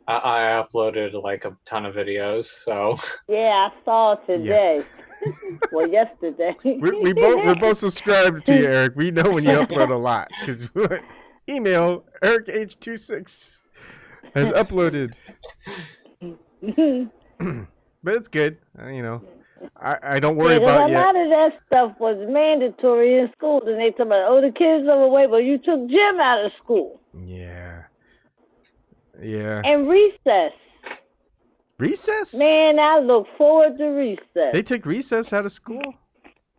uploaded like a ton of videos, so. Yeah, I saw today. Yeah. Well, yesterday. We're both subscribed to you, Eric. We know when you upload a lot because email EricH26 has uploaded. But it's good, I don't worry about it. A lot of that stuff was mandatory in schools, and they talk about, the kids overweight, but you took gym out of school. Yeah. And recess. Recess? Man, I look forward to recess. They took recess out of school?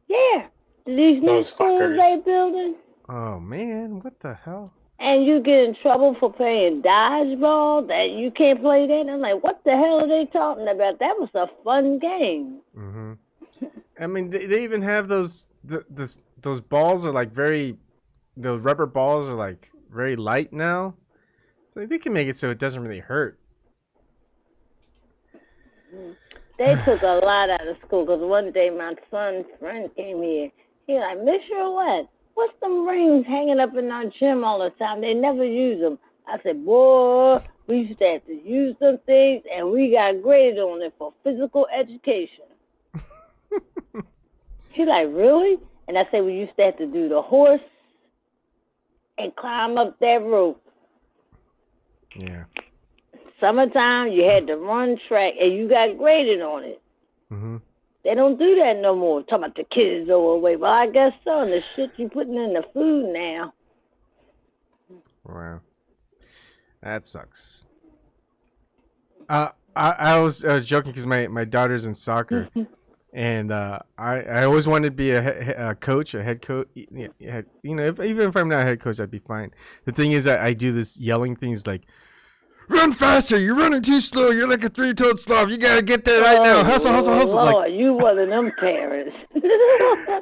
Yeah. These new schools they building. Oh man, what the hell? And you get in trouble for playing dodgeball, that you can't play that. And I'm like, what the hell are they talking about? That was a fun game. Mm-hmm. I mean, they even have those balls are like those rubber balls are like very light now. So they can make it so it doesn't really hurt. They took a lot out of school because one day my son's friend came here. He was like, Miss Roulette, what's them rings hanging up in our gym all the time? They never use them. I said, boy, we used to have to use them things, and we got graded on it for physical education. He's like, really? And I said, we used to have to do the horse and climb up that rope. Yeah. Summertime, you had to run track, and you got graded on it. Mm-hmm. They don't do that no more. Talking about the kids overweight. Well, I guess so. And the shit you putting in the food now. Wow. That sucks. I was joking because my daughter's in soccer. And I always wanted to be a coach, a head coach. Even if I'm not a head coach, I'd be fine. The thing is, I do this yelling things like, run faster! You're running too slow. You're like a three-toed sloth. You gotta get there right now. Hustle, hustle, hustle! Lord, like, you one of them parents.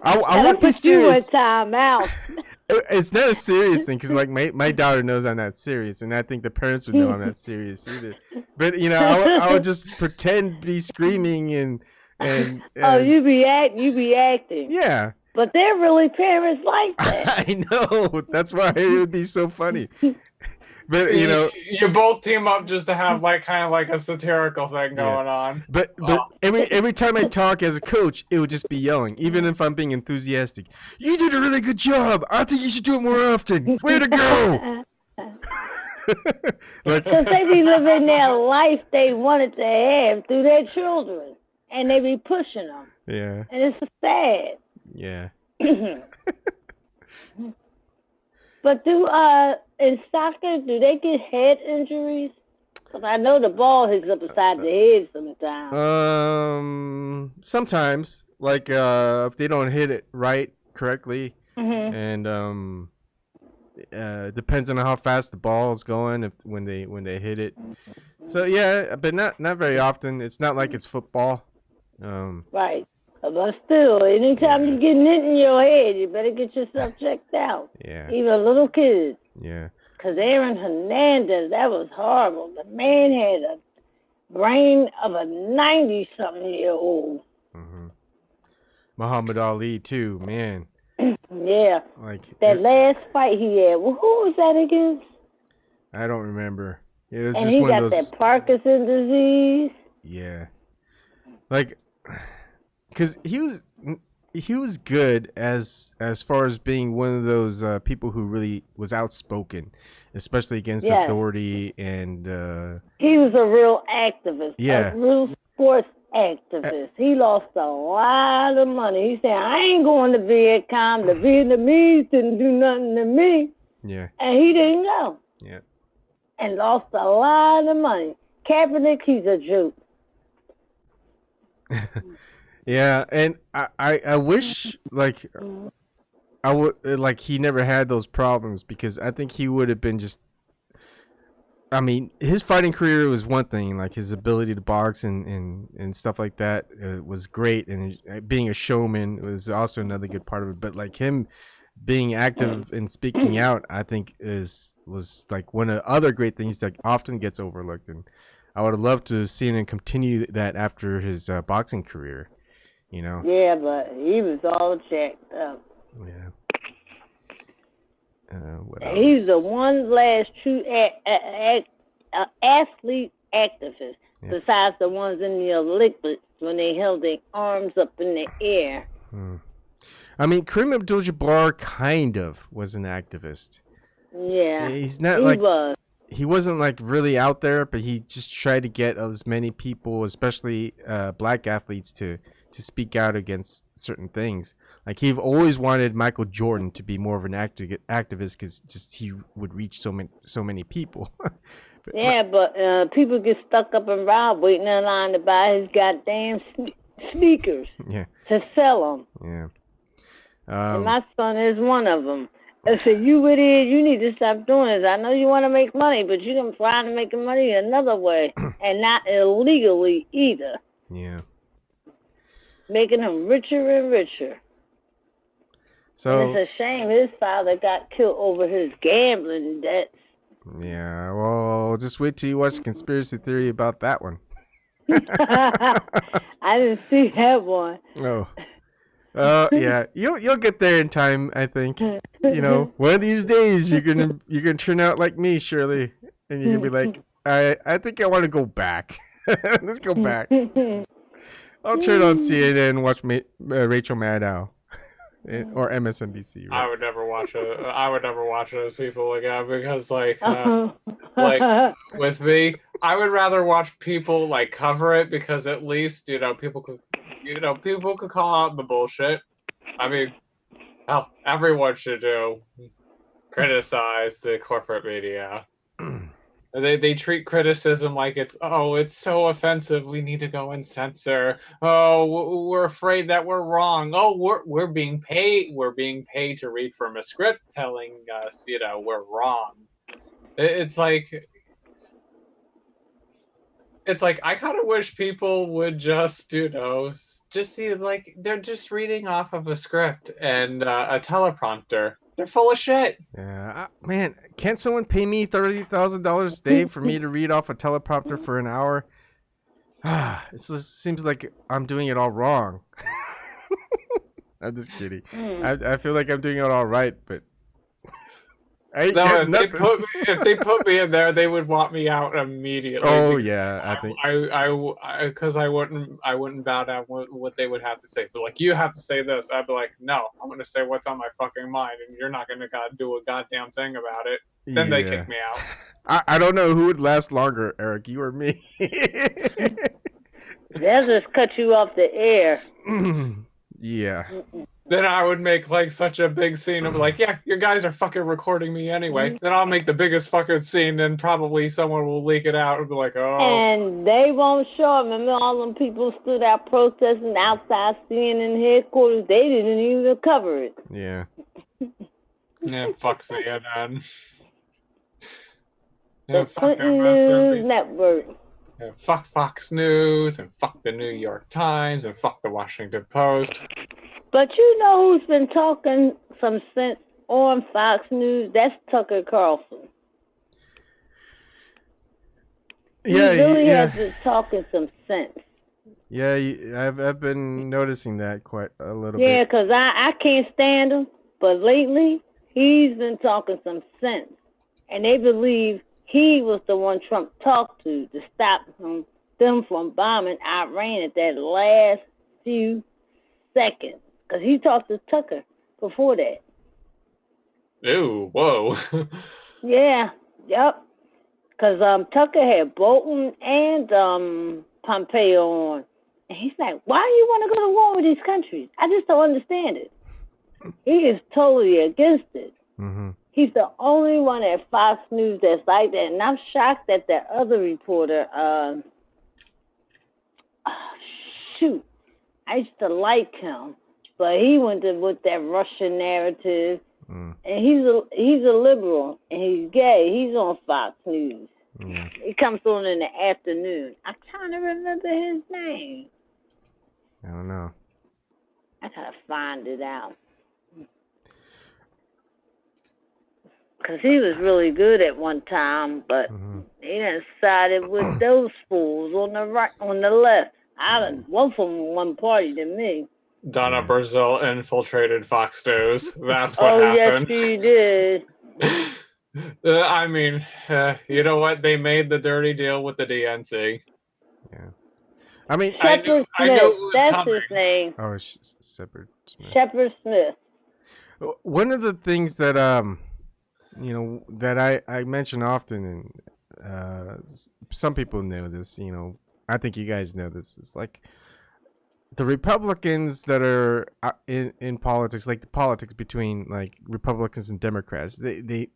I want to be serious. You in time out. It's not a serious thing because like my daughter knows I'm not serious, and I think the parents would know I'm not serious either. But I would just pretend to be screaming and oh, you be acting. Yeah. But they're really parents like that. I know. That's why it would be so funny. But you both team up just to have kind of a satirical thing going on. But every time I talk as a coach, it would just be yelling, even if I'm being enthusiastic. You did a really good job. I think you should do it more often. Way to go! Because they be living their life they wanted to have through their children, and they be pushing them. Yeah. And it's sad. Yeah. But in soccer, do they get head injuries? Because I know the ball hits up beside the head sometimes. Sometimes, like if they don't hit it correctly, and depends on how fast the ball is going when they hit it. So yeah, but not very often. It's not like it's football. Right. But still, anytime you get hit in your head, you better get yourself checked out. Yeah. Even little kids. Yeah. Because Aaron Hernandez, that was horrible. The man had a brain of a 90-something-year-old. Mm-hmm. Muhammad Ali too, man. Yeah. Like that last fight he had. Well, who was that against? I don't remember. Yeah, it's and just he one got of those. That Parkinson disease. Yeah. Like, because he was good as far as being one of those people who really was outspoken, especially against authority, and he was a real activist. Yeah. A real sports activist. He lost a lot of money. He said, I ain't going to Vietcong. The Vietnamese didn't do nothing to me. Yeah. And he didn't go. Yeah. And lost a lot of money. Kaepernick, he's a joke. Yeah, and I wish like I would like he never had those problems, because I think he would have been just. I mean, his fighting career was one thing, like his ability to box and stuff like that was great, and being a showman was also another good part of it. But like him being active and speaking out, I think was like one of the other great things that often gets overlooked, and I would have loved to have seen him continue that after his boxing career. You know? Yeah, but he was all jacked up. Yeah. He's the one last true athlete activist, besides the ones in the Olympics when they held their arms up in the air. I mean, Kareem Abdul-Jabbar kind of was an activist. Yeah, he's not he wasn't like really out there, but he just tried to get as many people, especially black athletes, to speak out against certain things. Like he always wanted Michael Jordan to be more of an activist, because just he would reach so many people. but people get stuck up and robbed waiting in line to buy his goddamn sneakers. To sell them. Yeah. And my son is one of them. I said, you idiot, you need to stop doing this. I know you want to make money, but you can find making money another way, and not illegally either. Yeah. Making him richer and richer. So and it's a shame his father got killed over his gambling debts. Yeah, well, just wait till you watch the conspiracy theory about that one. I didn't see that one. Oh. Yeah, you'll get there in time, I think. You know, one of these days you're gonna turn out like me, Shirley, and you're gonna be like, I think I want to go back. Let's go back. I'll turn on CNN and watch Rachel Maddow, or MSNBC. Right? I would never watch those people again, because like with me, I would rather watch people like cover it, because at least people could call out the bullshit. I mean, hell, everyone should criticize the corporate media. They treat criticism like it's so offensive, we need to go and censor. Oh, we're afraid that we're wrong. Oh, we're being paid to read from a script telling us, we're wrong. It's like I kind of wish people would just see like they're just reading off of a script and a teleprompter. They're full of shit. Yeah, man, can't someone pay me $30,000 a day for me to read off a teleprompter for an hour? It just seems like I'm doing it all wrong. I'm just kidding. I feel like I'm doing it all right, but if they put me in there, they would want me out immediately. Oh yeah, I think because I wouldn't bow down what they would have to say. But like, you have to say this, I'd be like, no, I'm gonna say what's on my fucking mind, and you're not gonna do a goddamn thing about it. Then they kick me out. I don't know who would last longer, Eric, you or me. They'll just cut you off the air. Yeah. Then I would make like such a big scene of like, yeah, you guys are fucking recording me anyway. Then I'll make the biggest fucking scene, and probably someone will leak it out and be like, oh. And they won't show it. Remember all them people stood out protesting outside CNN headquarters? They didn't even cover it. Yeah. Yeah, fuck CNN. The Yeah, fuck Clinton MSNBC. News Network. Yeah, fuck Fox News, and fuck the New York Times, and fuck the Washington Post. But you know who's been talking some sense on Fox News? That's Tucker Carlson. Yeah, he really yeah. has been talking some sense. Yeah, I've been noticing that quite a little Yeah, bit. because I can't stand him, but lately he's been talking some sense. And they believe he was the one Trump talked to stop them from bombing Iran at that last few seconds. Because he talked to Tucker before that. Ew, whoa. Yeah, yep. Because Tucker had Bolton and Pompeo on. And he's like, why do you want to go to war with these countries? I just don't understand it. He is totally against it. Mm-hmm. He's the only one at Fox News that's like that. And I'm shocked that that other reporter, I used to like him. But he went with that Russian narrative. And he's a liberal, and he's gay. He's on Fox News. Yeah. He comes on in the afternoon. I'm trying to remember his name. I don't know. I gotta find it out. Because he was really good at one time, but he done sided with those fools on the right, on the left. One from one party to me. Donna Brazil infiltrated Fox News. That's what happened. Yes, she did. I mean, you know what? They made the dirty deal with the DNC. Yeah. I mean, Shepard I knew it Smith. was That's coming. his name. Oh, it's Shepard Smith. Shepard Smith. One of the things that that I mention often, and some people know this. I think you guys know this. It's like the Republicans that are in politics, like the politics between like Republicans and Democrats, they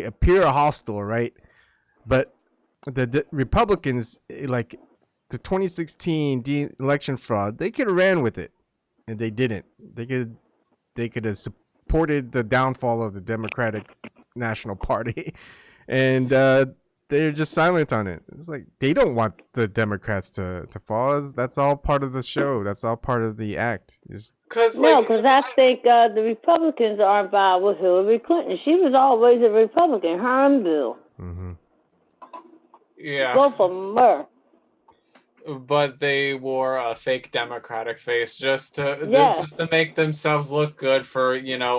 appear hostile, right? But the Republicans, like the 2016 election fraud, they could have ran with it, and they didn't. They could have supported the downfall of the Democratic National Party, and they're just silent on it. It's like they don't want the Democrats to fall. That's all part of the show. That's all part of the act. Because I think the Republicans are involved with Hillary Clinton. She was always a Republican, her and Bill. Mm-hmm. Yeah. Both of them were. But they wore a fake Democratic face just to make themselves look good for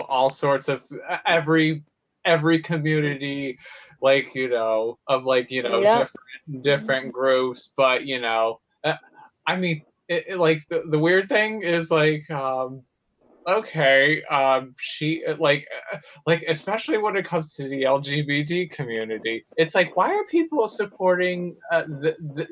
all sorts of every community, like of like different groups. But I mean, like the weird thing is like okay, she like especially when it comes to the LGBT community, it's like, why are people supporting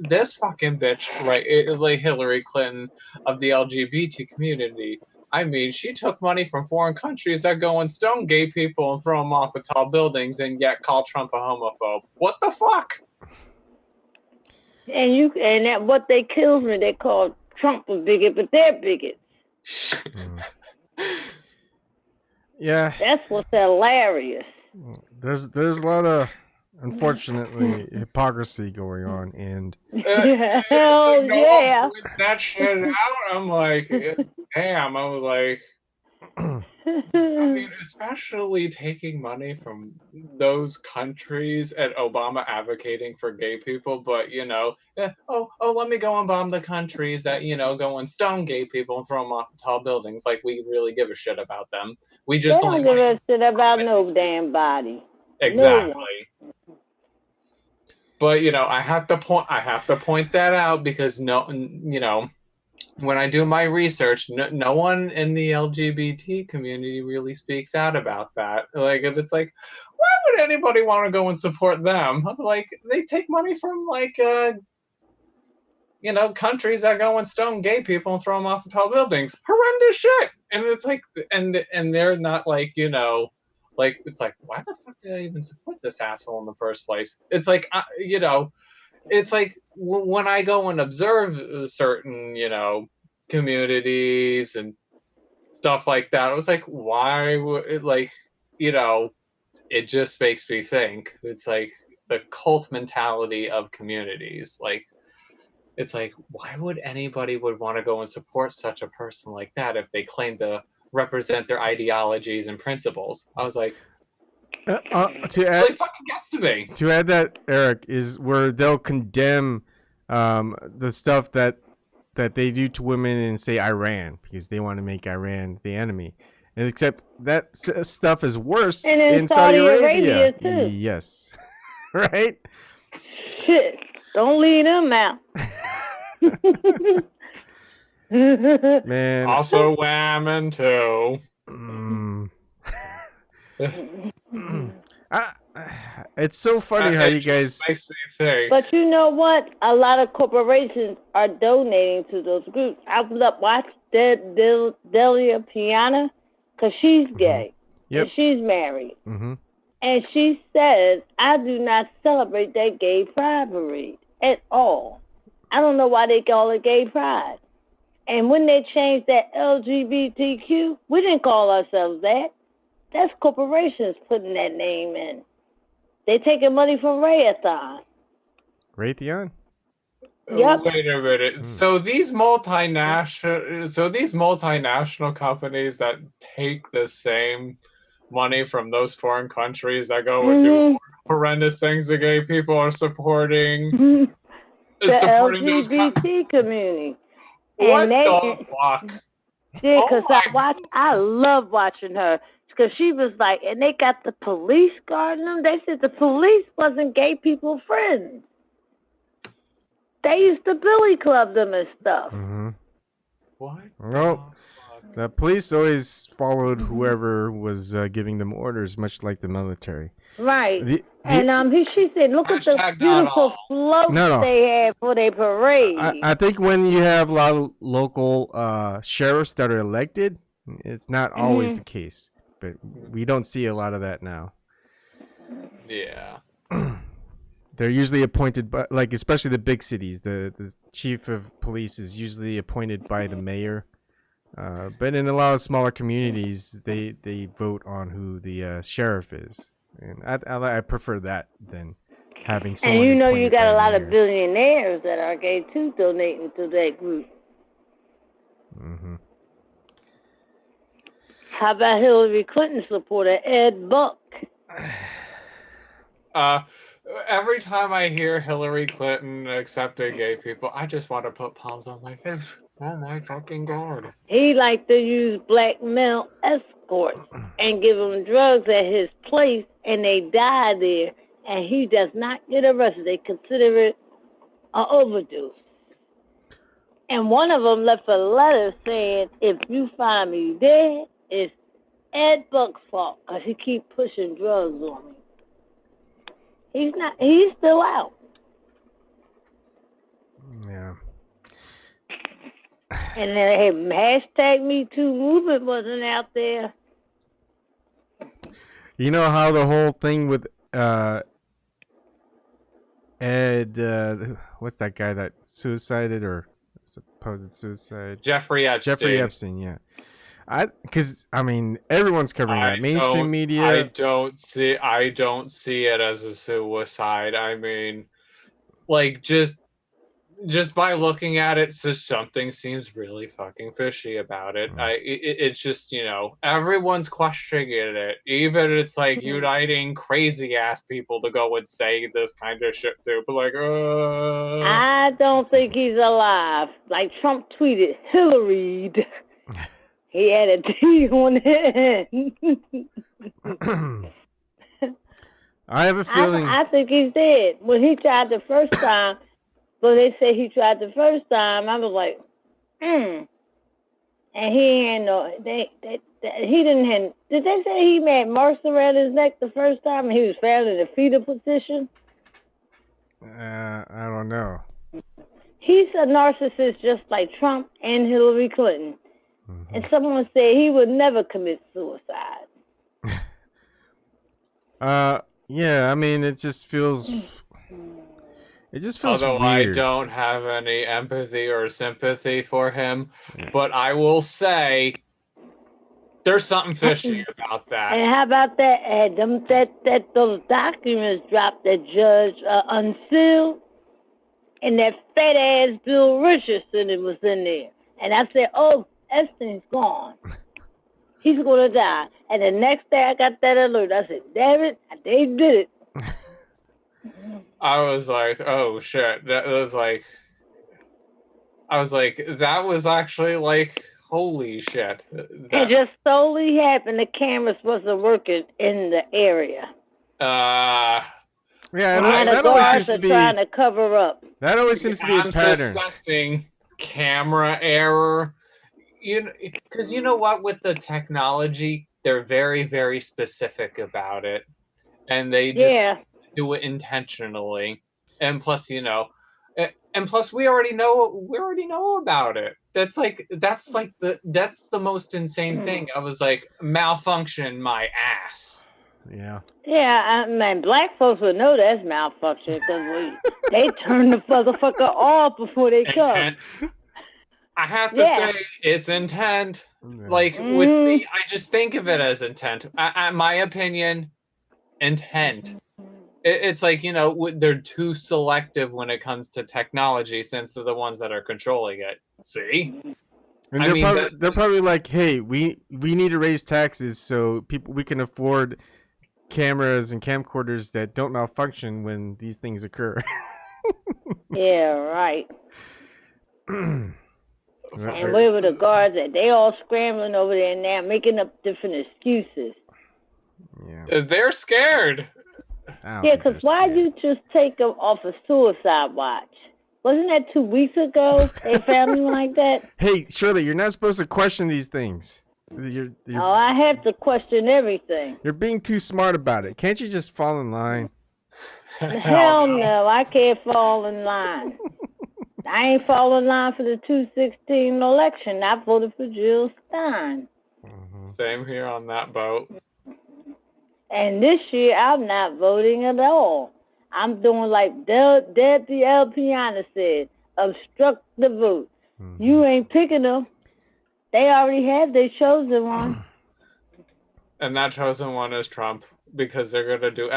this fucking bitch, right? Like Hillary Clinton of the LGBT community. I mean, she took money from foreign countries that go and stone gay people and throw them off of tall buildings, and yet call Trump a homophobe. What the fuck? And that what they kills me. They call Trump a bigot, but they're bigots. Yeah, that's what's hilarious. There's a lot of, unfortunately, hypocrisy going on, and hell yeah, with that shit out, I'm like, damn. I was like, I mean, especially taking money from those countries and Obama advocating for gay people, but let me go and bomb the countries that go and stone gay people and throw them off tall buildings. Like we really give a shit about them. We just don't give a shit about no damn body. Exactly. No. But I have to point that out because when I do my research, no one in the LGBT community really speaks out about that. Like, it's like, why would anybody want to go and support them? Like, they take money from, like, countries that go and stone gay people and throw them off of tall buildings. Horrendous shit. And it's like, and they're not like, it's like, why the fuck did I even support this asshole in the first place? It's like, it's like when I go and observe certain, communities and stuff like that, I was like, why would it, it just makes me think. It's like the cult mentality of communities. Like, it's like, why would anybody would want to go and support such a person like that if they claim to represent their ideologies and principles? I was like, to add, really fucking gets to me. To add that, Eric, is where they'll condemn the stuff that they do to women in, say, Iran, because they want to make Iran the enemy. And except that stuff is worse in Saudi Arabia too. Yes. Right? Shit. Don't leave them out. Man. Also women too. It's so funny how you guys. Makes me think. But you know what? A lot of corporations are donating to those groups. I watched Delia Piana because she's gay. Yep. And she's married. Mm-hmm. And she says, I do not celebrate that gay pride parade at all. I don't know why they call it gay pride. And when they changed that LGBTQ, we didn't call ourselves that. That's corporations putting that name in. They taking money from Raytheon. Raytheon? Yep. Wait a minute. So these multinational companies that take the same money from those foreign countries that go and do horrendous things to gay people are supporting the LGBT community. What and the fuck? Yeah, because I love watching her. Because she was like, and they got the police guarding them. They said the police wasn't gay people friends. They used to billy club them and stuff. Mm-hmm. What? Well, the police always followed whoever was giving them orders, much like the military. Right. She said, look at the beautiful floats they had for their parade. I think when you have a lot of local sheriffs that are elected, it's not always the case. But we don't see a lot of that now. Yeah. They're usually appointed by, like, especially the big cities. The chief of police is usually appointed by the mayor. But in a lot of smaller communities, they vote on who the sheriff is. And I prefer that than having someone. And you got a lot of billionaires that are gay too donating to that group. Mm-hmm. How about Hillary Clinton supporter Ed Buck? Every time I hear Hillary Clinton accepting gay people, I just want to put palms on my face. Oh my fucking God. He liked to use black male escorts and give them drugs at his place, and they die there, and he does not get arrested. They consider it an overdose. And one of them left a letter saying, if you find me dead, it's Ed Buck's fault because he keep pushing drugs on me. He's still out. Yeah. And then hashtag Me Too movement wasn't out there. You know how the whole thing with Ed, what's that guy that suicided or supposed suicide? Jeffrey Epstein, yeah. Because everyone's covering that. Mainstream media. I don't see it as a suicide. I mean, like, just by looking at it, just something seems really fucking fishy about it. It's just, everyone's questioning it. Even it's like uniting crazy ass people to go and say this kind of shit too. But like, I don't think he's alive. Like Trump tweeted, Hillary. He had a T on it. I have a feeling. I think he's dead. When he tried the first time, when they say he tried the first time, I was like, And he ain't he didn't have. Did they say he had marks around his neck the first time and he was found in a fetal position? I don't know. he's a narcissist just like Trump and Hillary Clinton. Mm-hmm. And someone said he would never commit suicide. Yeah, I mean, it just feels Although weird. I don't have any empathy or sympathy for him, but I will say there's something fishy about that. And how about that, Adam? Those documents dropped that Judge unsealed, and that fat ass Bill Richardson was in there. And I said, "Oh, Epstein's gone. He's gonna die." And the next day, I got that alert. I said, "Damn it, they did it." I was like, "Oh shit!" That was like, that was actually like, holy shit. It just solely happened. The cameras wasn't working in the area. Yeah, the guards are trying to cover up. That always seems to be a pattern. I'm suspecting camera error. Because you know what? With the technology, they're very, very specific about it, and they just do it intentionally. And plus, we already know about it. That's the most insane thing. I was like, malfunction my ass. Yeah. Yeah, man, black folks would know that's malfunction because they turn the motherfucker off before they come. I have to say, it's intent. Like, with me, I just think of it as intent. My opinion, intent. It's like, they're too selective when it comes to technology since they're the ones that are controlling it. See? And they're probably like, hey, we need to raise taxes so we can afford cameras and camcorders that don't malfunction when these things occur. Yeah, right. And where were the guards at? They all scrambling over there now, making up different excuses. Yeah. They're scared. Yeah, because why'd you just take them off a suicide watch? Wasn't that 2 weeks ago they found him like that? Hey, Shirley, you're not supposed to question these things. I have to question everything. You're being too smart about it. Can't you just fall in line? Hell no, I can't fall in line. I ain't falling in line for the 2016 election. I voted for Jill Stein. Same here on that boat. And this year, I'm not voting at all. I'm doing like Debbie L. Piana said, obstruct the vote. You ain't picking them. They already have their chosen one. And that chosen one is Trump, because they're going to do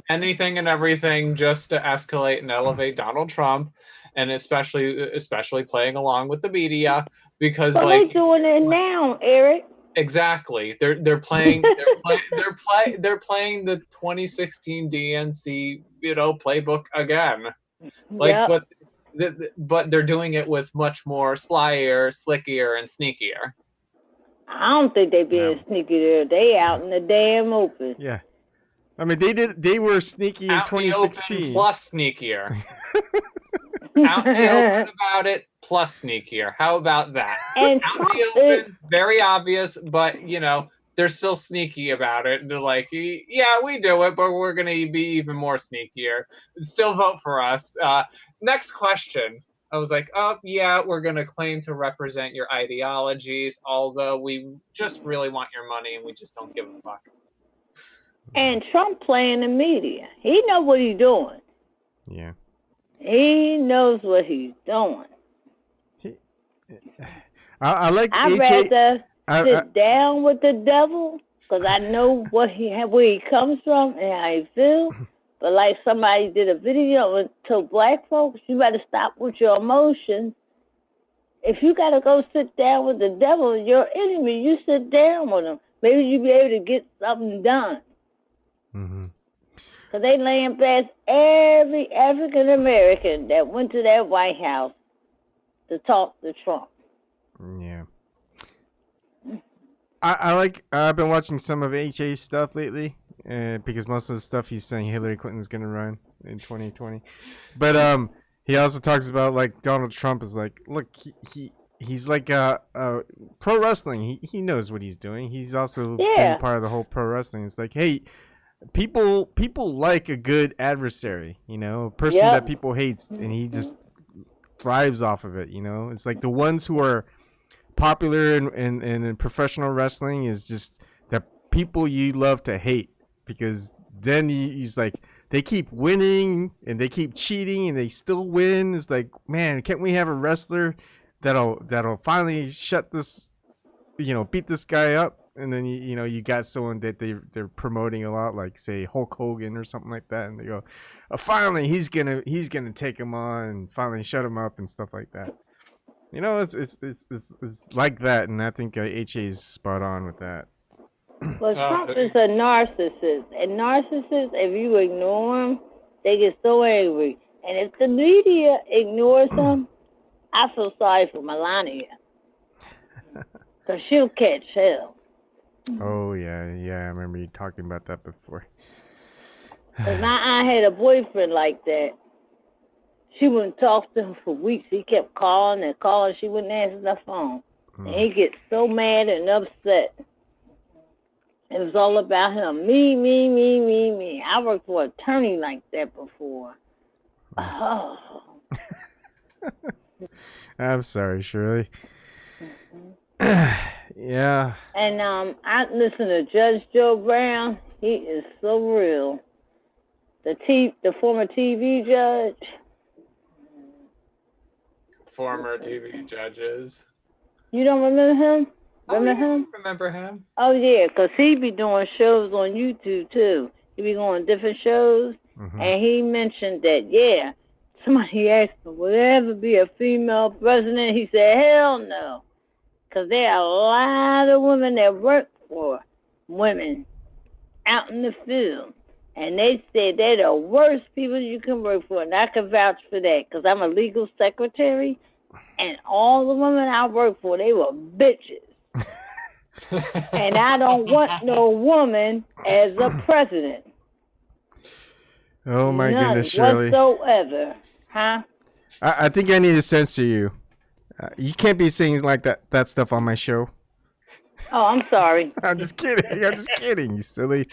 anything and everything just to escalate and elevate Donald Trump, and especially playing along with the media, because they're doing it now, Eric. Exactly. They're playing they're playing the 2016 DNC, playbook again. But they're doing it with much more slyer, slickier, and sneakier. I don't think they being sneaky there. They out in the damn open. Yeah. I mean, they were sneaky in 2016. Plus sneakier. Out in the open about it, plus sneakier. How about that? And out in the open, very obvious, but they're still sneaky about it. They're like, yeah, we do it, but we're gonna be even more sneakier. Still vote for us. Next question. I was like, oh yeah, we're gonna claim to represent your ideologies, although we just really want your money and we just don't give a fuck. And Trump playing the media. He know what he's doing. Yeah. He knows what he's doing. I like. I'd rather sit down with the devil because I know where he comes from and how he feels. But like somebody did a video and told black folks, you better stop with your emotions. If you gotta go sit down with the devil, your enemy, you sit down with him. Maybe you'll be able to get something done. Because they laying past every African American that went to that White House to talk to Trump. Yeah. I've been watching some of HA's stuff lately, because most of the stuff he's saying Hillary Clinton's gonna run in 2020. But he also talks about like Donald Trump is like, look, he's like pro wrestling. He knows what he's doing. He's also been part of the whole pro wrestling. It's like, hey, people like a good adversary, a person that people hates, and he just thrives off of it. You know, it's like the ones who are popular in professional wrestling is just the people you love to hate, because then he's like, they keep winning and they keep cheating and they still win. It's like, man, can't we have a wrestler that'll finally shut this, beat this guy up? And then you got someone that they're promoting a lot, like say Hulk Hogan or something like that, and they go, oh, finally he's gonna take him on and finally shut him up and stuff like that. It's like that, and I think HA is spot on with that. Well, Trump is a narcissist, and narcissists, if you ignore them, they get so angry. And if the media ignores them, I feel sorry for Melania, because she'll catch hell. Oh yeah, I remember you talking about that before. Because my aunt had a boyfriend like that. She wouldn't talk to him for weeks. He kept calling and calling. She wouldn't answer the phone. And he gets so mad and upset. It was all about him. Me. I worked for an attorney like that before. Oh. I'm sorry, Shirley. Yeah. And I listen to Judge Joe Brown. He is so real. The former TV judge. Former TV judges. You don't remember him? Remember him? Oh, yeah, because he be doing shows on YouTube, too. He be going different shows. Mm-hmm. And he mentioned that, somebody asked him, will there ever be a female president? He said, hell no. Because there are a lot of women that work for women out in the field. And they said they're the worst people you can work for. And I can vouch for that because I'm a legal secretary. And all the women I work for, they were bitches. And I don't want no woman as a president. Oh, my goodness, Shirley. Whatsoever. Huh? I think I need to censor you. You can't be saying like that stuff on my show. Oh, I'm sorry. I'm just kidding, you silly.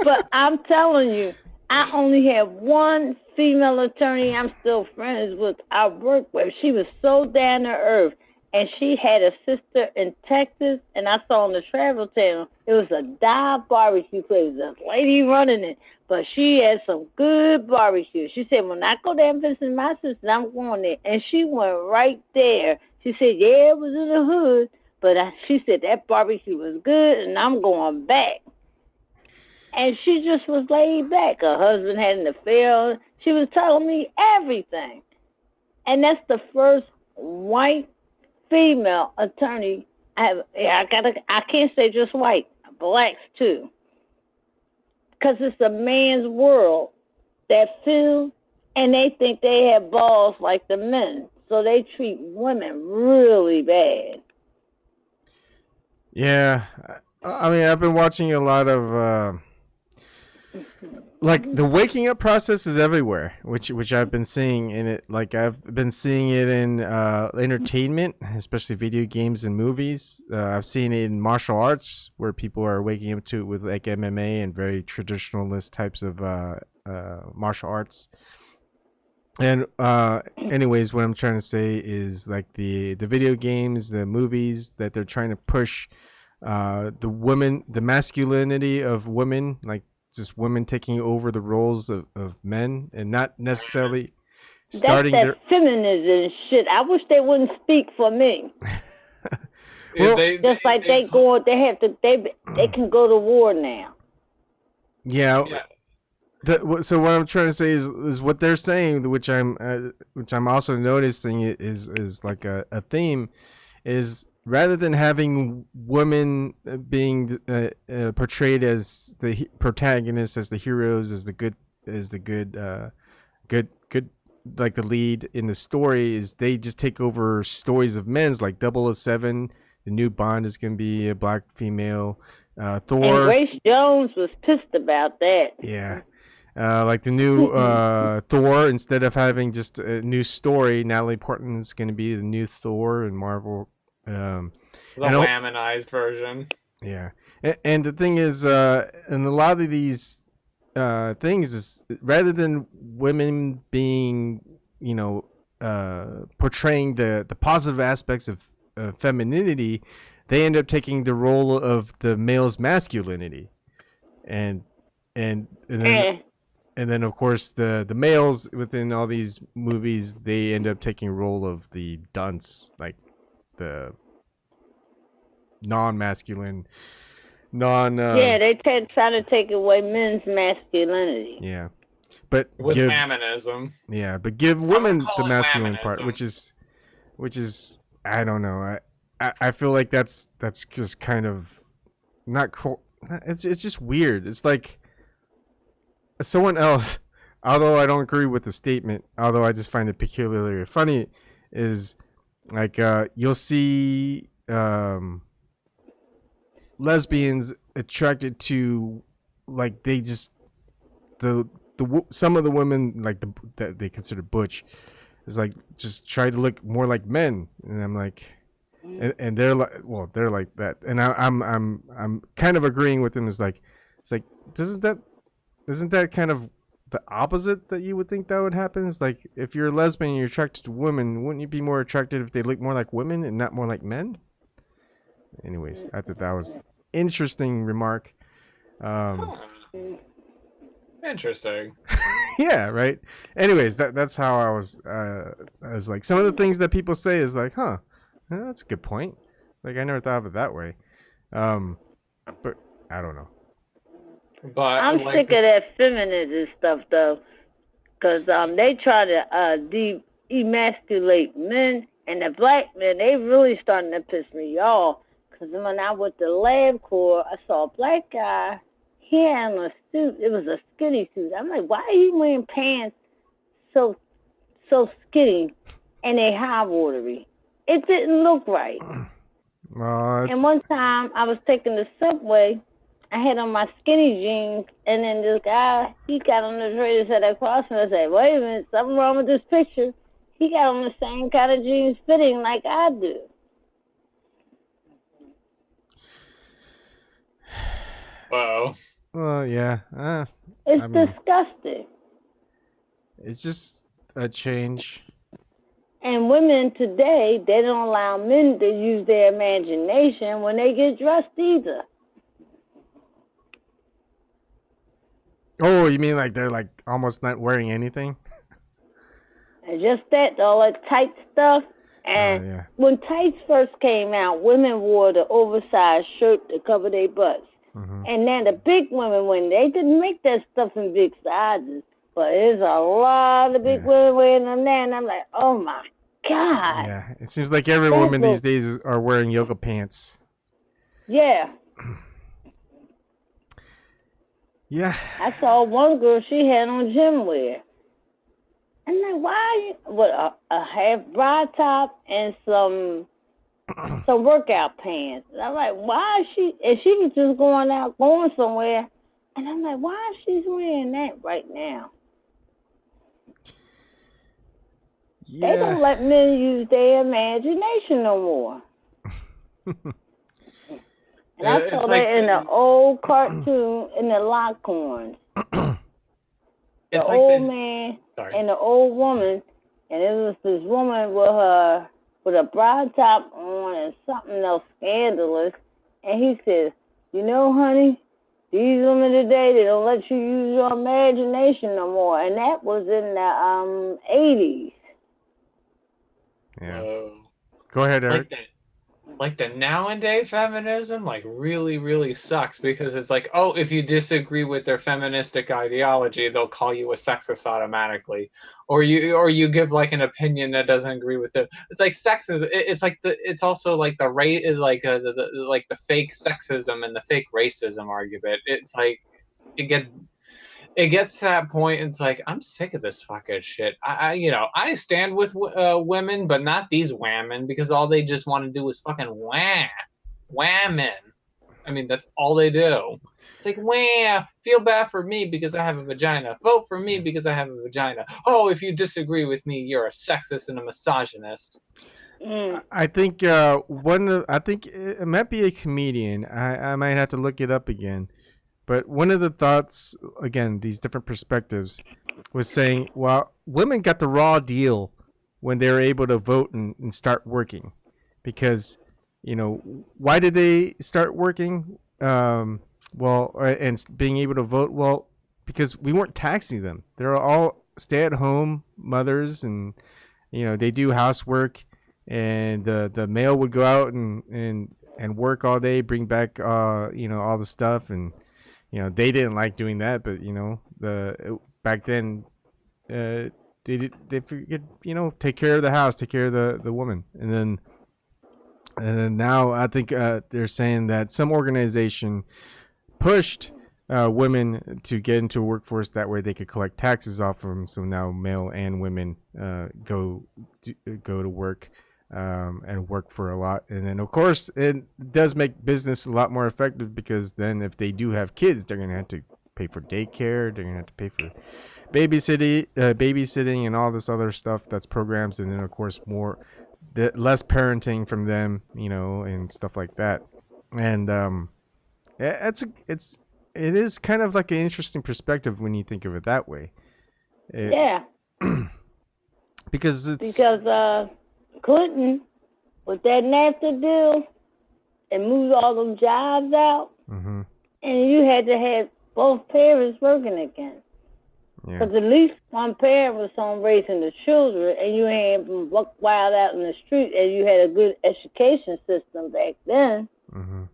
But I'm telling you, I only have one female attorney I'm still friends with. I work with. She was so down to earth. And she had a sister in Texas, and I saw on the Travel Channel, it was a dive barbecue place. There's a lady running it, but she had some good barbecue. She said, when I go there and visit my sister, I'm going there. And she went right there. She said, yeah, it was in the hood, but she said that barbecue was good, and I'm going back. And she just was laid back. Her husband had an affair. She was telling me everything. And that's the first white female attorney I can't say just white, blacks too, because it's a man's world that feels, and they think they have balls like the men, so they treat women really bad. Yeah, I mean, I've been watching a lot of like the waking up process is everywhere, which I've been seeing in it. Like I've been seeing it in entertainment, especially video games and movies. I've seen it in martial arts where people are waking up to it with like MMA and very traditionalist types of martial arts. And anyways, what I'm trying to say is like the video games, the movies that they're trying to push the masculinity of women, like just women taking over the roles of men and not necessarily starting that's that feminism shit. I wish they wouldn't speak for me. Well, they can go to war now. Yeah. So what I'm trying to say is what they're saying, which I'm also noticing is like a theme, is rather than having women being portrayed as the protagonists, as the heroes, as the good like the lead in the story, is they just take over stories of men's, like 007. The new Bond is going to be a black female. Thor. And Grace Jones was pissed about that. Yeah. Like the new Thor, instead of having just a new story, Natalie Portman is going to be the new Thor in Marvel. The laminized version. Yeah. And the thing is, and a lot of these things is rather than women being, portraying the positive aspects of femininity, they end up taking the role of the male's masculinity, and then of course the males within all these movies, they end up taking role of the dunce, like the non-masculine, they try to take away men's masculinity. Yeah, but with feminism. Yeah, but give women the masculine part, feminism. which is I don't know. I feel like that's just kind of not cool. It's just weird. It's like someone else, although I don't agree with the statement, although I just find it peculiarly funny, is like you'll see lesbians attracted to, like, they just some of the women, like that they consider butch, is like just try to look more like men, and I'm like, and they're like, well, they're like that, and I'm kind of agreeing with them. It's like isn't that kind of the opposite that you would think that would happen? It's like, if you're a lesbian and you're attracted to women, wouldn't you be more attracted if they look more like women and not more like men? Anyways, I thought that was interesting remark. Interesting. Yeah, right. Anyways, that's how I was like, some of the things that people say is like, huh, that's a good point. Like, I never thought of it that way. But I don't know. But I'm sick of that feminism stuff, though, because they try to emasculate men, and the black men, they really starting to piss me off. Because when I went to LabCorp, I saw a black guy. He had on a suit. It was a skinny suit. I'm like, why are you wearing pants so skinny and they high watery? It didn't look right. And one time I was taking the subway. I had on my skinny jeans, and then this guy, he got on the radio set across me. I said, wait a minute, something wrong with this picture. He got on the same kind of jeans fitting like I do. Whoa. Well, yeah. It's disgusting. It's just a change. And women today, they don't allow men to use their imagination when they get dressed either. Oh, you mean like they're like almost not wearing anything? And just that, all that tight stuff. And when tights first came out, women wore the oversized shirt to cover their butts. Mm-hmm. And then the big women, when they didn't make that stuff in big sizes, but there's a lot of big women wearing them now, and I'm like, oh my God. Yeah, it seems like every woman these days are wearing yoga pants. Yeah. Yeah. I saw one girl, she had on gym wear. I'm like, why? With a half bra top and some workout pants. And I'm like, why is she? And she was just going somewhere. And I'm like, why is she wearing that right now? Yeah. They don't let men use their imagination no more. And I saw that in the old cartoon in the Lockhorns. The old man and the old woman, and it was this woman with a bra top on and something else scandalous. And he says, you know, honey, these women today, they don't let you use your imagination no more. And that was in the 80s. Yeah. Go ahead, Eric. Like the nowadays feminism, like, really, really sucks, because it's like, oh, if you disagree with their feministic ideology, they'll call you a sexist automatically, or you give like an opinion that doesn't agree with it. It's like sexism. It's also like the the fake sexism and the fake racism argument. It's like it gets to that point. It's like, I'm sick of this fucking shit. I stand with women, but not these whammen, because all they just want to do is fucking whammin. I mean, that's all they do. It's like, wham, feel bad for me because I have a vagina. Vote for me because I have a vagina. Oh, if you disagree with me, you're a sexist and a misogynist. I think I think it might be a comedian. I might have to look it up again. But one of the thoughts, again, these different perspectives, was saying, well, women got the raw deal when they're able to vote and start working. Because, why did they start working? And being able to vote? Well, because we weren't taxing them. They're all stay-at-home mothers, and, they do housework, and the male would go out and work all day, bring back, all the stuff. And, they didn't like doing that, but, back then, they could, take care of the house, take care of the woman. And then now I think they're saying that some organization pushed women to get into a workforce, that way they could collect taxes off of them. So now male and women go to work and work for a lot. And then, of course, it does make business a lot more effective, because then if they do have kids, they're going to have to pay for daycare, they're going to have to pay for babysitting and all this other stuff that's programs. And then, of course, less parenting from them, and stuff like that. And it is kind of like an interesting perspective when you think of it that way. Because Clinton, with that NAFTA deal, and moved all them jobs out, mm-hmm. and you had to have both parents working again. Because at least one parent was home raising the children, and you had them walk wild out in the street, and you had a good education system back then. Mm-hmm.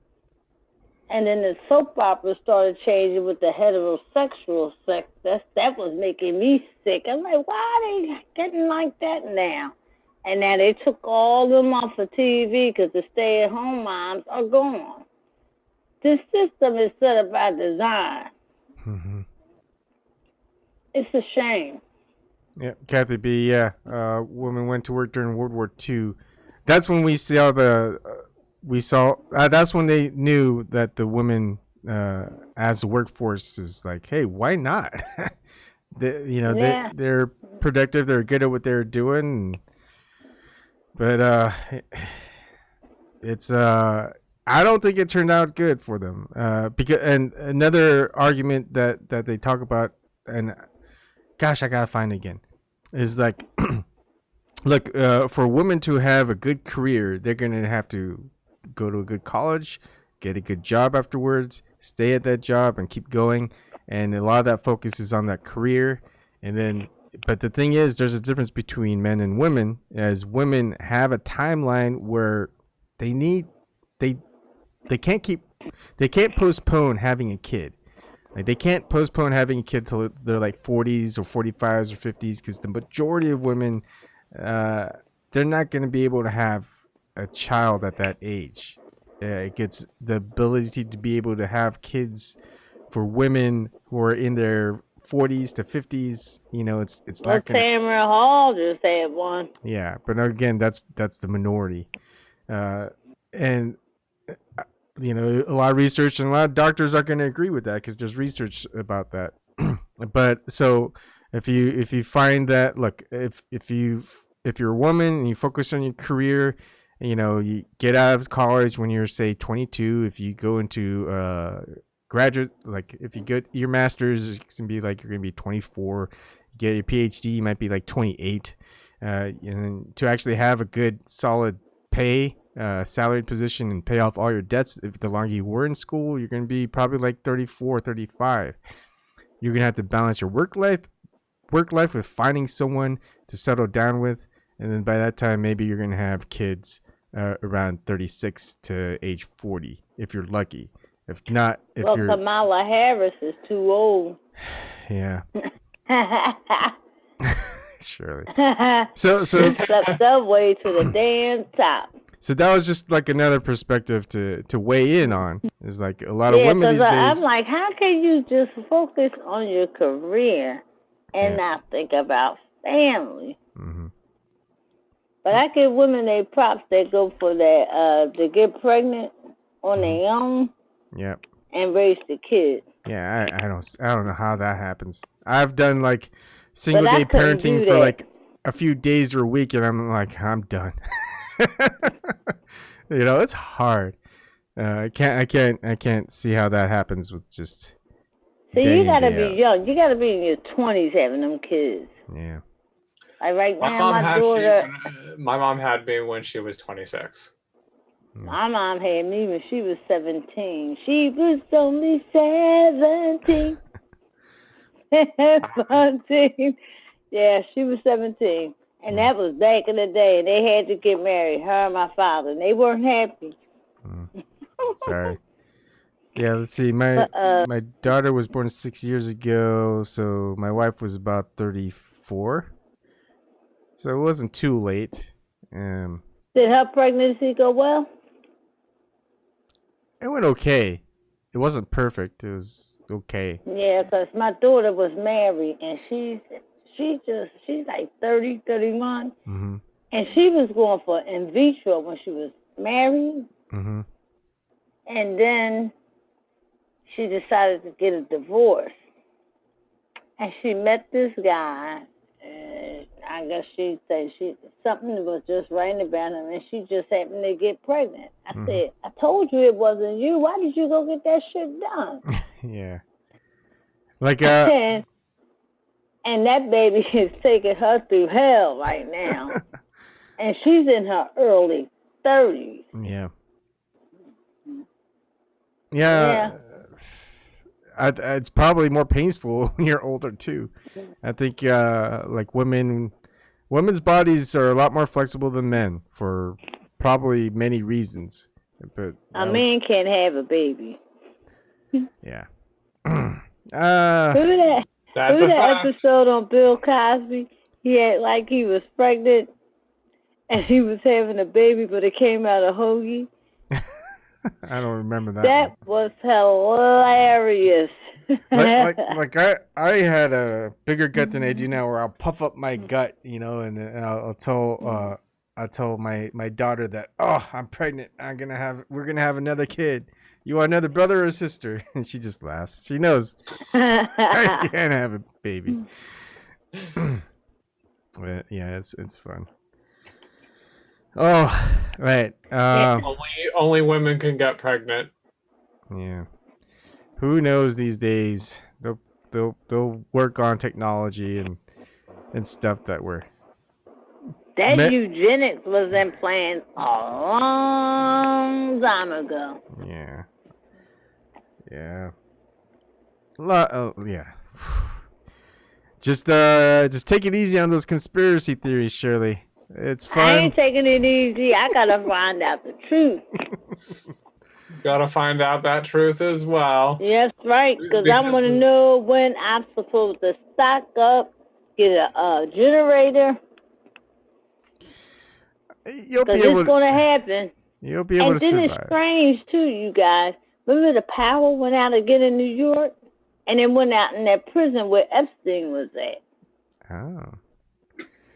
And then the soap opera started changing with the heterosexual sex. That was making me sick. I'm like, why are they getting like that now? And now they took all them off of TV because the stay-at-home moms are gone. This system is set up by design. Mm-hmm. It's a shame. Yeah, Kathy B. Yeah, women went to work during World War II. That's when we saw that's when they knew that the women as a workforce is like, hey, why not? They're productive. They're good at what they're doing. But it's I don't think it turned out good for them. And another argument that they talk about, and gosh, I gotta find it again, is like, look, for women to have a good career, they're gonna have to go to a good college, get a good job afterwards, stay at that job, and keep going. And a lot of that focus is on that career. And then, but the thing is, there's a difference between men and women, as women have a timeline where they can't postpone having a kid. Like, they can't postpone having a kid till they're like 40s or 45s or 50s, because the majority of women, they're not going to be able to have a child at that age. It gets the ability to be able to have kids for women who are in their 40s to 50s. It's not going to. Tamara Hall just had one. Yeah, but again, that's the minority, and. A lot of research and a lot of doctors are going to agree with that, because there's research about that. But so if you find that, look, if you're a woman and you focus on your career, you get out of college when you're, say, 22. If you go into graduate, like if you get your master's, it's going to be like you're going to be 24. You get your PhD, you might be like 28. And to actually have a good solid pay, salaried position, and pay off all your debts, if the longer you were in school, you're going to be probably like 34, 35. You're going to have to balance your work life with finding someone to settle down with. And then by that time, maybe you're going to have kids around 36 to age 40, if you're lucky. If not, Kamala Harris is too old. Yeah. Surely. So subway to the damn top. So that was just like another perspective to weigh in on. It's like a lot of women these days. I'm like, how can you just focus on your career and not think about family? Mm-hmm. But I give women their props that go for that to get pregnant on their own. Yep. And raise the kid. Yeah, I don't know how that happens. I've done like single day parenting for like a few days or a week, and I'm like, I'm done. It's hard. I can't see how that happens with just. So you gotta be young. You gotta be in your 20s having them kids. Yeah. Like right My now, mom my had daughter, my mom had me when she was 26. my mom had me when she was 17. She was only 17. 17. Yeah, she was 17. And that was back in the day. And they had to get married, her and my father. And they weren't happy. Sorry. Yeah, let's see. My daughter was born 6 years ago, so my wife was about 34. So it wasn't too late. Did her pregnancy go well? It went okay. It wasn't perfect. It was okay. Yeah, because my daughter was married, and she's like 30, 31. Mm-hmm. And she was going for in vitro when she was married. Mm-hmm. And then she decided to get a divorce. And she met this guy. I guess she said something was just right about him, and she just happened to get pregnant. I said, I told you it wasn't you. Why did you go get that shit done? Yeah. Like and that baby is taking her through hell right now. And she's in her early 30s. Yeah. Yeah. It's probably more painful when you're older too. I think like women's bodies are a lot more flexible than men for probably many reasons. But a man can't have a baby. Yeah. Remember that episode on Bill Cosby? He had like he was pregnant and he was having a baby, but it came out a hoagie. I don't remember that. That was hilarious. like I had a bigger gut than I do now, where I'll puff up my gut, and I'll tell my daughter that, oh, I'm pregnant. We're gonna have another kid. You want another brother or sister? And she just laughs. She knows I can't have a baby. But yeah, it's fun. Oh, right. Only women can get pregnant. Yeah. Who knows these days? They'll work on technology and stuff that were. That eugenics was in plans a long time ago. Yeah. Yeah. Yeah. Just take it easy on those conspiracy theories, Shirley. It's fun. I ain't taking it easy. I gotta find out the truth. Gotta find out that truth as well. Yes, right. Because I want to know when I'm supposed to stock up, get a generator. You'll be able. Because it's going to happen. You'll be able to survive. And then it's strange too, you guys. Remember the power went out again in New York, and it went out in that prison where Epstein was at. Oh.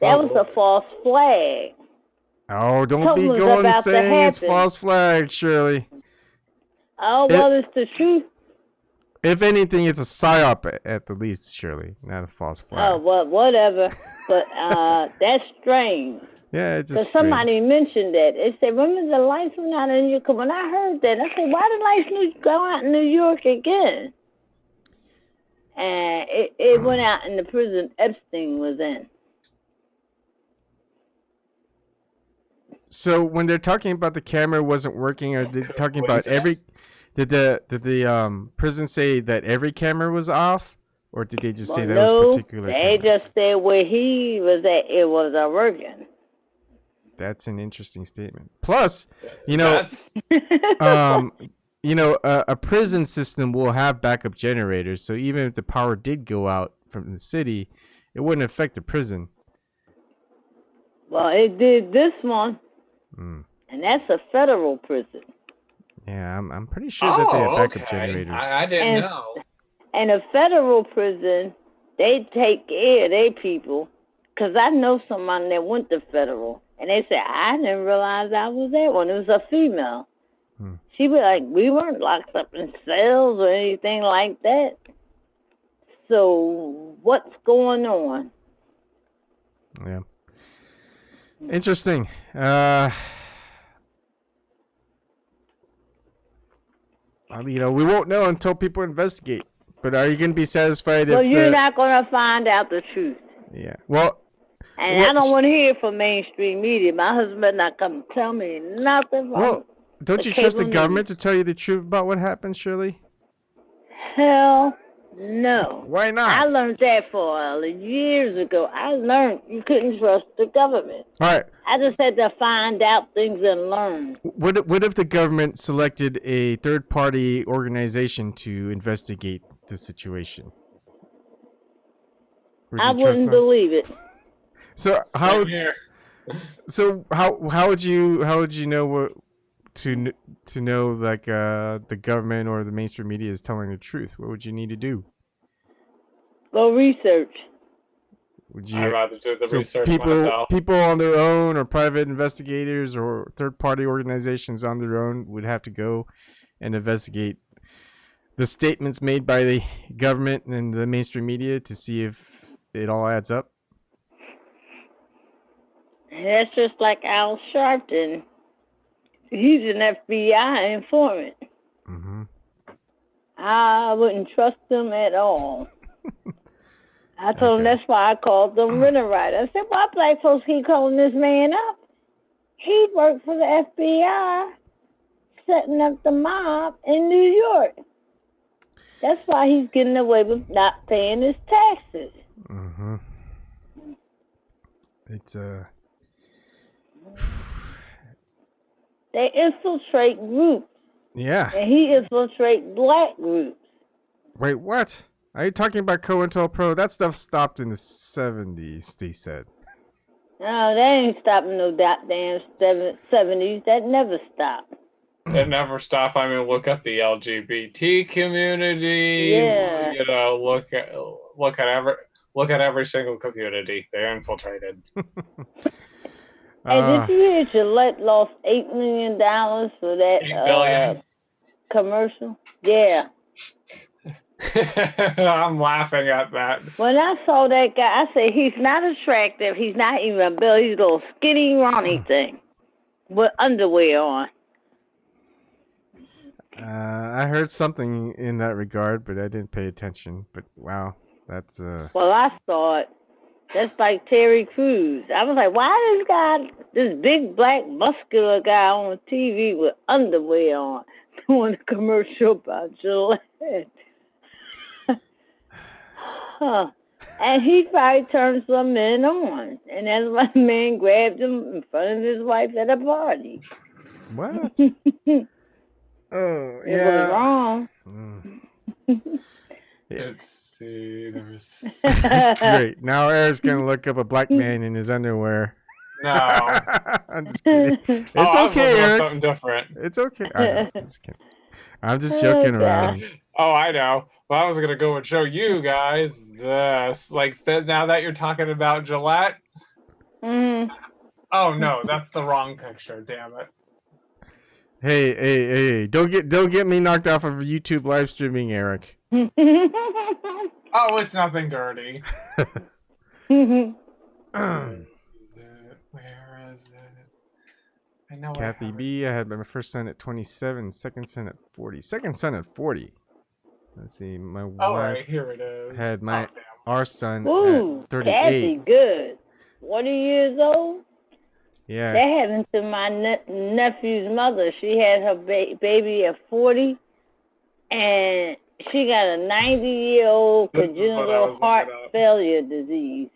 That was a false flag. Oh, don't be going saying it's false flag, Shirley. Oh, well, it's the truth. If anything, it's a psyop at the least, Shirley, not a false flag. Oh, well, whatever. But that's strange. Yeah, it's just because somebody mentioned that. They said, remember the lights went out in New York? When I heard that, I said, why did lights go out in New York again? And it went out in the prison Epstein was in. So when they're talking about the camera wasn't working, are they talking about every? Did the prison say that every camera was off, or did they just say that was particular? They just said where he was at, it was working. That's an interesting statement. Plus, a prison system will have backup generators, so even if the power did go out from the city, it wouldn't affect the prison. Well, it did this one. And that's a federal prison. Yeah, I'm pretty sure that they have backup generators. I didn't know. And a federal prison, they take care of their people. Because I know someone that went to federal. And they said, I didn't realize I was that one. It was a female. She was like, we weren't locked up in cells or anything like that. So what's going on? Yeah. Interesting. We won't know until people investigate. But are you going to be satisfied if you're not going to find out the truth? Yeah. Well, And I don't want to hear from mainstream media. My husband not come tell me nothing from Well, don't the you trust the cable government news. to tell you the truth about what happened, Shirley? Hell no. Why not? I learned that years ago. I learned you couldn't trust the government. All right. I just had to find out things and learn. What if the government selected a third-party organization to investigate the situation? I wouldn't believe it. So how? Same here. So how would you know what to know like the government or the mainstream media is telling the truth? What would you need to do? Go research. Would you? I'd rather do the research people myself. people on their own, or private investigators, or third-party organizations on their own would have to go and investigate the statements made by the government and the mainstream media to see if it all adds up. That's just like Al Sharpton. He's an FBI informant. Mm-hmm. I wouldn't trust him at all. I told him that's why I called them Rennerite. I said, why black folks keep calling this man up? He worked for the FBI, setting up the mob in New York. That's why he's getting away with not paying his taxes. Mm-hmm. It's They infiltrate groups. Yeah. And he infiltrates black groups. Wait, what? Are you talking about COINTELPRO? That stuff stopped in the 70s, they said. No, they ain't stopping no goddamn 70s. That never stopped. It never stopped. I mean, look at the LGBT community. Yeah. You know, look at every single community. They're infiltrated. Hey, did you hear Gillette lost $8 million for that $8 billion. Commercial? Yeah. I'm laughing at that. When I saw that guy, I said, he's not attractive. He's not even a bill. He's a little skinny Ronnie thing with underwear on. I heard something in that regard, but I didn't pay attention. But wow, that's Well, I saw it. That's like Terry Crews. I was like, why this big black muscular guy on TV with underwear on doing a commercial about Gillette? Huh. And he probably turned some men on. And that's why the man grabbed him in front of his wife at a party. what? Oh, It yeah. was wrong. Let's see. Great. Now Eric's gonna look up a black man in his underwear. No. I'm just kidding. It's I was okay, looking at Eric. something different. It's okay. I know. I'm just kidding. I'm just joking around. Oh, I know. Well, I was gonna go and show you guys this. Now that you're talking about Gillette. Mm. Oh no, that's the wrong picture. Damn it. Hey! Don't get me knocked off of YouTube live streaming, Eric. Oh, it's nothing dirty. Where is it? I know. Kathy B. I had my first son at 27, second son at 40. Second son at 40. Let's see. My Oh, wife right, here it is. had damn. our son Ooh, at 38. Kathy, good. 40 years old? Yeah. That happened to my nephew's mother. She had her baby at 40, and she got a 90-year-old congenital heart failure disease.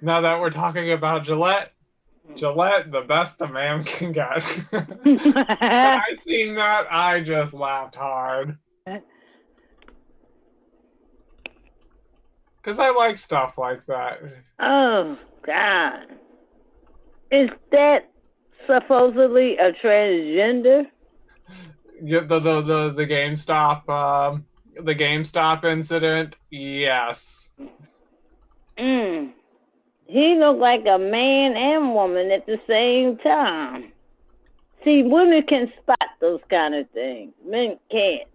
Now that we're talking about Gillette, the best a man can get. When I seen that, I just laughed hard. Because I like stuff like that. Oh, God. Is that supposedly a transgender? Yeah, the GameStop incident, yes. He looked like a man and woman at the same time. See, women can spot those kind of things. Men can't.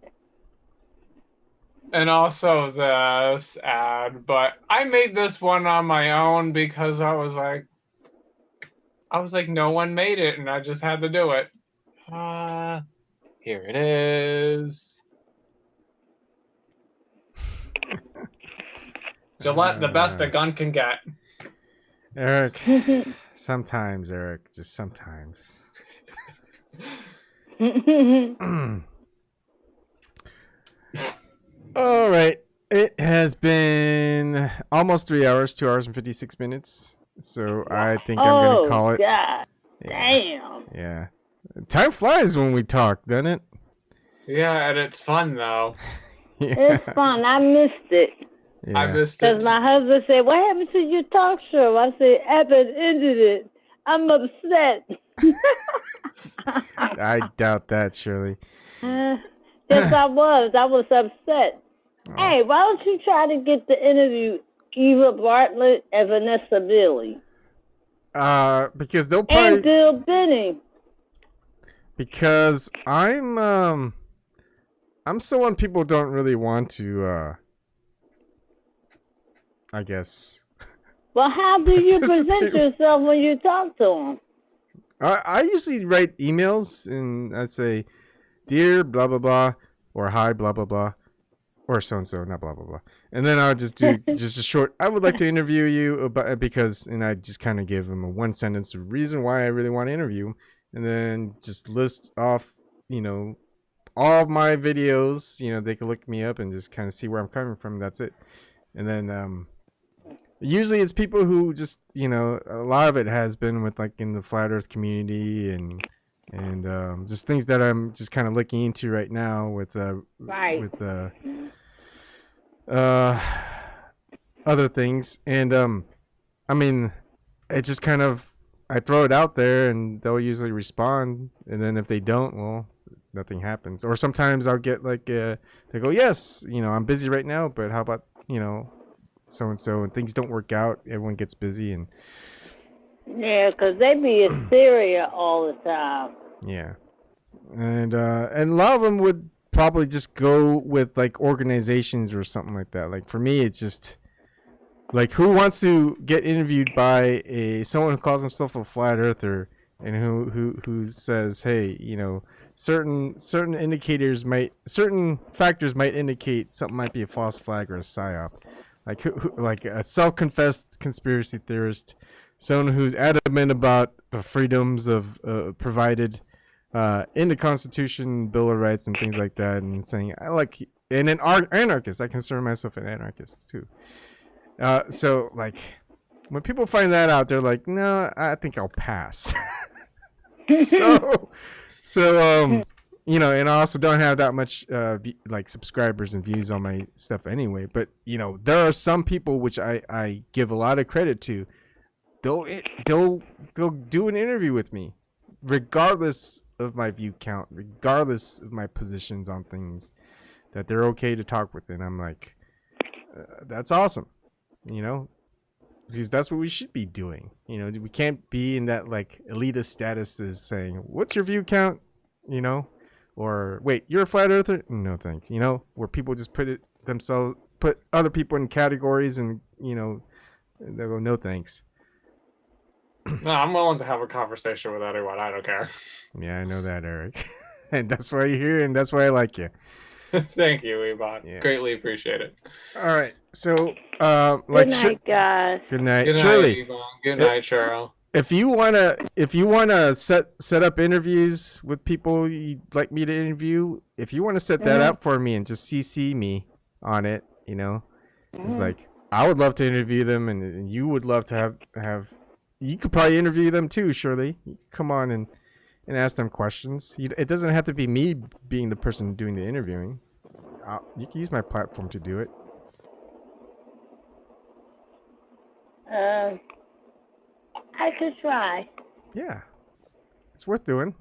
And also this ad, but I made this one on my own because I was like, no one made it, and I just had to do it. Here it is. Gillette, the best a gun can get. Eric. Sometimes, Eric. Just sometimes. All right. It has been almost 3 hours, 2 hours and 56 minutes. So I think I'm going to call it. God. Yeah. Damn. Yeah. Time flies when we talk, doesn't it? Yeah, and it's fun though. Yeah. It's fun. I missed it. Yeah. I missed Because it. my husband said, what happened to your talk show? I said, Evan ended it. I'm upset. I doubt that, Shirley. Yes, I was. I was upset. Hey, why don't you try to get the interview Eva Bartlett and Vanessa Billy? Because they'll And probably Bill Benny. because I'm someone people don't really want to I guess. Well, how do you present Participate. yourself when you talk to them? I usually write emails and I say, "Dear blah blah blah," or "Hi blah blah blah," or so and so, not blah blah blah, and then I'll just do just a short. I would like to interview you about because, and I just kind of give them a one sentence reason why I really want to interview, and then just list off, all of my videos. They can look me up and just kind of see where I'm coming from. That's it, and then usually it's people who just, a lot of it has been with like in the flat earth community and just things that I'm just kind of looking into right now with Right. with other things. And I mean, it just kind of, I throw it out there and they'll usually respond, and then if they don't, well, nothing happens. Or sometimes I'll get like they go, yes, I'm busy right now, but how about so and so, and things don't work out, everyone gets busy, and Yeah, because they be in Syria all the time. yeah, and a lot of them would probably just go with like organizations or something like that. Like for me, it's just like, who wants to get interviewed by someone who calls himself a flat earther and who says, hey, certain factors might indicate something might be a false flag or a psyop. Like like a self-confessed conspiracy theorist, someone who's adamant about the freedoms of provided in the Constitution, Bill of Rights, and things like that, and saying and an anarchist. I consider myself an anarchist too. So like, when people find that out, they're like, no, I think I'll pass. So and I also don't have that much like subscribers and views on my stuff anyway. But there are some people which I give a lot of credit to. They'll do an interview with me, regardless of my view count, regardless of my positions on things, that they're okay to talk with. And I'm like, that's awesome, because that's what we should be doing. We can't be in that like elitist status as saying, what's your view count, or wait, you're a flat earther? No thanks. Where people just put other people in categories, and they go, no thanks. No, I'm willing to have a conversation with anyone. I don't care. Yeah, I know that, Eric. And that's why you're here, and that's why I like you. Thank you, Ebon. Yeah. Greatly appreciate it. All right. So Good night, guys. Good night. Good night, Shirley, Ebon. Good night, Cheryl. if you wanna set up interviews with people you'd like me to interview, if you want to set that up for me and just CC me on it, it's like, I would love to interview them, and you would love to have you could probably interview them too, Shirley. You could come on and ask them questions. It doesn't have to be me being the person doing the interviewing. You can use my platform to do it. I could try. Yeah, it's worth doing.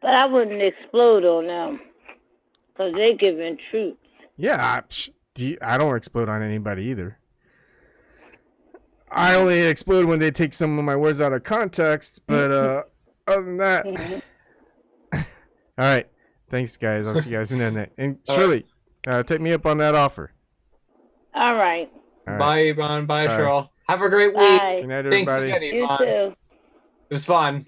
But I wouldn't explode on them. Because they're giving troops. Yeah, I don't explode on anybody either. I only explode when they take some of my words out of context, but other than that, all right. Thanks, guys. I'll see you guys in the net. And Shirley, take me up on that offer. All right. All right. Bye, Ebon. Bye, Bye. Cheryl. Have a great Bye. week. Good night, Thanks everybody. again, You Ebon. too. It was fun.